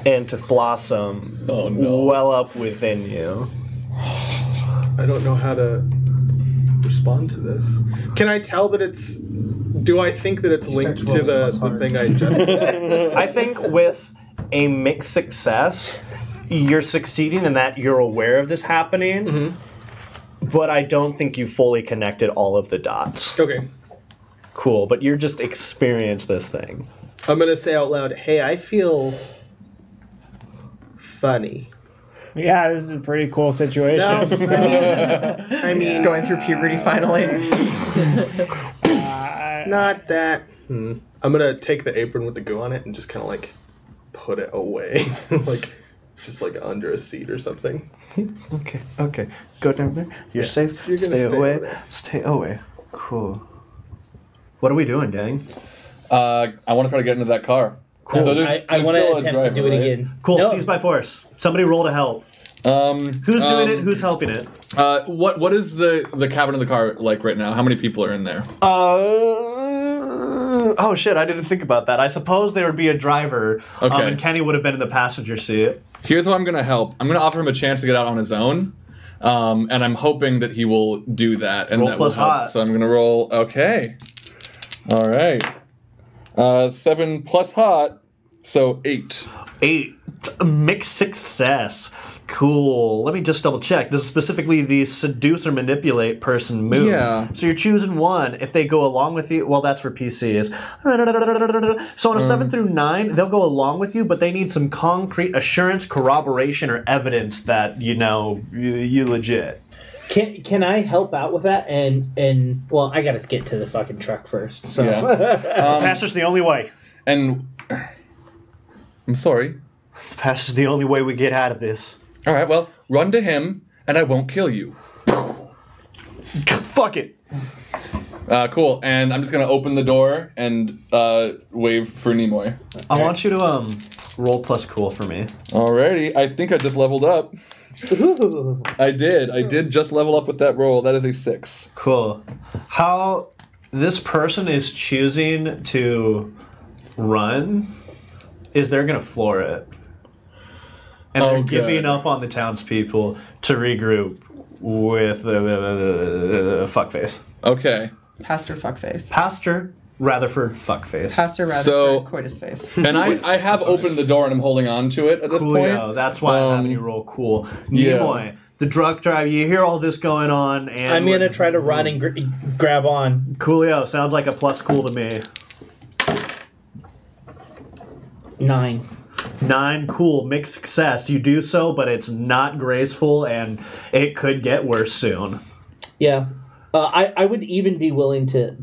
and to blossom well up within you. I don't know how to respond to this. Can I tell that it's... Do I think that it's linked to the thing I just... I think with a mixed success, you're succeeding in that you're aware of this happening, but I don't think you fully connected all of the dots. Okay. Cool, but you're just experienced this thing. I'm going to say out loud, hey, I feel funny. Yeah, this is a pretty cool situation. I mean, Going through puberty finally. not that. I'm going to take the apron with the goo on it and just kind of like put it away. Like, just like under a seat or something. Okay. Go down there. You're safe. You're gonna Stay stay away. over there. Stay away. Cool. What are we doing, gang? I want to try to get into that car. Cool. So I want to attempt to do it again. Cool. No. Seize by force. Somebody roll to help. Who's doing it? Who's helping it? What is the cabin of the car like right now? How many people are in there? Oh shit! I didn't think about that. I suppose there would be a driver. Okay. And Kenny would have been in the passenger seat. Here's how I'm going to help. I'm going to offer him a chance to get out on his own. And I'm hoping that he will do that. And Roll that plus will help. hot. So I'm going to roll. Okay. All right. 7 plus hot, so 8. 8. Mixed success. Cool. Let me just double check. This is specifically the seduce or manipulate person move. Yeah. So you're choosing one. If they go along with you, well, that's for PCs. So on a 7 through 9, they'll go along with you, but they need some concrete assurance, corroboration, or evidence that, you legit. Can I help out with that? And well, I gotta get to the fucking truck first. So Pastor's the only way. And I'm sorry. Pastor's the only way we get out of this. All right, well, run to him, and I won't kill you. Fuck it. Cool. And I'm just gonna open the door and wave for Nimoy. I want you to roll plus cool for me. Alrighty, I think I just leveled up. I did just level up with that roll. That is a 6. Cool. How this person is choosing to run is they're going to floor it. And they're giving up on the townspeople to regroup with fuckface. Okay. Pastor fuckface. Pastor Ratherford fuckface. Pastor Ratherford So- coitus face. And I have opened the door and I'm holding on to it at this point. Coolio. That's why I'm having you roll cool. Yeah. Nimoy, the drunk driver, you hear all this going on, and I'm gonna try to run and grab on. Coolio, sounds like a plus cool to me. 9. 9, cool, mixed success. You do so, but it's not graceful, and it could get worse soon. Yeah. I would even be willing to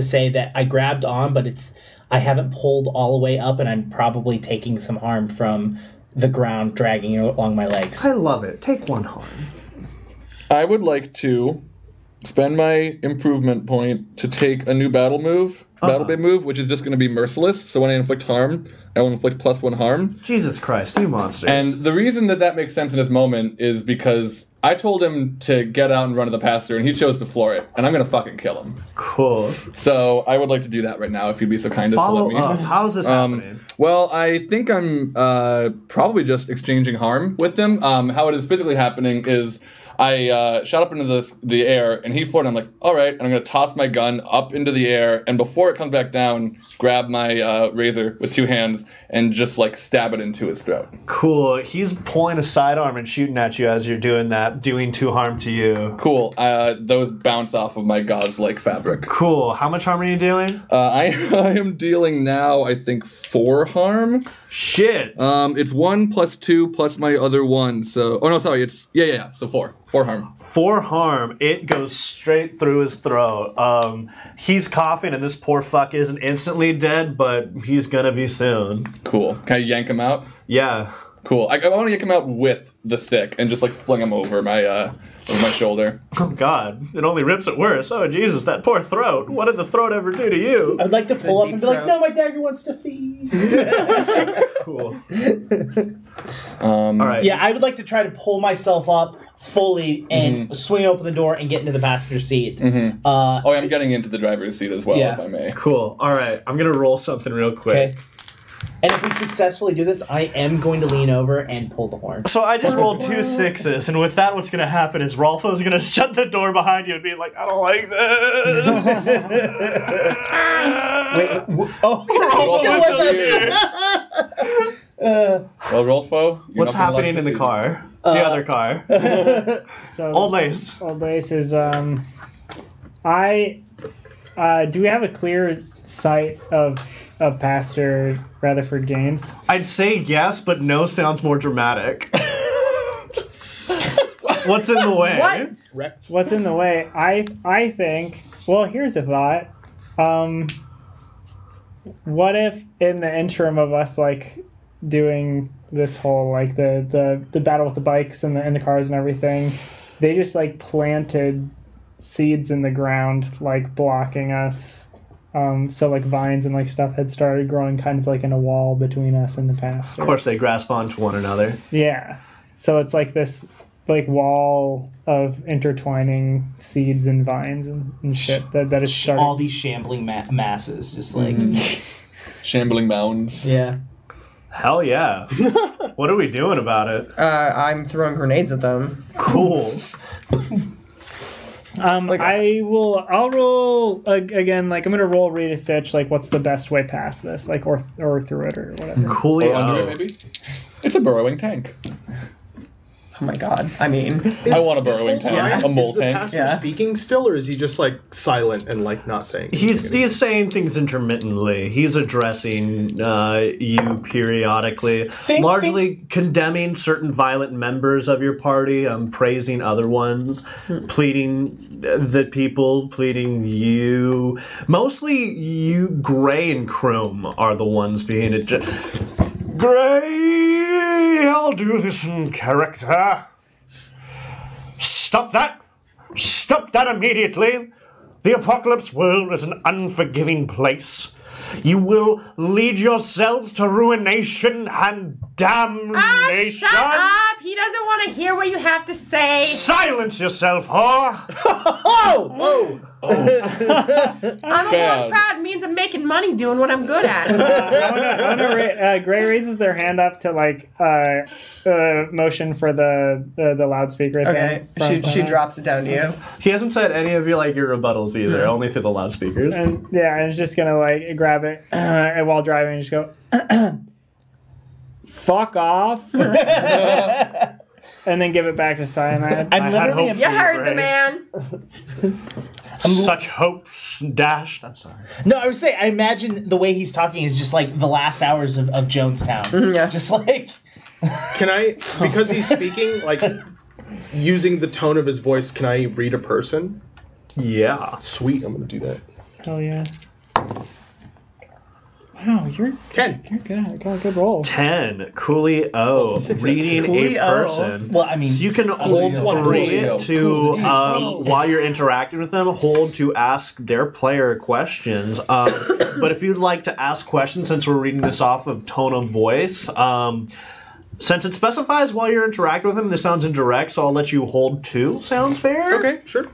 say that I grabbed on, but I haven't pulled all the way up, and I'm probably taking some harm from the ground dragging along my legs. I love it. Take 1 harm. I would like to spend my improvement point to take a new battle babe move, which is just going to be merciless. So when I inflict harm, I will inflict plus 1 harm. Jesus Christ, you monsters. And the reason that makes sense in this moment is because I told him to get out and run to the pastor, and he chose to floor it, and I'm going to fucking kill him. Cool. So I would like to do that right now, if you'd be so kind as to Follow let me. up. How's this happening? Well, I think I'm probably just exchanging harm with them. How it is physically happening is I shot up into the air, and he floored. I'm like, all right, and I'm going to toss my gun up into the air, and before it comes back down, grab my razor with 2 hands and just like stab it into his throat. Cool. He's pulling a sidearm and shooting at you as you're doing that, doing 2 harm to you. Cool. Those bounce off of my gauze-like fabric. Cool. How much harm are you doing? I am dealing now, I think, 4 harm. Shit. It's 1 plus 2 plus my other 1. So, oh no, sorry. It's yeah. So 4 harm. 4 harm. It goes straight through his throat. He's coughing, and this poor fuck isn't instantly dead, but he's gonna be soon. Cool. Can I yank him out? Yeah. Cool. I want to yank him out with the stick and just like fling him over my shoulder. Oh God, it only rips it worse. Oh Jesus, that poor throat. What did the throat ever do to you? I'd like to pull up deep and be like, throat. no, my dagger wants to feed. Cool. All right. Yeah, I would like to try to pull myself up fully and swing open the door and get into the passenger seat. Oh, I'm getting into the driver's seat as well, Yeah. if I may. Cool. All right. I'm gonna roll something real quick. Okay. And if we successfully do this, I am going to lean over and pull the horn. So I just rolled 2 6s, and with that, what's gonna happen is Rolfo's gonna shut the door behind you and be like, "I don't like this." Wait, oh, Well, Rolfo, you're What's not gonna happening like in the this car? The other car. So Old Lace. Old Lace is do we have a clear sight of Pastor Ratherford Gaines? I'd say yes, but no sounds more dramatic. What's in the way? What's in the way? I think. Well, here's a thought. What if in the interim of us like doing this whole like the battle with the bikes and the cars and everything, they just like planted seeds in the ground like blocking us. So like vines and like stuff had started growing kind of like in a wall between us and the pastor. Of course, they grasp onto one another. Yeah. So it's like this like wall of intertwining seeds and vines and shit that is starting. all these shambling masses, just like Shambling mounds. yeah. Hell yeah. What are we doing about it? I'm throwing grenades at them. Cool. I'll roll again. Like I'm gonna roll read a stitch. Like what's the best way past this? Like or through it or whatever. Coolio. Or under it, maybe? It's a burrowing tank. Oh my god. I mean, I want a burrowing tank. A mole is the tank. pastor speaking still, or is he just like silent and like not saying? He's saying things intermittently. He's addressing you periodically, largely condemning certain violent members of your party, praising other ones, pleading the people, pleading you. Mostly you, Gray and Chrome are the ones being it. Gray, I'll do this in character. Stop that! Stop that immediately! The apocalypse world is an unforgiving place. You will lead yourselves to ruination and damnation. Shut up! He doesn't want to hear what you have to say. Silence yourself, whore! I'm a whore proud. It means I'm making money doing what I'm good at. Gray raises their hand up to like motion for the loudspeaker. okay. She drops it down to you. He hasn't said any of your rebuttals either, only through the loudspeakers. And it's just gonna like grab it and while driving and just go fuck off. And then give it back to Cyanide. I'm literally You heard the man. Such hopes dashed. I'm sorry. No, I would say I imagine the way he's talking is just like the last hours of Jonestown. Yeah. Just like Can I, because he's speaking, like, using the tone of his voice, can I read a person? Yeah. Sweet, I'm going to do that. Hell yeah. Wow, you're 10. You're good. Got a good roll. 10. Coolio. Reading a person. well, I mean, So you can hold Coolio. 3 to, while you're interacting with them, hold to ask their player questions. But if you'd like to ask questions, since we're reading this off of tone of voice, since it specifies while you're interacting with them, this sounds indirect, so I'll let you hold 2. Sounds fair? Okay, sure.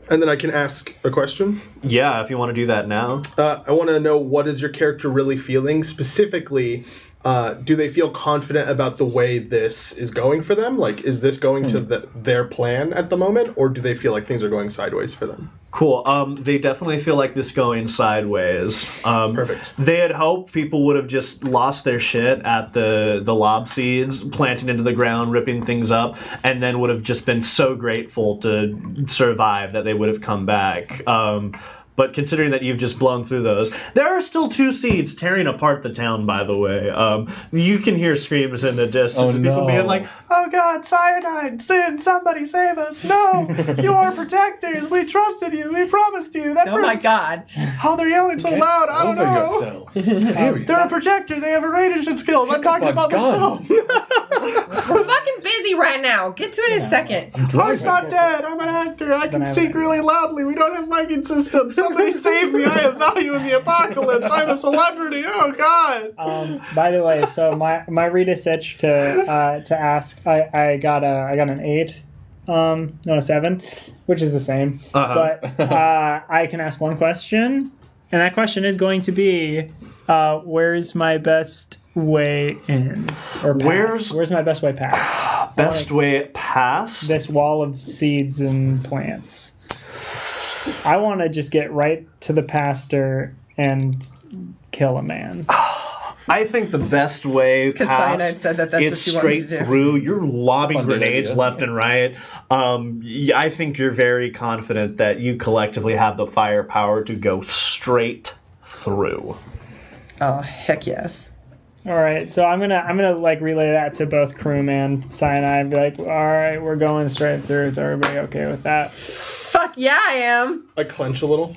And then I can ask a question. Yeah, if you want to do that now. I want to know, what is your character really feeling? Specifically, do they feel confident about the way this is going for them? Like, is this going to their plan at the moment? Or do they feel like things are going sideways for them? Cool. They definitely feel like this going sideways. Perfect. They had hoped people would have just lost their shit at the lob seeds, planting into the ground, ripping things up, and then would have just been so grateful to survive that they would have come back. But considering that you've just blown through those, there are still 2 seeds tearing apart the town, by the way. You can hear screams in the distance of people being like, oh god, Cyanide, Sin, somebody save us. No, you are protectors. We trusted you. We promised you. That Oh my god. Oh, they're yelling so loud. I don't know. Yourself. They're a projector. They have irradiation skills. I'm talking about myself. We're fucking busy right now. Get to it in a second. I'm not dead. I'm an actor. I can speak really loudly. We don't have miking systems. Somebody save me. I have value in the apocalypse. I'm a celebrity. Oh, God. By the way, so my read a sitch to ask, I got an 8, no, a 7, which is the same. But I can ask one question, and that question is going to be, where's my best way in? Or past? Where's my best way past? Best way past? This wall of seeds and plants. I want to just get right to the pastor and kill a man. I think the best way Because Cyanide past said that's is what she straight wanted to do. through. You're lobbing Funded grenades idea. left and right. I think you're very confident that you collectively have the firepower to go straight through. Oh, heck yes. All right, so I'm gonna like relay that to both Kroom and Cyanide and be like, all right, we're going straight through. Is everybody okay with that? Fuck yeah, I am. I clench a little.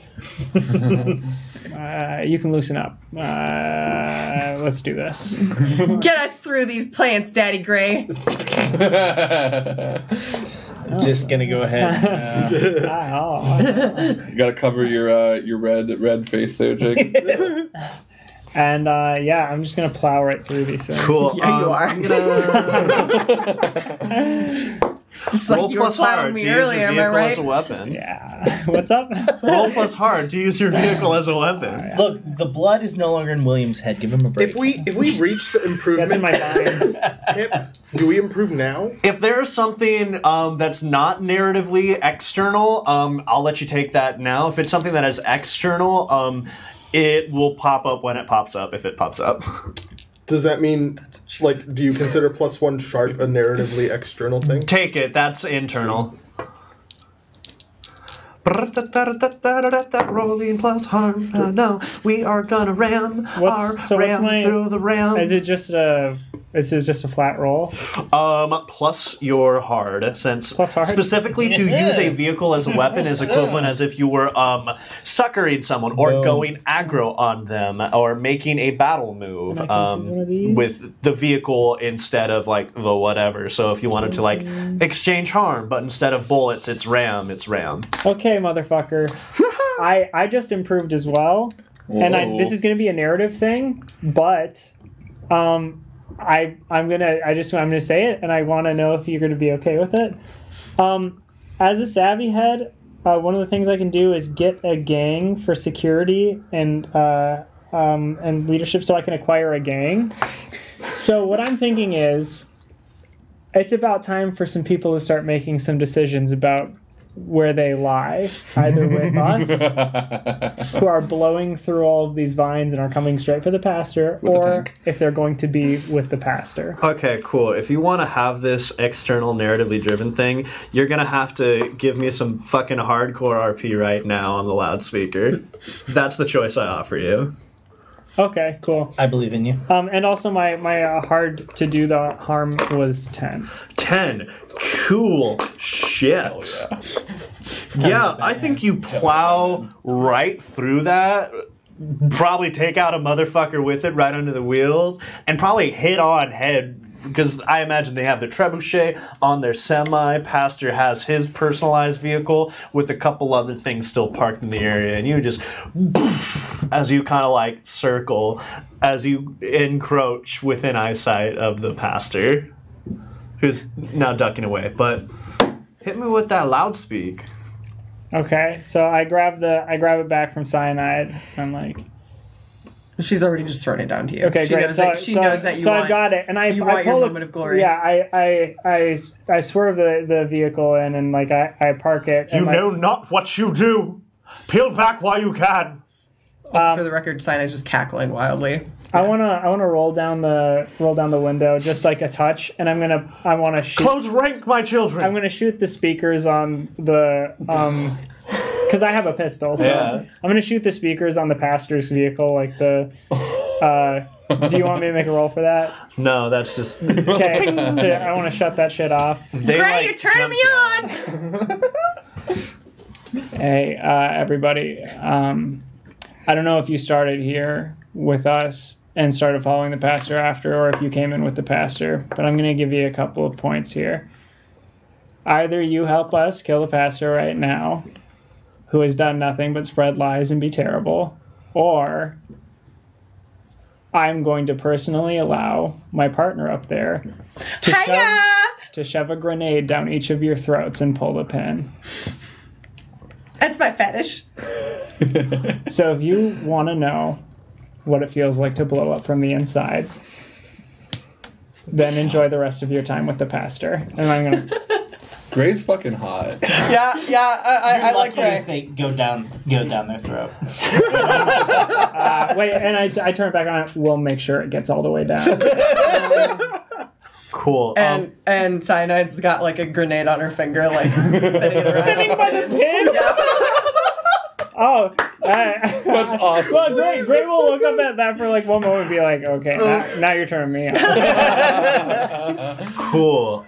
You can loosen up. Let's do this. Get us through these plants, Daddy Gray. just gonna go ahead. You gotta cover your red face there, Jake. And I'm just gonna plow right through these things. Cool. Yeah, you are. I'm gonna... Just like Roll you were plus plowing hard me to use earlier, your am I vehicle as right? a weapon. Yeah. What's up? Roll plus hard to use your vehicle as a weapon. Look, the blood is no longer in William's head. Give him a break. If we reach the improvement, That's in my minds. Pip, do we improve now? If there's something that's not narratively external, I'll let you take that now. If it's something that is external, it will pop up when it pops up, if it pops up. Does that mean, like, do you consider +1 sharp a narratively external thing? Take it, that's internal. Rolling plus harm. No, we are gonna ram through the ram. Is it just a? This is just a flat roll. Plus your hard, since Plus hard? specifically to use a vehicle as a weapon is equivalent as if you were succering someone or going aggro on them or making a battle move And I can choose one of these? with the vehicle instead of like the whatever. So if you wanted to like exchange harm, but instead of bullets, it's ram. Okay, motherfucker. I just improved as well, and this is going to be a narrative thing, but I'm gonna say it, and I want to know if you're gonna be okay with it. As a savvy head, one of the things I can do is get a gang for security and leadership, so I can acquire a gang. So what I'm thinking is, it's about time for some people to start making some decisions about where they lie, either with us, who are blowing through all of these vines and are coming straight for the pastor, or if they're going to be with the pastor. Okay, cool. If you want to have this external narratively driven thing, you're going to have to give me some fucking hardcore RP right now on the loudspeaker. That's the choice I offer you. Okay, cool. I believe in you. And also my hard to do the harm was 10. 10. Cool shit. Yeah, I think you plow right through that. Probably take out a motherfucker with it right under the wheels, and probably hit on head, because I imagine they have the trebuchet on their semi. Pastor has his personalized vehicle with a couple other things still parked in the area, and you just, as you kind of like circle, as you encroach within eyesight of the pastor, who's now ducking away. But hit me with that loudspeak. Okay, so I grab it back from Cyanide. I'm like, She's already just thrown it down to you. okay, she great. knows that you so want, I got it, and I want pull your moment of glory. Yeah, I swerve the vehicle in, and like I park it. You and know not what you do. Peel back while you can. Also, for the record, Sinai's just cackling wildly. I wanna roll down the window just like a touch, and I wanna shoot. Close rank, my children. I'm gonna shoot the speakers on the because I have a pistol. So Yeah. I'm gonna shoot the speakers on the pastor's vehicle, like the. Do you want me to make a roll for that? No, that's just. Okay, I want to shut that shit off. They, Gray, you're turning me on! Hey, everybody. I don't know if you started here with us and started following the pastor after, or if you came in with the pastor, but I'm going to give you a couple of points here. Either you help us kill the pastor right now, who has done nothing but spread lies and be terrible, or I'm going to personally allow my partner up there to shove a grenade down each of your throats and pull the pin. That's my fetish. So if you want to know what it feels like to blow up from the inside, then enjoy the rest of your time with the pastor. And I'm going to... Gray's fucking hot. I like Gray. if they go down their throat. wait, and I turn it back on. We'll make sure it gets all the way down. Cool. And Cyanide's got like a grenade on her finger, like spinning By the pin? Oh, That's awesome. well, Gray will look up at that for like one moment and be like, okay, now you're turning me on. Cool.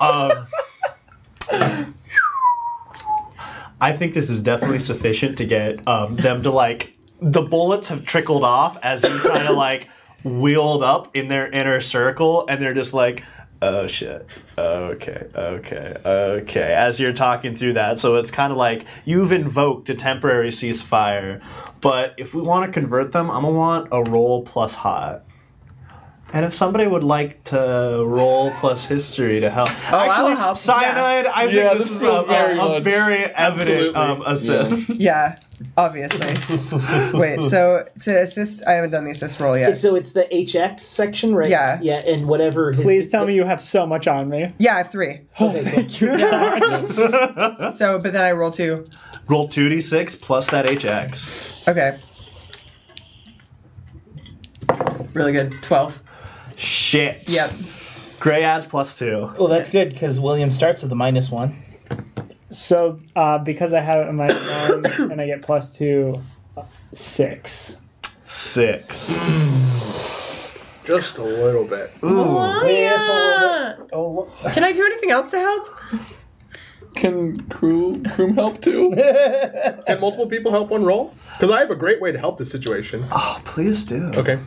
I think this is definitely sufficient to get them to like. The bullets have trickled off as you kind of like wheeled up in their inner circle, and they're just like, oh shit. Okay. As you're talking through that, so it's kind of like you've invoked a temporary ceasefire. But if we want to convert them, I'm gonna want a roll plus hot. And if somebody would like to roll plus history to help, I'll help. Cyanide. I think this is a very evident assist. Yeah, obviously. Wait, so to assist, I haven't done the assist roll yet. So it's the HX section, right? Yeah. Yeah, and whatever. Please tell me you have so much on me. Yeah, I have 3. Okay, Thank you. So, but then I roll 2. Roll 2d6 plus that HX. Okay. Really good. 12. Shit. Yep. Gray adds plus 2. Well, that's good because William starts with a -1. So, because I have it in my phone and I get plus 2, 6. 6. Just a little bit. Oh, Can I do anything else to help? Can Kroom help too? Can multiple people help one roll? Because I have a great way to help this situation. Oh, please do. Okay.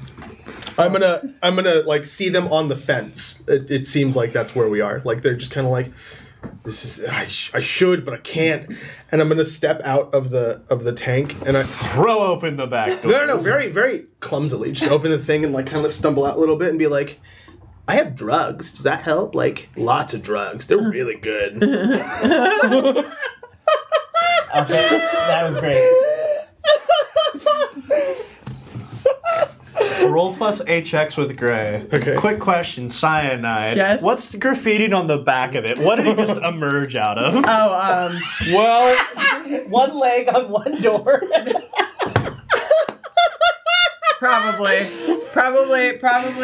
I'm gonna like see them on the fence. It seems like that's where we are. Like they're just kind of like, this is I should, but I can't. And I'm gonna step out of the tank and I Throw open the back door. no, very very clumsily just open the thing and like kind of stumble out a little bit and be like, I have drugs. Does that help? Like lots of drugs. They're really good. okay, that was great. Roll plus HX with Gray. Okay. Quick question, Cyanide. Yes? What's the graffitied on the back of it? What did it just emerge out of? Oh, Well, One leg on one door. probably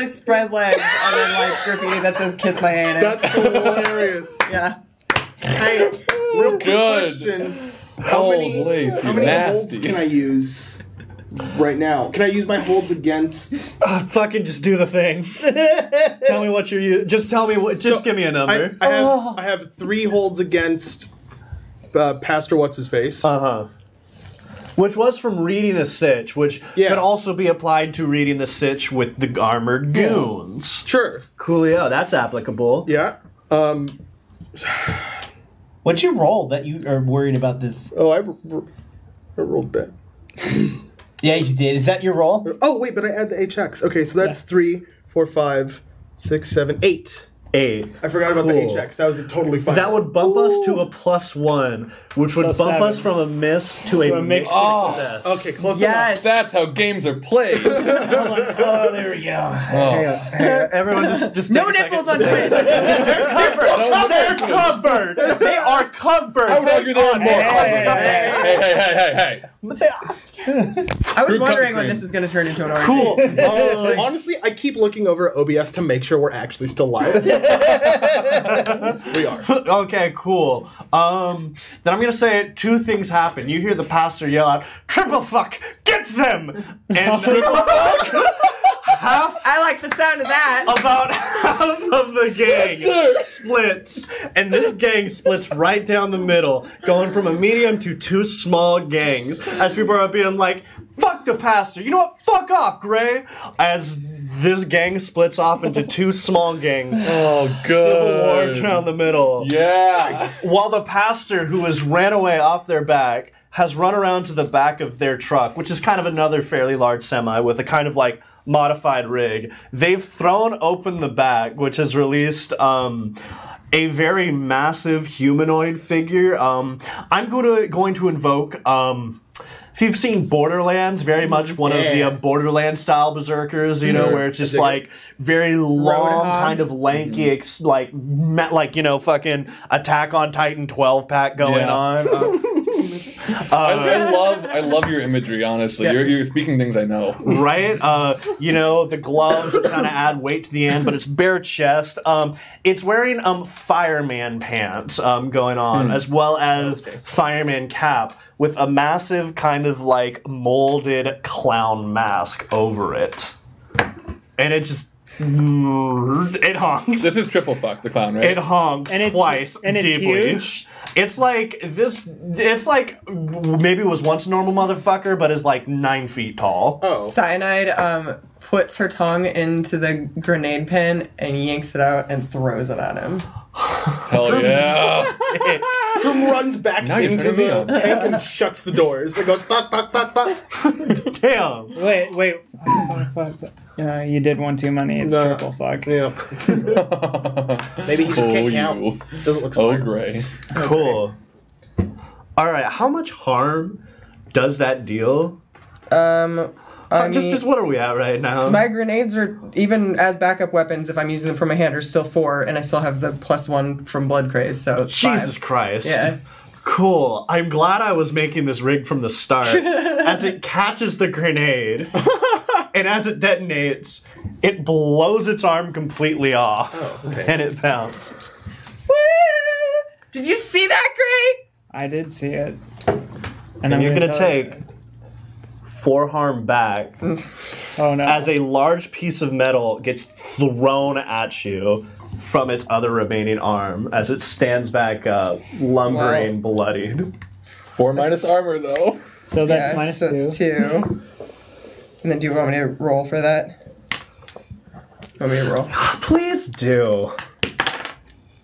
spread legs and then like graffiti that says "Kiss my anus." That's hilarious. Yeah. Hey, real quick Good. question. How many Lace, how you many nasty. holds can I use right now? Can I use my holds against? Fucking just do the thing. Tell me what you're Just tell me what. Just give me a number. I have 3 holds against Pastor What's His Face. Which was from reading a sitch, which Yeah. could also be applied to reading the sitch with the armored goons. Sure. Coolio, that's applicable. Yeah. What'd you roll that you are worried about this? Oh, I rolled bad. Yeah, you did. Is that your roll? Oh wait, but I add the HX. Okay, so that's 3, 4, 5, 6, 7, 8. 8. I forgot about the Cool. HX. That was a totally fine. That would bump us to a +1, which would So bump 7. us from a miss to a mixed success. Okay, close Yes. that's how games are played. Oh, there we go. Hang on. Everyone just No take a nipples second. on Twitch. They're covered. They are covered. I would argue they were more Hey, covered. Hey. I was Group wondering cut when screen. this is going to turn into an orgy. Cool. enough. Honestly, I keep looking over at OBS to make sure we're actually still live. We are. Okay, cool. Then I'm gonna say 2 things happen. You hear the pastor yell out, "Triple fuck, get them!" And I like the sound of that. about half of the gang splits, and this gang splits right down the middle, going from a medium to 2 small gangs, as people are being like, fuck the pastor, you know what, fuck off, Gray, as this gang splits off into 2 small gangs. Oh, Civil War good. down the middle. Yeah. While the pastor, who has ran away off their back, has run around to the back of their truck, which is kind of another fairly large semi with a kind of like modified rig. They've thrown open the back, which has released a very massive humanoid figure. I'm going to invoke. If you've seen Borderlands, very much one of the Borderlands style berserkers, you know, where it's just like very long, Roadhog. kind of lanky, fucking Attack on Titan 12 pack going Yeah. on. I love your imagery. Honestly, you're speaking things I know. Right? The gloves kind of add weight to the end, but it's bare chest. It's wearing fireman pants going on, as well as fireman cap with a massive kind of like molded clown mask over it. And it just it honks. This is triple fuck the clown, right? It honks And it's- twice and it's deeply. huge? It's like this. It's like maybe it was once a normal motherfucker, but is like 9 feet tall. Oh. Cyanide puts her tongue into the grenade pin and yanks it out and throws it at him. Hell yeah. Kroom runs back Now you're into turning me the on. tank and shuts the doors. It goes, fuck, fuck, fuck, fuck. Damn. Wait. Fuck. You did one too many. It's Nah. triple fuck. Yeah. Maybe he just can't count. you. Doesn't look Oh, smart. Gray. Cool. All right. How much harm does that deal? Just what are we at right now? My grenades are, even as backup weapons, if I'm using them from my hand, are still 4, and I still have the +1 from Blood Craze, so it's Jesus 5. Christ. Yeah. Cool. I'm glad I was making this rig from the start. As it catches the grenade, and as it detonates, it blows its arm completely off, and it bounces. Woo! Did you see that, Gray? I did see it. And you're gonna tell take you. 4 harm back Oh no. as a large piece of metal gets thrown at you from its other remaining arm as it stands back up, lumbering, bloodied. 4 minus armor, though. So that's Yeah, minus so 2. it's 2. And then do you want me to roll for that? Want me to roll? Please do.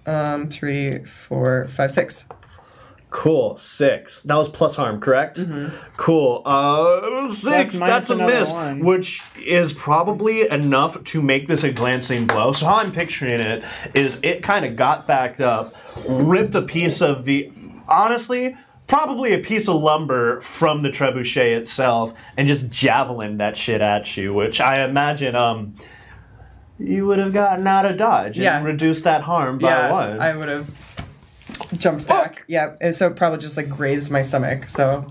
3, 4, 5, 6. Cool. 6. That was plus harm, correct? Mm-hmm. Cool. 6. minus That's a another miss, 1. which is probably enough to make this a glancing blow. So how I'm picturing it is it kind of got backed up, ripped a piece of the, honestly, probably a piece of lumber from the trebuchet itself, and just javelined that shit at you, which I imagine you would have gotten out of dodge and reduced that harm by 1. I would have jumped back. Yeah, and so it probably just like grazed my stomach. So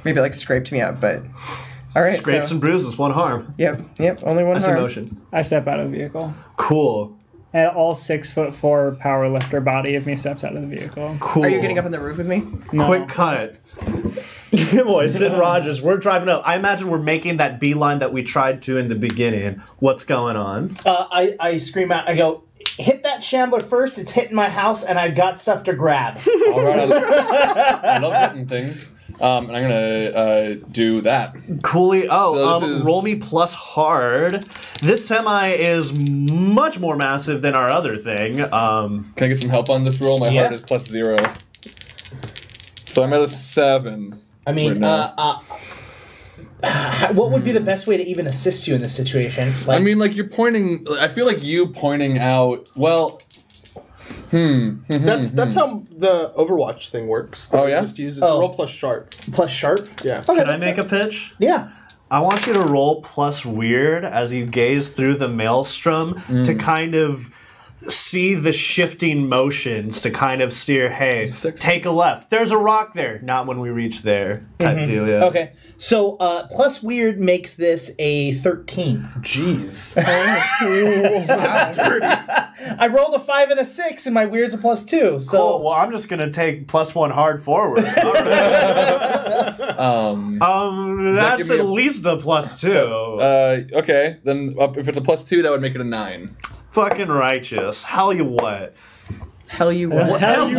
maybe like scraped me up, but all right. Scrapes so, and bruises, 1 harm. Yep, only 1 That's harm. emotion. I step out of the vehicle. Cool. And all 6'4" power lifter body of me steps out of the vehicle. Cool. Are you getting up on the roof with me? No. Quick cut. Boy, Sid Rogers, we're driving up. I imagine we're making that beeline that we tried to in the beginning. What's going on? I scream out. I go, hit that shambler first. It's hitting my house, and I've got stuff to grab. All right, I love hitting things. And I'm gonna do that. Coolly. Oh, So this is- roll me plus hard. This semi is much more massive than our other thing. Can I get some help on this roll? My Yeah. heart is +0. So I'm at a 7. I mean, right now. what would be the best way to even assist you in this situation? Like, I mean, like, you're pointing... I feel like you pointing out... Well... That's how the Overwatch thing works. that Oh, we yeah? Just use it's Oh. roll plus sharp. plus sharp. Yeah. Okay, Can I make a pitch? Yeah. I want you to roll plus weird as you gaze through the maelstrom to kind of see the shifting motions to kind of steer, hey, take a left. There's a rock there. Not when we reach there. Type deal, yeah. Okay. So plus weird makes this a 13. Jeez. I rolled a 5 and a 6, and my weird's a +2. So Cool. Well, I'm just gonna take +1 hard forward. All right. That's give me at a- least a +2. Okay, then if it's a +2, that would make it a 9. Fucking righteous. Hell you what? Hell you what? Hell you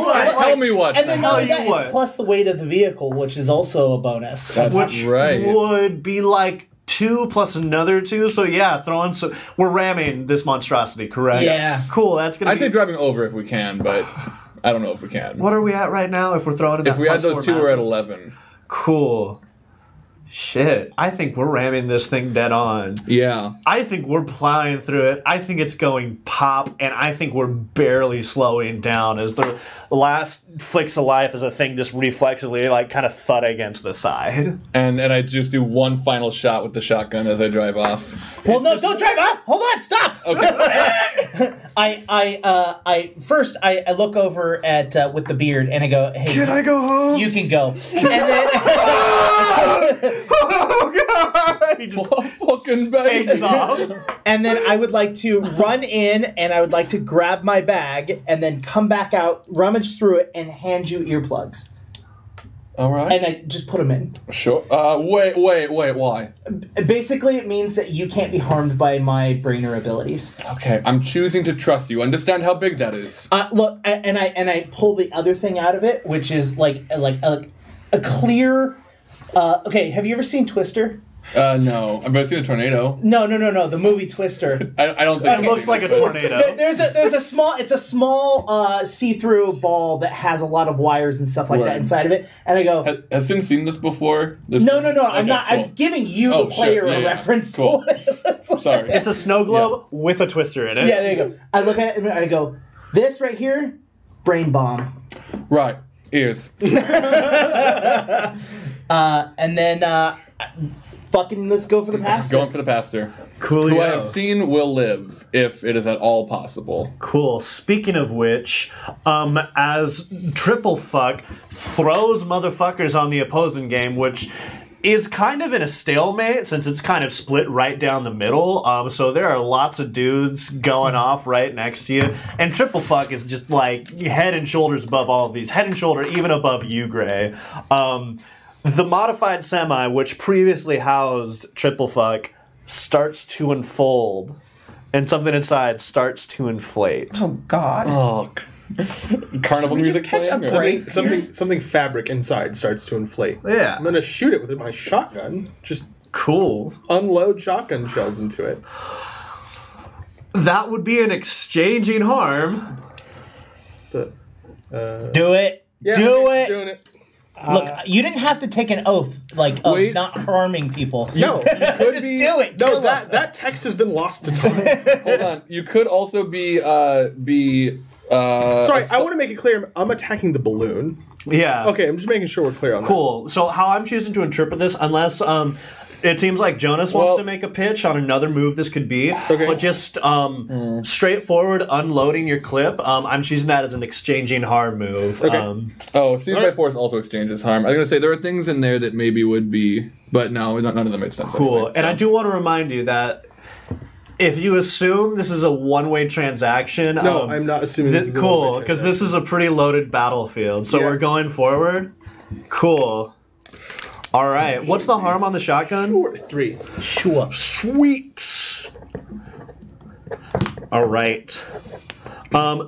what? Tell me what. and then Hell not only you that, what? it's plus the weight of the vehicle, which is also a bonus. That's Which right. would be like 2 plus another 2. So yeah, throwing. So we're ramming this monstrosity, correct? Yeah. Cool. That's gonna I'd be. say driving over if we can, but I don't know if we can. What are we at right now? If we're throwing in that If we add plus those 4 two, we're at massive? 11. Cool. Shit. I think we're ramming this thing dead on. Yeah. I think we're plowing through it. I think it's going pop, and I think we're barely slowing down as the last flicks of life as a thing just reflexively like kind of thud against the side. And I just do one final shot with the shotgun as I drive off. Well, no, don't drive off. Hold on, stop. Okay. I first look over at with the beard and I go, hey, Can I go home? you can go. And then Oh god! He just Fucking takes baby. off. and then I would like to run in and I would like to grab my bag and then come back out, rummage through it, and hand you earplugs. All right. And I just put them in. Sure. Wait. Why? Basically, it means that you can't be harmed by my brainer abilities. Okay, I'm choosing to trust you. Understand how big that is. Look, and I pull the other thing out of it, which is like a clear. Okay, have you ever seen Twister? No. But I've seen a tornado. No. The movie Twister. I don't think It looks like a tornado. There's a small see-through ball that has a lot of wires and stuff like that Right. inside of it, and I go, Has Sin seen this before? no, I'm Okay, not. cool. I'm giving you Oh, the player sure. Yeah, a yeah. reference Cool. to it. It's like- Sorry. It's a snow globe with a twister in it. Yeah, there you go. I look at it and I go, this right here, brain bomb. Right. Ears. And then fucking let's go for the pastor. Going for the pastor. Cool. Who I have seen will live, if it is at all possible. Cool. Speaking of which, as Triple Fuck throws motherfuckers on the opposing game, which is kind of in a stalemate since it's kind of split right down the middle. So there are lots of dudes going off right next to you, and Triple Fuck is just like head and shoulders above all of these, head and shoulder even above you, Gray. The modified semi, which previously housed Triple Fuck, starts to unfold, and something inside starts to inflate. Oh God. Oh. Carnival we music just catch a playing? Or- break? Something fabric inside starts to inflate. Yeah. I'm gonna shoot it with my shotgun. Just Cool. unload shotgun shells into it. That would be an exchanging harm. But, Do it. yeah, Do okay, it. Doing it. Look, you didn't have to take an oath of Wait. not harming people. No, Just do it. no, Kill them. that text has been lost to time. Hold on. You could also be Sorry, I want to make it clear. I'm attacking the balloon. Yeah. Okay, I'm just making sure we're clear on Cool. So how I'm choosing to interpret this, unless it seems like Jonas wants Well- to make a pitch on another move this could be, Okay. but just straightforward unloading your clip, I'm choosing that as an exchanging harm move. Okay. Seized by force also exchanges harm. I was going to say, there are things in there that maybe would be, but no, none of them make sense. Cool. Anyway, And so. I do want to remind you that if you assume this is a one-way transaction... No, I'm not assuming this is a cool, one-way because this is a pretty loaded battlefield. So Yeah. we're going forward? Cool. All right. What's the harm on the shotgun? Sure, 3. Sure. Sweet. All right.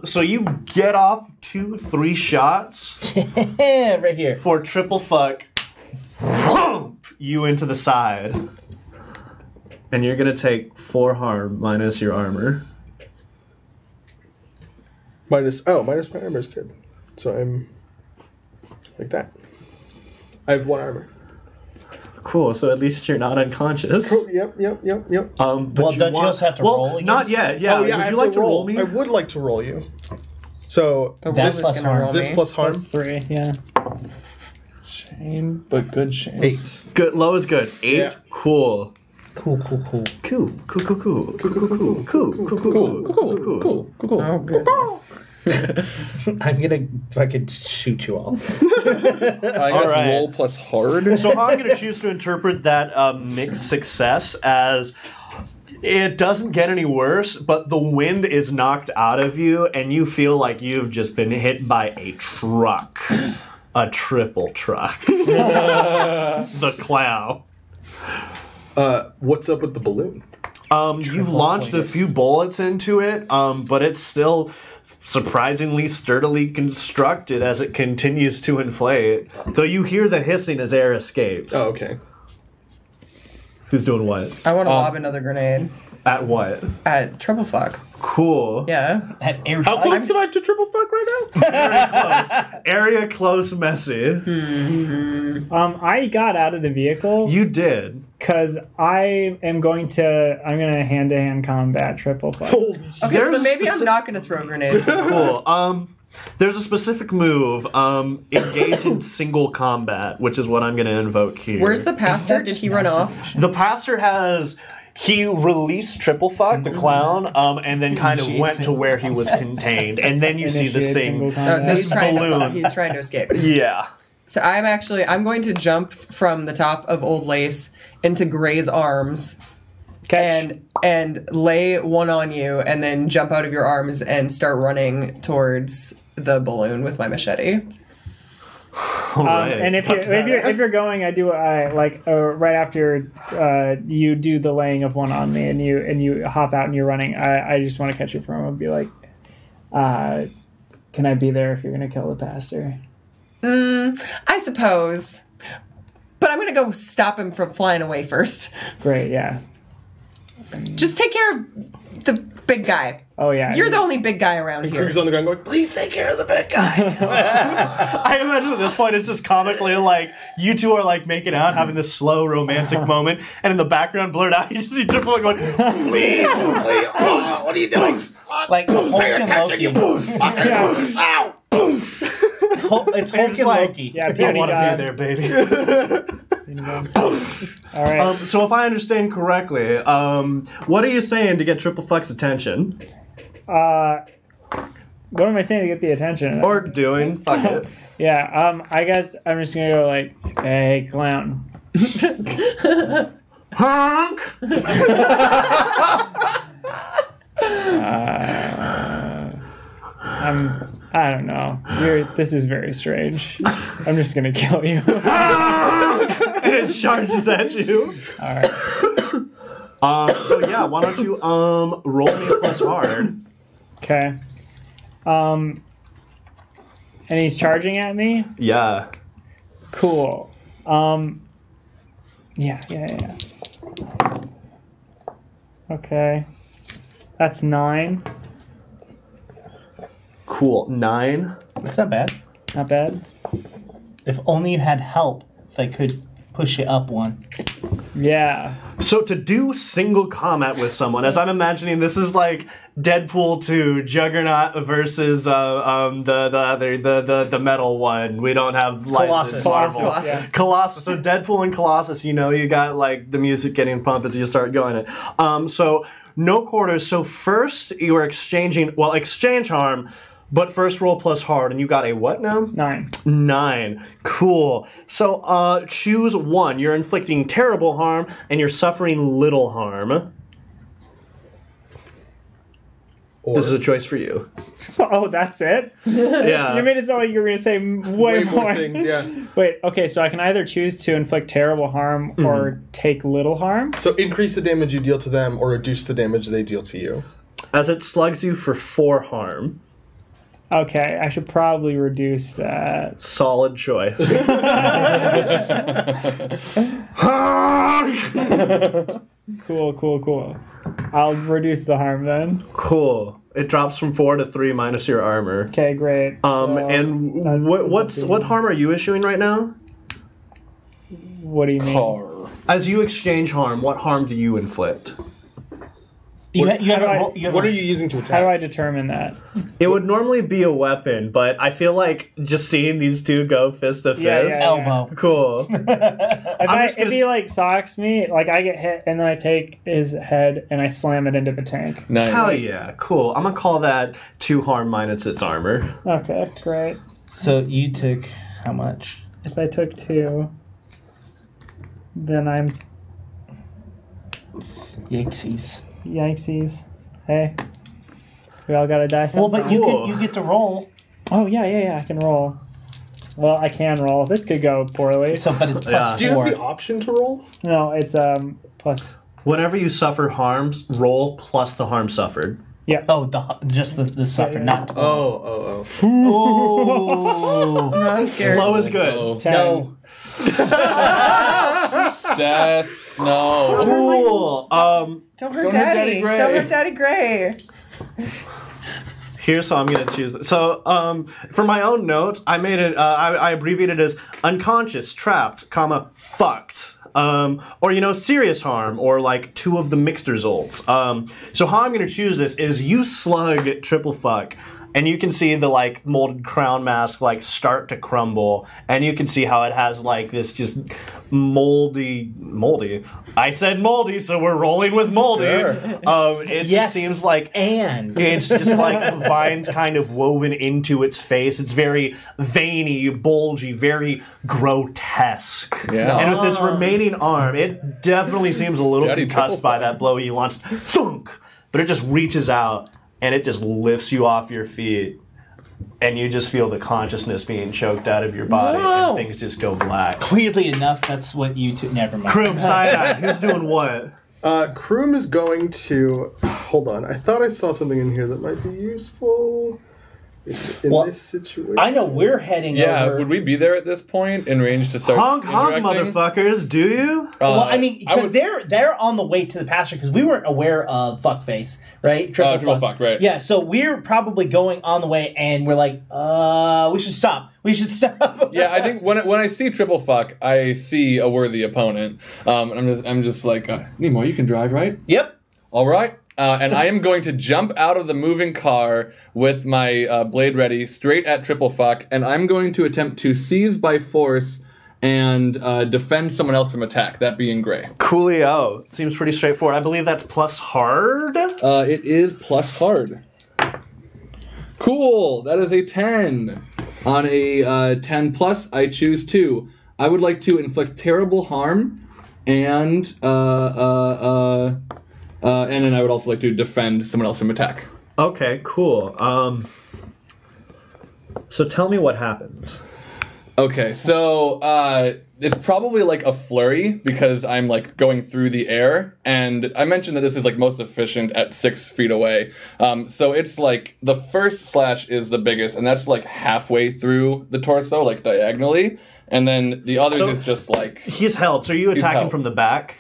So you get off 2-3 shots Right here. for Triple Fuck. Whomp you into the side, and you're gonna take 4 harm minus your armor. Minus my armor is good. So I'm like that. I have 1 armor. Cool. So at least you're not unconscious. Oh, yep. But Well, don't you also have to roll Not against- yet. Yeah. Oh yeah, Would I you have like to roll me? I would like to roll you. So The That's roll plus is gonna harm. roll this me. plus harm, +3, yeah. Shame. But good shame. 8. Good. Low is good. 8. Yeah. Cool. Cool. Cool. Oh goodness. I'm gonna fucking shoot you all. I got right. roll plus hard. So I'm going to choose to interpret that mixed success as it doesn't get any worse, but the wind is knocked out of you, and you feel like you've just been hit by a truck. A triple truck. The clown. What's up with the balloon? You've launched a few bullets into it, but it's still surprisingly sturdily constructed as it continues to inflate. Though you hear the hissing as air escapes. Oh, okay. Who's doing what? I want to lob another grenade At what? at Triple Fuck. Cool. Yeah. At air How close am I to triple fuck right now? Area close, messy. I got out of the vehicle You did. because I'm gonna hand-to-hand combat Triple Fuck. Okay, There's but maybe I'm speci- not going to throw a grenade. Cool. There's a specific move, engage in single combat, which is what I'm going to invoke here. Where's the pastor? Did he run off? The pastor he released Triple Fuck, the clown, and then kind of went to where he was contained. And then you see this Initiate single thing. combat. Oh, so This he's trying to escape. Yeah. So I'm going to jump from the top of Old Lace into Gray's arms Catch. and lay one on you, and then jump out of your arms and start running towards the balloon with my machete. All right. And if you're going, I do right after you do the laying of one on me, and you hop out and you're running. I just want to catch you from and be like, can I be there if you're gonna kill the pastor? I suppose. But I'm gonna go stop him from flying away first. Great, yeah. Just take care of the big guy. Oh, yeah. You're the only big guy around here. Krug's on the ground going, please take care of the big guy. I imagine at this point it's just comically like you two are like making out, having this slow romantic moment, and in the background blurred out, you just see Triple going, please, oh, what are you doing? Like Hulk and Loki. It's Hulk and like, Loki. Yeah, I Peony want to Dog. be there, baby. All right. So if I understand correctly, what are you saying to get Triple Fuck's attention? What am I saying to get the attention? Or doing? Fuck it. Yeah, I guess I'm just gonna go like, hey, clown. Honk! I don't know. This is very strange. I'm just gonna kill you. And it charges at you. All right. So yeah, why don't you roll me a plus hard? Okay. And he's charging at me? Yeah. Cool. Yeah. Okay. That's 9. Cool. 9. That's not bad. Not bad. If only you had help, if I could push it up one. Yeah. So to do single combat with someone, as I'm imagining, this is like Deadpool 2, Juggernaut versus the metal one. We don't have license. Colossus. Marvel. Yeah. Colossus. So Deadpool and Colossus, you got like the music getting pumped as you start going it. So no quarters. So first you are exchange harm. But first roll plus hard, and you got a what now? 9. 9. Cool. So, choose one. You're inflicting terrible harm, and you're suffering little harm. This is a choice for you. Oh, that's it? Yeah. You made it sound like you were going to say way more. things, yeah. Wait, okay, so I can either choose to inflict terrible harm or take little harm? So increase the damage you deal to them or reduce the damage they deal to you. As it slugs you for 4 harm. Okay, I should probably reduce that. Solid choice. Cool. I'll reduce the harm then. Cool. It drops from 4 to 3 minus your armor. Okay, great. And what harm are you issuing right now? What do you mean? Car. As you exchange harm, what harm do you inflict? You have What are you using to How do attack? I determine that? It would normally be a weapon, but I feel like just seeing these two go fist to fist. Yeah. elbow. Cool. If he like socks me, like I get hit and then I take his head and I slam it into the tank. Nice. Hell yeah, cool. I'm gonna call that 2 harm minus its armor. Okay, great. So you took how much? If I took 2, then I'm Yikesies. yikesies. Hey, we all gotta die. Well, but Cool. you get to roll. Oh yeah, I can roll. Well, I can roll. This could go poorly. So, but it's Yeah. plus Do you 4. have the option to roll? No, it's plus. Whenever you suffer harms, roll plus the harm suffered. Yeah. Oh, just the suffer, yeah. not. Oh. Oh. No, I'm scared. Low is good. Oh, 10. No. death. No. Cool. Don't hurt Daddy. Gray. Don't hurt Daddy Gray. Here's how I'm gonna choose. So, for my own notes, I made it. I abbreviated it as unconscious, trapped, comma fucked. Or serious harm, or like 2 of the mixed results. So how I'm gonna choose this is you slug Triple Fuck, and you can see the like molded crown mask like start to crumble, and you can see how it has like this just moldy. I said moldy, so we're rolling with moldy. Sure. It Yes. just seems like And it's just like vines kind of woven into its face. It's very veiny, bulgy, very grotesque. Yeah. And with its remaining arm, it definitely seems a little Daddy concussed triple by fun. that blow you launched. Thunk! But it just reaches out and it just lifts you off your feet. And you just feel the consciousness being choked out of your body and things just go black. weirdly enough, that's what you two. Never mind. Kroom, cyanide, who's doing what? Kroom is going to... Hold on. I thought I saw something in here that might be useful. in Well, this situation. I know we're heading Yeah, over. would we be there at this point in range to start Honk, honk, interacting? motherfuckers, do you? Well, I mean, because would- they're on the way to the pasture because we weren't aware of fuckface, right? Triple fuck, right. Yeah, so we're probably going on the way, and we're like, we should stop. We should stop. Yeah, I think when I see triple fuck, I see a worthy opponent. I'm just like, Nemo, you can drive, right? Yep. All right. And I am going to jump out of the moving car with my blade ready straight at triple fuck, and I'm going to attempt to seize by force and defend someone else from attack, that being Gray. Coolio. Seems pretty straightforward. I believe that's plus hard. It is plus hard. Cool. That is a 10. On a 10 plus, I choose 2. I would like to inflict terrible harm, and then I would also like to defend someone else from attack. Okay, cool. So tell me what happens. Okay, so it's probably like a flurry because I'm like going through the air, and I mentioned that this is like most efficient at 6 feet away. So it's like the first slash is the biggest, and that's like halfway through the torso, like diagonally, and then the others So- is just like He's held. So are you attacking held. from the back?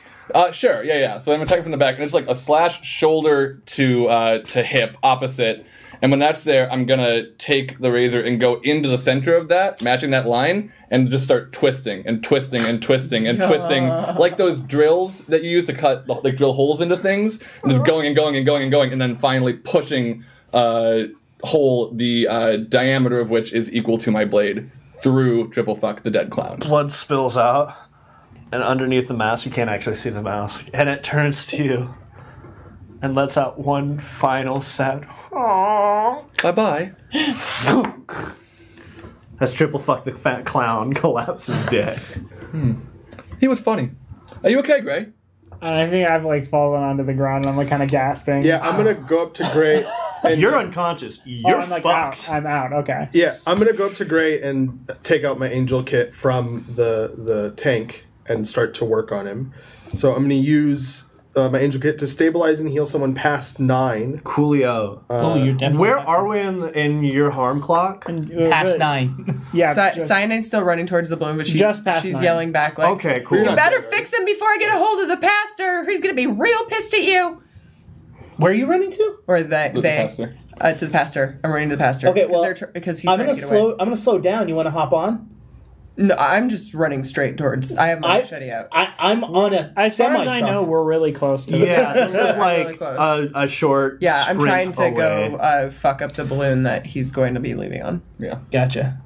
Sure, yeah. So I'm attacking from the back, and it's like a slash shoulder to hip, opposite. And when that's there, I'm gonna take the razor and go into the center of that, matching that line, and just start twisting and twisting and twisting and twisting, like those drills that you use to cut, like drill holes into things, and just going and going and going and going, and then finally pushing hole the diameter of which is equal to my blade through triple fuck the dead clown. Blood spills out, and underneath the mask, you can't actually see the mask, and it turns to you and lets out one final sad Bye bye. as triple fuck the fat clown collapses dead. He was funny. Are you okay, Gray? And I think I've like fallen onto the ground and I'm like kind of gasping. Yeah, I'm gonna go up to Gray. And You're unconscious. You're I'm like fucked. out. I'm out. Okay. Yeah, I'm gonna go up to Gray and take out my angel kit from the tank and start to work on him. So I'm gonna use my angel kit to stabilize and heal someone past 9. Coolio. You're definitely. Where are we in your harm clock? Past 9? Yeah. just- Cyanide's still running towards the balloon, but Just past she's 9. yelling back like, Okay, cool. You're not- Better fix him before I get a hold of the pastor. He's gonna be real pissed at you. Where are you running to? or The they pastor. To the pastor. I'm running to the pastor. Okay, well, because he's I'm trying gonna to get away. I'm gonna slow down. You want to hop on? No, I'm just running straight towards. I have my I- machete out. I'm on a as far as I semi-truck. know, we're really close to the Yeah, this is I'm really like close. a short Yeah, I'm trying sprint to away. go fuck up the balloon that he's going to be leaving on. Yeah. Gotcha.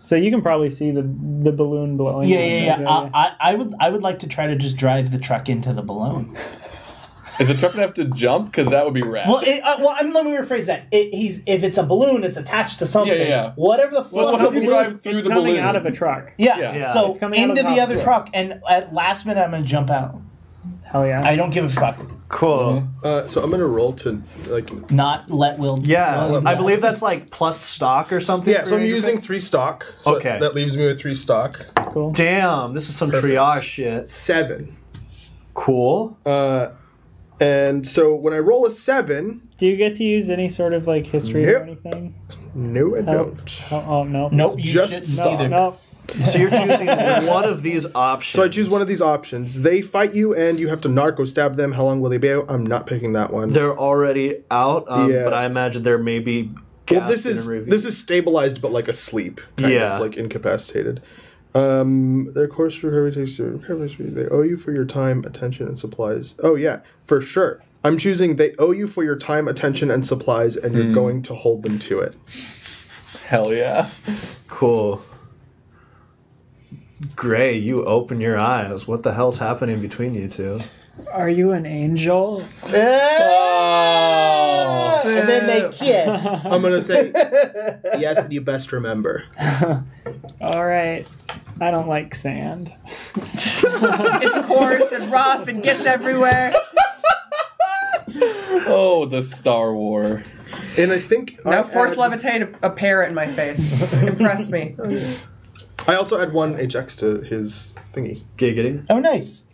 So you can probably see the balloon blowing. Yeah. I would like to try to just drive the truck into the balloon. Is the truck gonna have to jump? Because that would be rad. Well, let me rephrase that. If it's a balloon, it's attached to something. Yeah. Whatever the fuck. Well, the what if you balloon- drive through It's the coming balloon? out of a truck. Yeah. Yeah. So It's coming out into of the the top. other truck, and at last minute, I'm gonna jump out. Hell yeah. I don't give a fuck. Cool. So I'm gonna roll to like. Not let Will. Yeah, Will I believe that's like plus stock or something. Yeah, for so I'm your using pick? 3 stock. So Okay. that leaves me with 3 stock. Cool. Damn, this is some Perfect. triage shit. 7. Cool. And so when I roll a 7, Do you get to use any sort of like history Yep. or anything? no, I Help. don't. Oh no. Nope. You Just shouldn't stop. either. No. So you're choosing one of these options. So I choose one of these options. They fight you, and you have to narco stab them. How long will they be out? I'm not picking that one. They're already out, Yeah. but I imagine there may be. Well, this gas is in a this is stabilized, but like asleep, kind Yeah. of like incapacitated. Their course recovery takes they owe you for your time, attention, and supplies. Oh yeah, for sure. I'm choosing they owe you for your time, attention, and supplies, and you're going to hold them to it. Hell yeah. Cool. Gray, you open your eyes. What the hell's happening between you two? Are you an angel? Oh. And then they kiss. I'm gonna say yes, and you best remember. All right. I don't like sand. It's coarse and rough and gets everywhere. Oh, the Star War. And I think Now force levitate a parrot in my face. Impress me. I also add 1 HX to his thingy. Giggity. Oh, nice.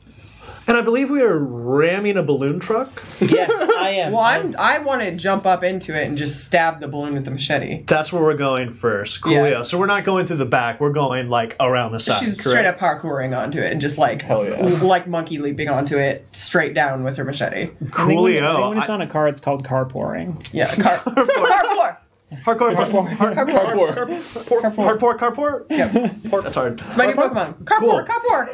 And I believe we are ramming a balloon truck. Yes, I am. Well, I want to jump up into it and just stab the balloon with the machete. That's where we're going first. Coolio. Yeah. So we're not going through the back. We're going, like, around the side. She's correct? straight up parkouring onto it and just like, Hell yeah. like monkey leaping onto it straight down with her machete. I think Coolio. when it's on a car, it's called carpooring. Yeah, carpour. Hardcore. Carpour. Carport. Yep. That's hard. It's my new Pokemon. Carpour. Carpour.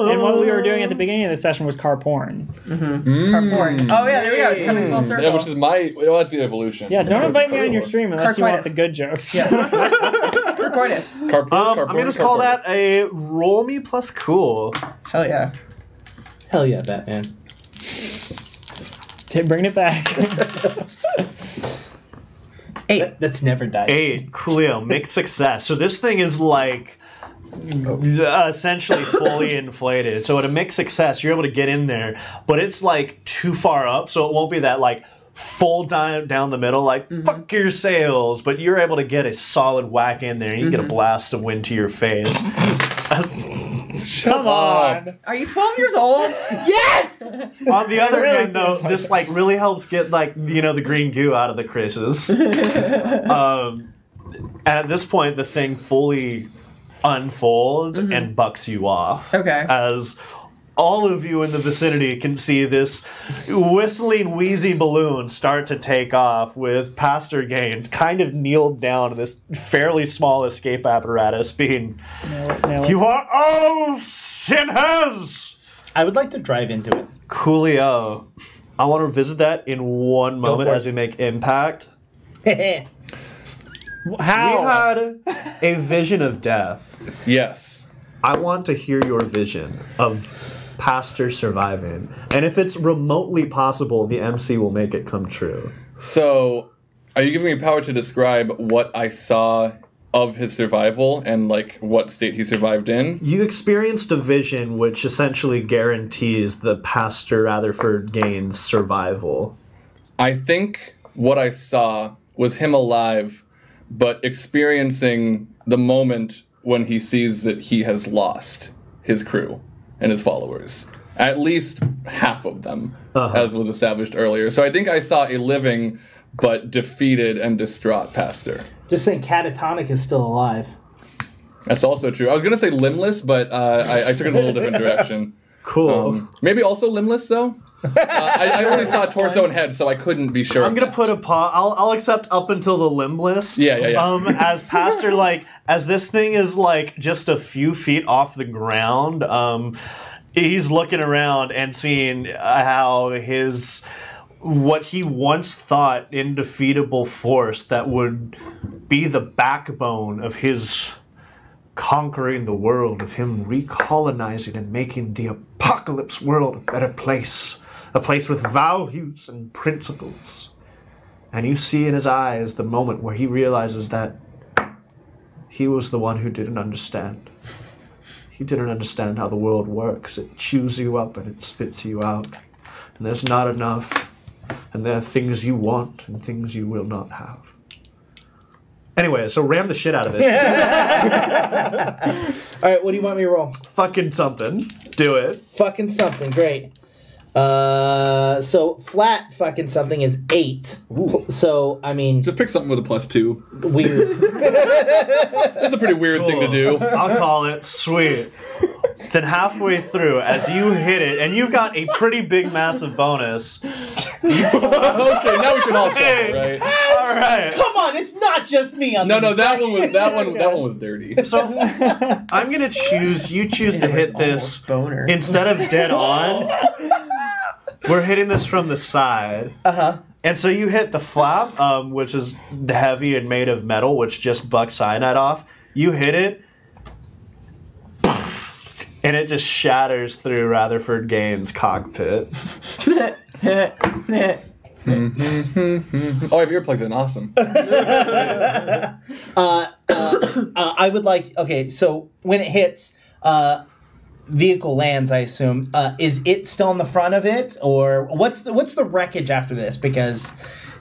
And what we were doing at the beginning of the session was car porn. Carpour. Oh yeah, there we go. It's coming full circle. Yeah, which is that's the evolution. Yeah, don't invite me on your stream unless you want Carcoitus. the good jokes. Carcoitus. Carpour, I'm going to call that a roll me plus cool. Hell yeah. Hell yeah, Batman. Bring it back. 8. That's never died. 8. Coolio. Mixed success. So this thing is like essentially fully inflated. So at a mixed success, you're able to get in there, but it's like too far up, so it won't be that like full down the middle, like fuck your sails, but you're able to get a solid whack in there and you get a blast of wind to your face. Come on. Are you 12 years old? Yes! On the other hand, though, this like really helps get like the green goo out of the creases. And at this point, the thing fully unfolds and bucks you off. Okay. As all of you in the vicinity can see this whistling, wheezy balloon start to take off with Pastor Gaines kind of kneeled down in this fairly small escape apparatus being, Nail it. "You are all sinners!" I would like to drive into it. Coolio. I want to visit that in one moment for as it. we make impact. How? We had a vision of death. Yes. I want to hear your vision of Pastor surviving. And if it's remotely possible, the MC will make it come true. So, are you giving me power to describe what I saw of his survival and like what state he survived in? You experienced a vision which essentially guarantees the Pastor Ratherford Gaines survival. I think what I saw was him alive, but experiencing the moment when he sees that he has lost his crew and his followers. At least half of them, as was established earlier. So I think I saw a living but defeated and distraught pastor. Just saying Catatonic is still alive. That's also true. I was going to say limbless, but I took it in a little different direction. Cool. Maybe also limbless, though? I only saw torso and head, so I couldn't be sure. I'm gonna put a pause. I'll accept up until the limbless. Yeah. As Pastor, as this thing is just a few feet off the ground, he's looking around and seeing how what he once thought indefeatable force that would be the backbone of his conquering the world, of him recolonizing and making the apocalypse world a better place. A place with values and principles. And you see in his eyes the moment where he realizes that he was the one who didn't understand. He didn't understand how the world works. It chews you up and it spits you out. And there's not enough. And there are things you want and things you will not have. Anyway, so ram the shit out of it. All right, what do you want me to roll? Fucking something. Do it. Fucking something, great. So flat fucking something is 8. So, I mean, Just pick something with a +2. weird. That's a pretty weird thing to do. I'll call it sweet. Then halfway through, as you hit it, and you've got a pretty big, massive bonus. Okay, now we can all play, right? All right. Come on, it's not just me on No, these, that right? one was dirty. So I'm gonna choose. You choose to hit this Boner. instead of dead on. We're hitting this from the side. And so you hit the flap, which is heavy and made of metal, which just bucks cyanide off. You hit it, and it just shatters through Ratherford Gaines' cockpit. Oh, I have earplugs in. Awesome. I would like, okay, so when it hits, vehicle lands, I assume. Is it still in the front of it, or what's the wreckage after this? Because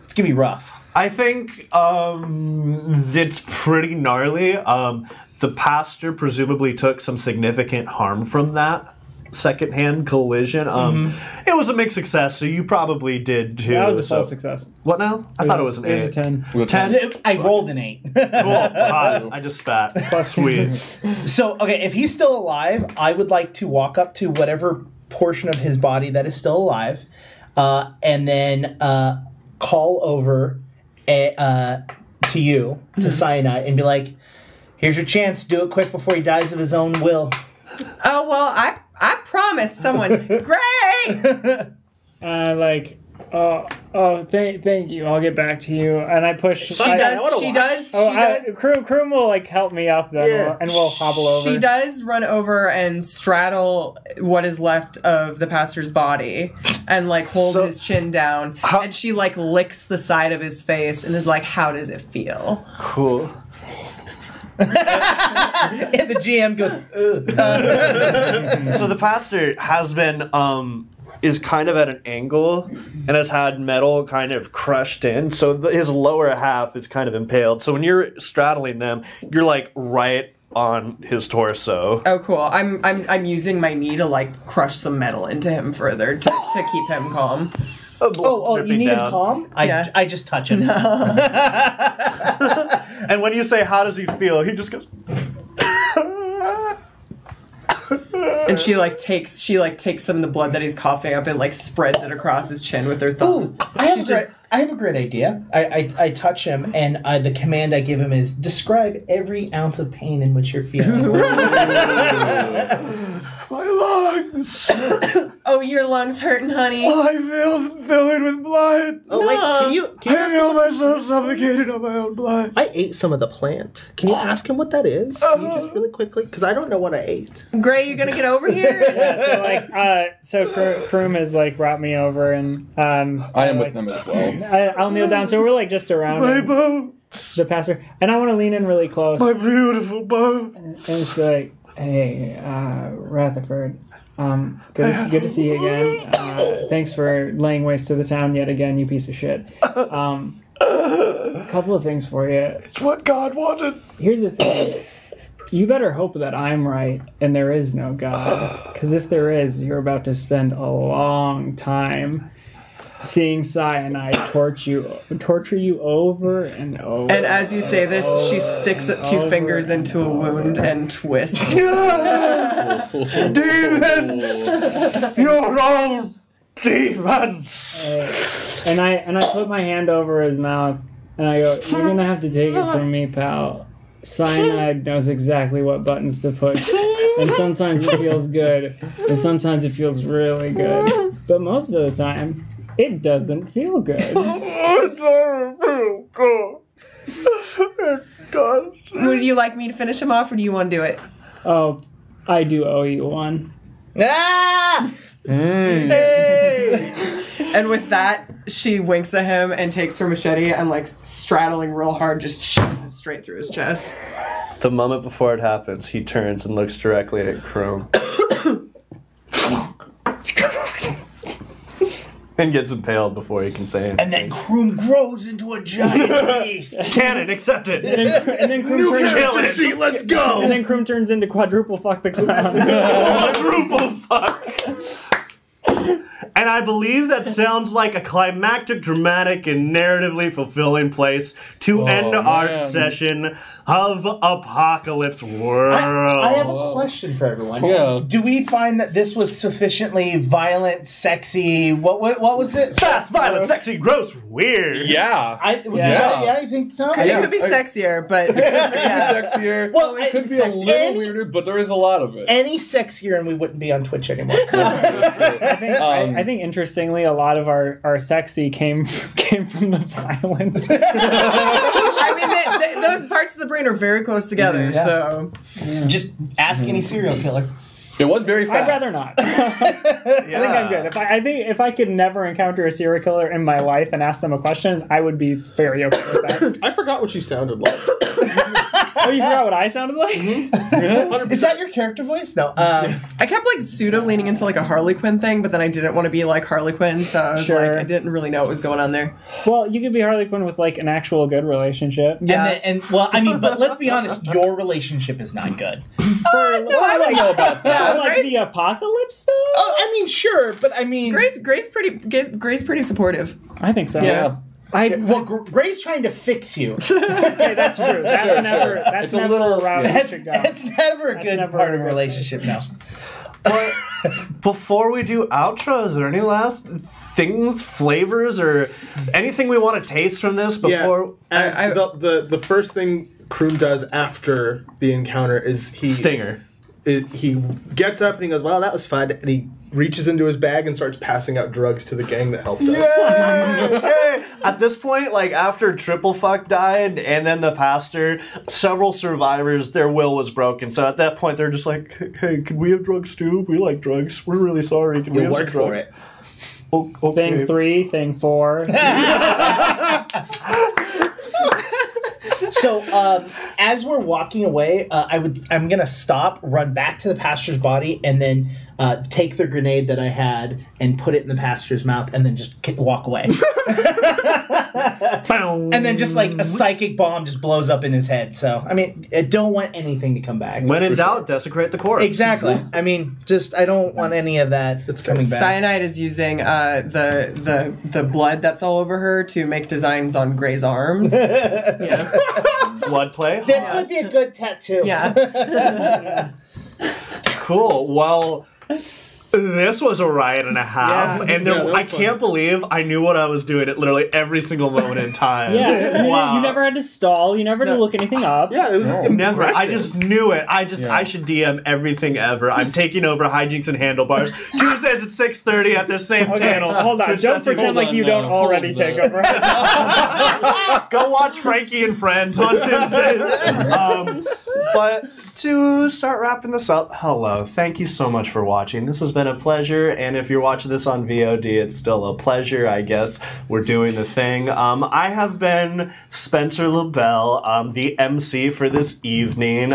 it's gonna be rough. I think it's pretty gnarly. The pastor presumably took some significant harm from that. secondhand collision. It was a mixed success, so you probably did too. That was a so- full success. What now? I thought it was an 8. It was a 10. 10? I rolled an 8. Cool. Hot. I just spat. Sweet. So, okay, if he's still alive, I would like to walk up to whatever portion of his body that is still alive, and then call over to you, to Cyanide, and be like, here's your chance. Do it quick before he dies of his own will. Oh, well, I promised someone. Great! Thank you. I'll get back to you. And I push. She does. Kroom will like help me up then, and we'll hobble over. She does run over and straddle what is left of the pastor's body and like hold his chin down. And she like licks the side of his face and is like, "How does it feel?" Cool. And the GM goes, ugh. So the pastor has been is kind of at an angle and has had metal kind of crushed in, so his lower half is kind of impaled. So when you're straddling them, you're like right on his torso. Oh, cool. I'm using my knee to like crush some metal into him further to keep him calm. You need him calm? Yeah. I just touch him. And when you say, how does he feel? He just goes... And she takes some of the blood that he's coughing up and like spreads it across his chin with her thumb. I have a great idea. I touch him, and the command I give him is, describe every ounce of pain in which you're feeling. My lungs! Oh, your lungs hurting, honey. I feel them filling with blood. Oh, wait, can you I feel myself suffocated on my own blood. I ate some of the plant. Can you ask him what that is? Can you just really quickly? Because I don't know what I ate. Gray, you gonna get over here? So Kroom has like brought me over, and I am with them as well. I'll kneel down. So we're like just around My bones. the pastor, and I want to lean in really close My beautiful bones. and just be like, "Hey, Ratherford, good to see you again. Thanks for laying waste to the town yet again, you piece of shit. A couple of things for you. It's what God wanted. Here's the thing. You better hope that I'm right and there is no God. Because if there is, you're about to spend a long time seeing Cyanide torture you over and over. And as you say this, she sticks two fingers into a wound and twists. Demons! Your own demons! And I put my hand over his mouth and I go, "You're gonna have to take it from me, pal. Cyanide knows exactly what buttons to push. And sometimes it feels good. And sometimes it feels really good. But most of the time, it doesn't feel good." God. Would you like me to finish him off, or do you want to do it? Oh, I do owe you one. Ah! Hey! And with that, she winks at him and takes her machete and, like, straddling real hard, just shoves it straight through his chest. The moment before it happens, he turns and looks directly at Chrome. And gets impaled before he can say anything. And then Kroom grows into a giant beast. Cannon, accept it. And then Kroom turns Kill it. Let's go. And then Kroom turns into quadruple fuck the clown. Quadruple fuck. And I believe that sounds like a climactic, dramatic, and narratively fulfilling place to end our session of Apocalypse World. I have a question for everyone. Yeah. Do we find that this was sufficiently violent, sexy? What was it? Fast, violent, sexy, gross, weird. Yeah. I think so. It could be sexier, but yeah. Sexier. Well, It could be a little weirder, but there is a lot of it. Any sexier, and we wouldn't be on Twitch anymore. I think interestingly, a lot of our sexy came from the violence. I mean, those parts of the brain are very close together, so... Just ask any serial killer. It was very fast. I'd rather not. I think I'm good. I think if I could never encounter a serial killer in my life and ask them a question, I would be very okay with that. I forgot what you sounded like. Oh, you forgot what I sounded like? Is that your character voice? No. I kept like pseudo leaning into like a Harley Quinn thing, but then I didn't want to be like Harley Quinn, so I was like, I didn't really know what was going on there. Well, you could be Harley Quinn with like an actual good relationship. Yeah. But let's be honest, your relationship is not good. I don't know about that. Like the apocalypse, though. Oh, I mean, sure, but I mean, Grace pretty supportive. I think so. Yeah. Gray's trying to fix you. Okay, that's true. That's It's a never little- a route we That's should go. never a good never part a of a good relationship. No. But before we do outros, are there any last things, flavors, or anything we want to taste from this before? Yeah. The first thing Kroom does after the encounter is Stinger. he gets up and he goes, "Well, that was fun," and he reaches into his bag and starts passing out drugs to the gang that helped us. Yay! At this point, like after Triple Fuck died and then the pastor, several survivors, their will was broken. So at that point, they're just like, "Hey, can we have drugs too? We like drugs. We're really sorry. Can we You'll have some work drugs?" for it. Okay. Thing 3, thing 4. So as we're walking away, I'm gonna stop, run back to the pastor's body, and then take the grenade that I had and put it in the pastor's mouth, and then just walk away. And then just like a psychic bomb just blows up in his head. So I mean, I don't want anything to come back. When in doubt, desecrate the corpse. Exactly. I mean, I don't want any of that coming back. Cyanide is using the blood that's all over her to make designs on Gray's arms. Yeah. Blood play. This would be a good tattoo. Yeah. Cool. Well, this was a riot and a half, and I can't believe I knew what I was doing at literally every single moment in time. Yeah, Wow. you never had to stall. You never had to look anything up. Yeah, it was Never. I impressive. just knew it. I should DM everything ever. I'm taking over Hijinks and Handlebars Tuesdays at 6:30 at the same channel. Hold on. Don't pretend like you don't already take over. Go watch Frankie and Friends on Tuesdays. But to start wrapping this up, hello. Thank you so much for watching. This has been a pleasure. And if you're watching this on VOD, it's still a pleasure, I guess. We're doing the thing. I have been Spencer LaBelle, the MC for this evening.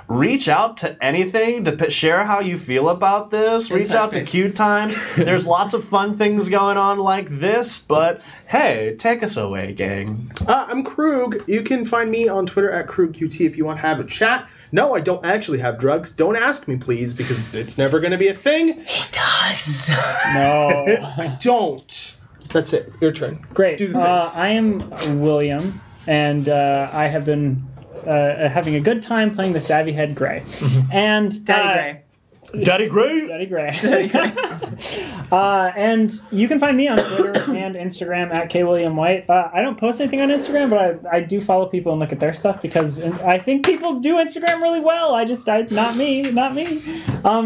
Reach out to anything to share how you feel about this. Reach out to QueueTimes. There's lots of fun things going on like this, but hey, take us away, gang. I'm Krug. You can find me on Twitter at KrugQT if you want to have a chat. No, I don't actually have drugs. Don't ask me, please, because it's never going to be a thing. He does. No. I don't. That's it. Your turn. Great. Do the thing. I am William, and I have been having a good time playing the Savvy Head Gray. And Daddy Gray. Daddy Gray. Daddy Gray. And you can find me on Twitter and Instagram at kwilliamwhite. I don't post anything on Instagram, but I do follow people and look at their stuff because I think people do Instagram really well. Not me.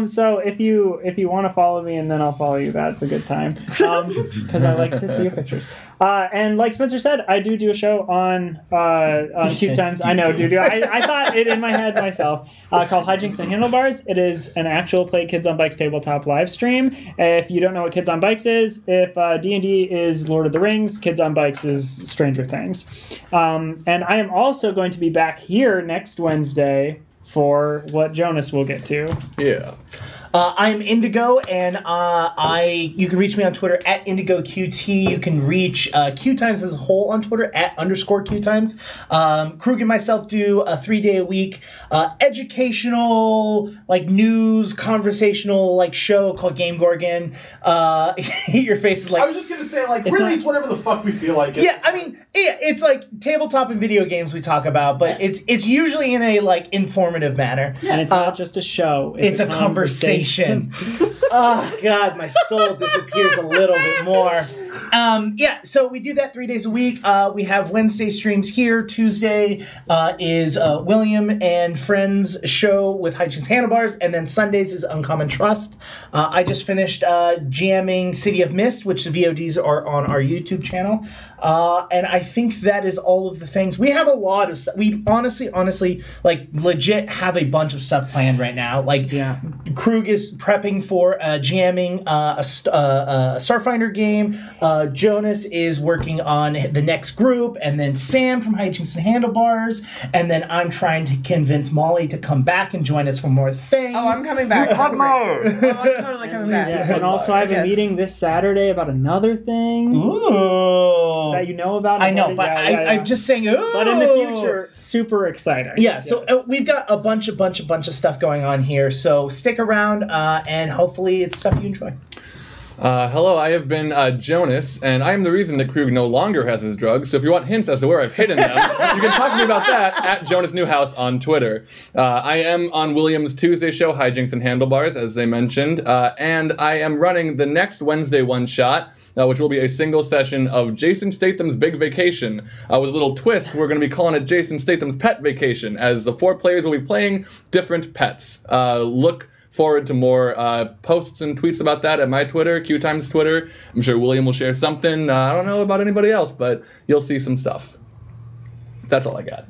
So if you want to follow me and then I'll follow you, that's a good time. Because I like to see your pictures. And like Spencer said, I do a show on QueueTimes. I know, dude. I thought it in my head myself. Called Hijinks and Handlebars. It is an actual Play Kids on Bikes tabletop live stream. If you don't know what Kids on Bikes is, if D&D is Lord of the Rings, Kids on Bikes is Stranger Things. And I am also going to be back here next Wednesday for what Jonas will get to. Yeah. I'm Indigo, and you can reach me on Twitter at IndigoQT. You can reach QueueTimes as a whole on Twitter at _QueueTimes. Krug and myself do a 3-day-a-week educational, news, conversational, show called Game Gorgon. Your face is like... I was just going to say, it's whatever the fuck we feel like. Yeah, I mean, it's like tabletop and video games we talk about, but it's usually in a, informative manner. And it's not just a show. It's a conversation. Oh, God, my soul disappears a little bit more. So we do that 3 days a week. We have Wednesday streams here. Tuesday is William and Friends show with Hijinks Handlebars, and then Sundays is Uncommon Trust. I just finished GMing City of Mist, which the VODs are on our YouTube channel. And I think that is all of the things. We have a lot of stuff. We honestly, legit have a bunch of stuff planned right now. Krug Krug is prepping for GMing a Starfinder game. Jonas is working on the next group, and then Sam from Hijinks and Handlebars, and then I'm trying to convince Molly to come back and join us for more things. Oh, I'm coming back. I'm totally coming back. Yeah, and also I have a meeting this Saturday about another thing Ooh. that you know about. I know, but I'm just saying, ooh. But in the future, super exciting. Yeah, so we've got a bunch of stuff going on here, so stick around, and hopefully it's stuff you enjoy. Hello, I have been Jonas, and I am the reason that Krug no longer has his drugs, so if you want hints as to where I've hidden them, you can talk to me about that at Jonas Newhouse on Twitter. I am on William's Tuesday show, Hijinks and Handlebars, as they mentioned, and I am running the next Wednesday one-shot, which will be a single session of Jason Statham's Big Vacation. With a little twist, we're going to be calling it Jason Statham's Pet Vacation, as the 4 players will be playing different pets. Look forward to more posts and tweets about that at my Twitter, QueueTimes Twitter. I'm sure William will share something. I don't know about anybody else, but you'll see some stuff. That's all I got.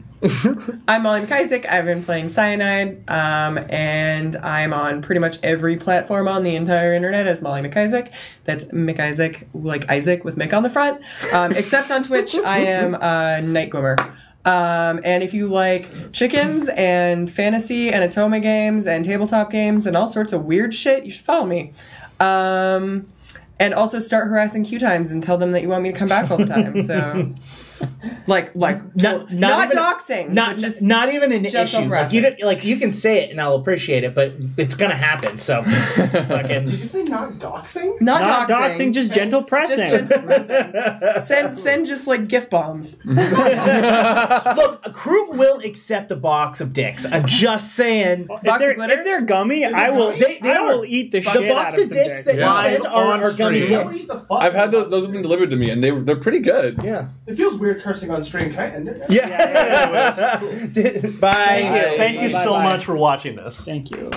I'm Molly McIsaac. I've been playing Cyanide, and I'm on pretty much every platform on the entire internet as Molly McIsaac. That's McIsaac, like Isaac with Mick on the front. Except on Twitch, I am Nightglimmer. And if you like chickens and fantasy and Atoma games and tabletop games and all sorts of weird shit, you should follow me. And also start harassing QueueTimes and tell them that you want me to come back all the time. So, not doxing, not even an just issue. You can say it and I'll appreciate it, but it's gonna happen. So, Did you say not doxing? Not doxing, just gentle pressing. Just gentle pressing. Send just like gift bombs. Look, a crew will accept a box of dicks. I'm just saying. If they're gummy, I will. I will eat the shit The box out of of dicks that you send are gummy dicks. I've had those have been delivered to me, and they're pretty good. Yeah. It feels weird cursing on stream. Can I end it? Yeah. Bye. Thank you so much for watching this. Thank you.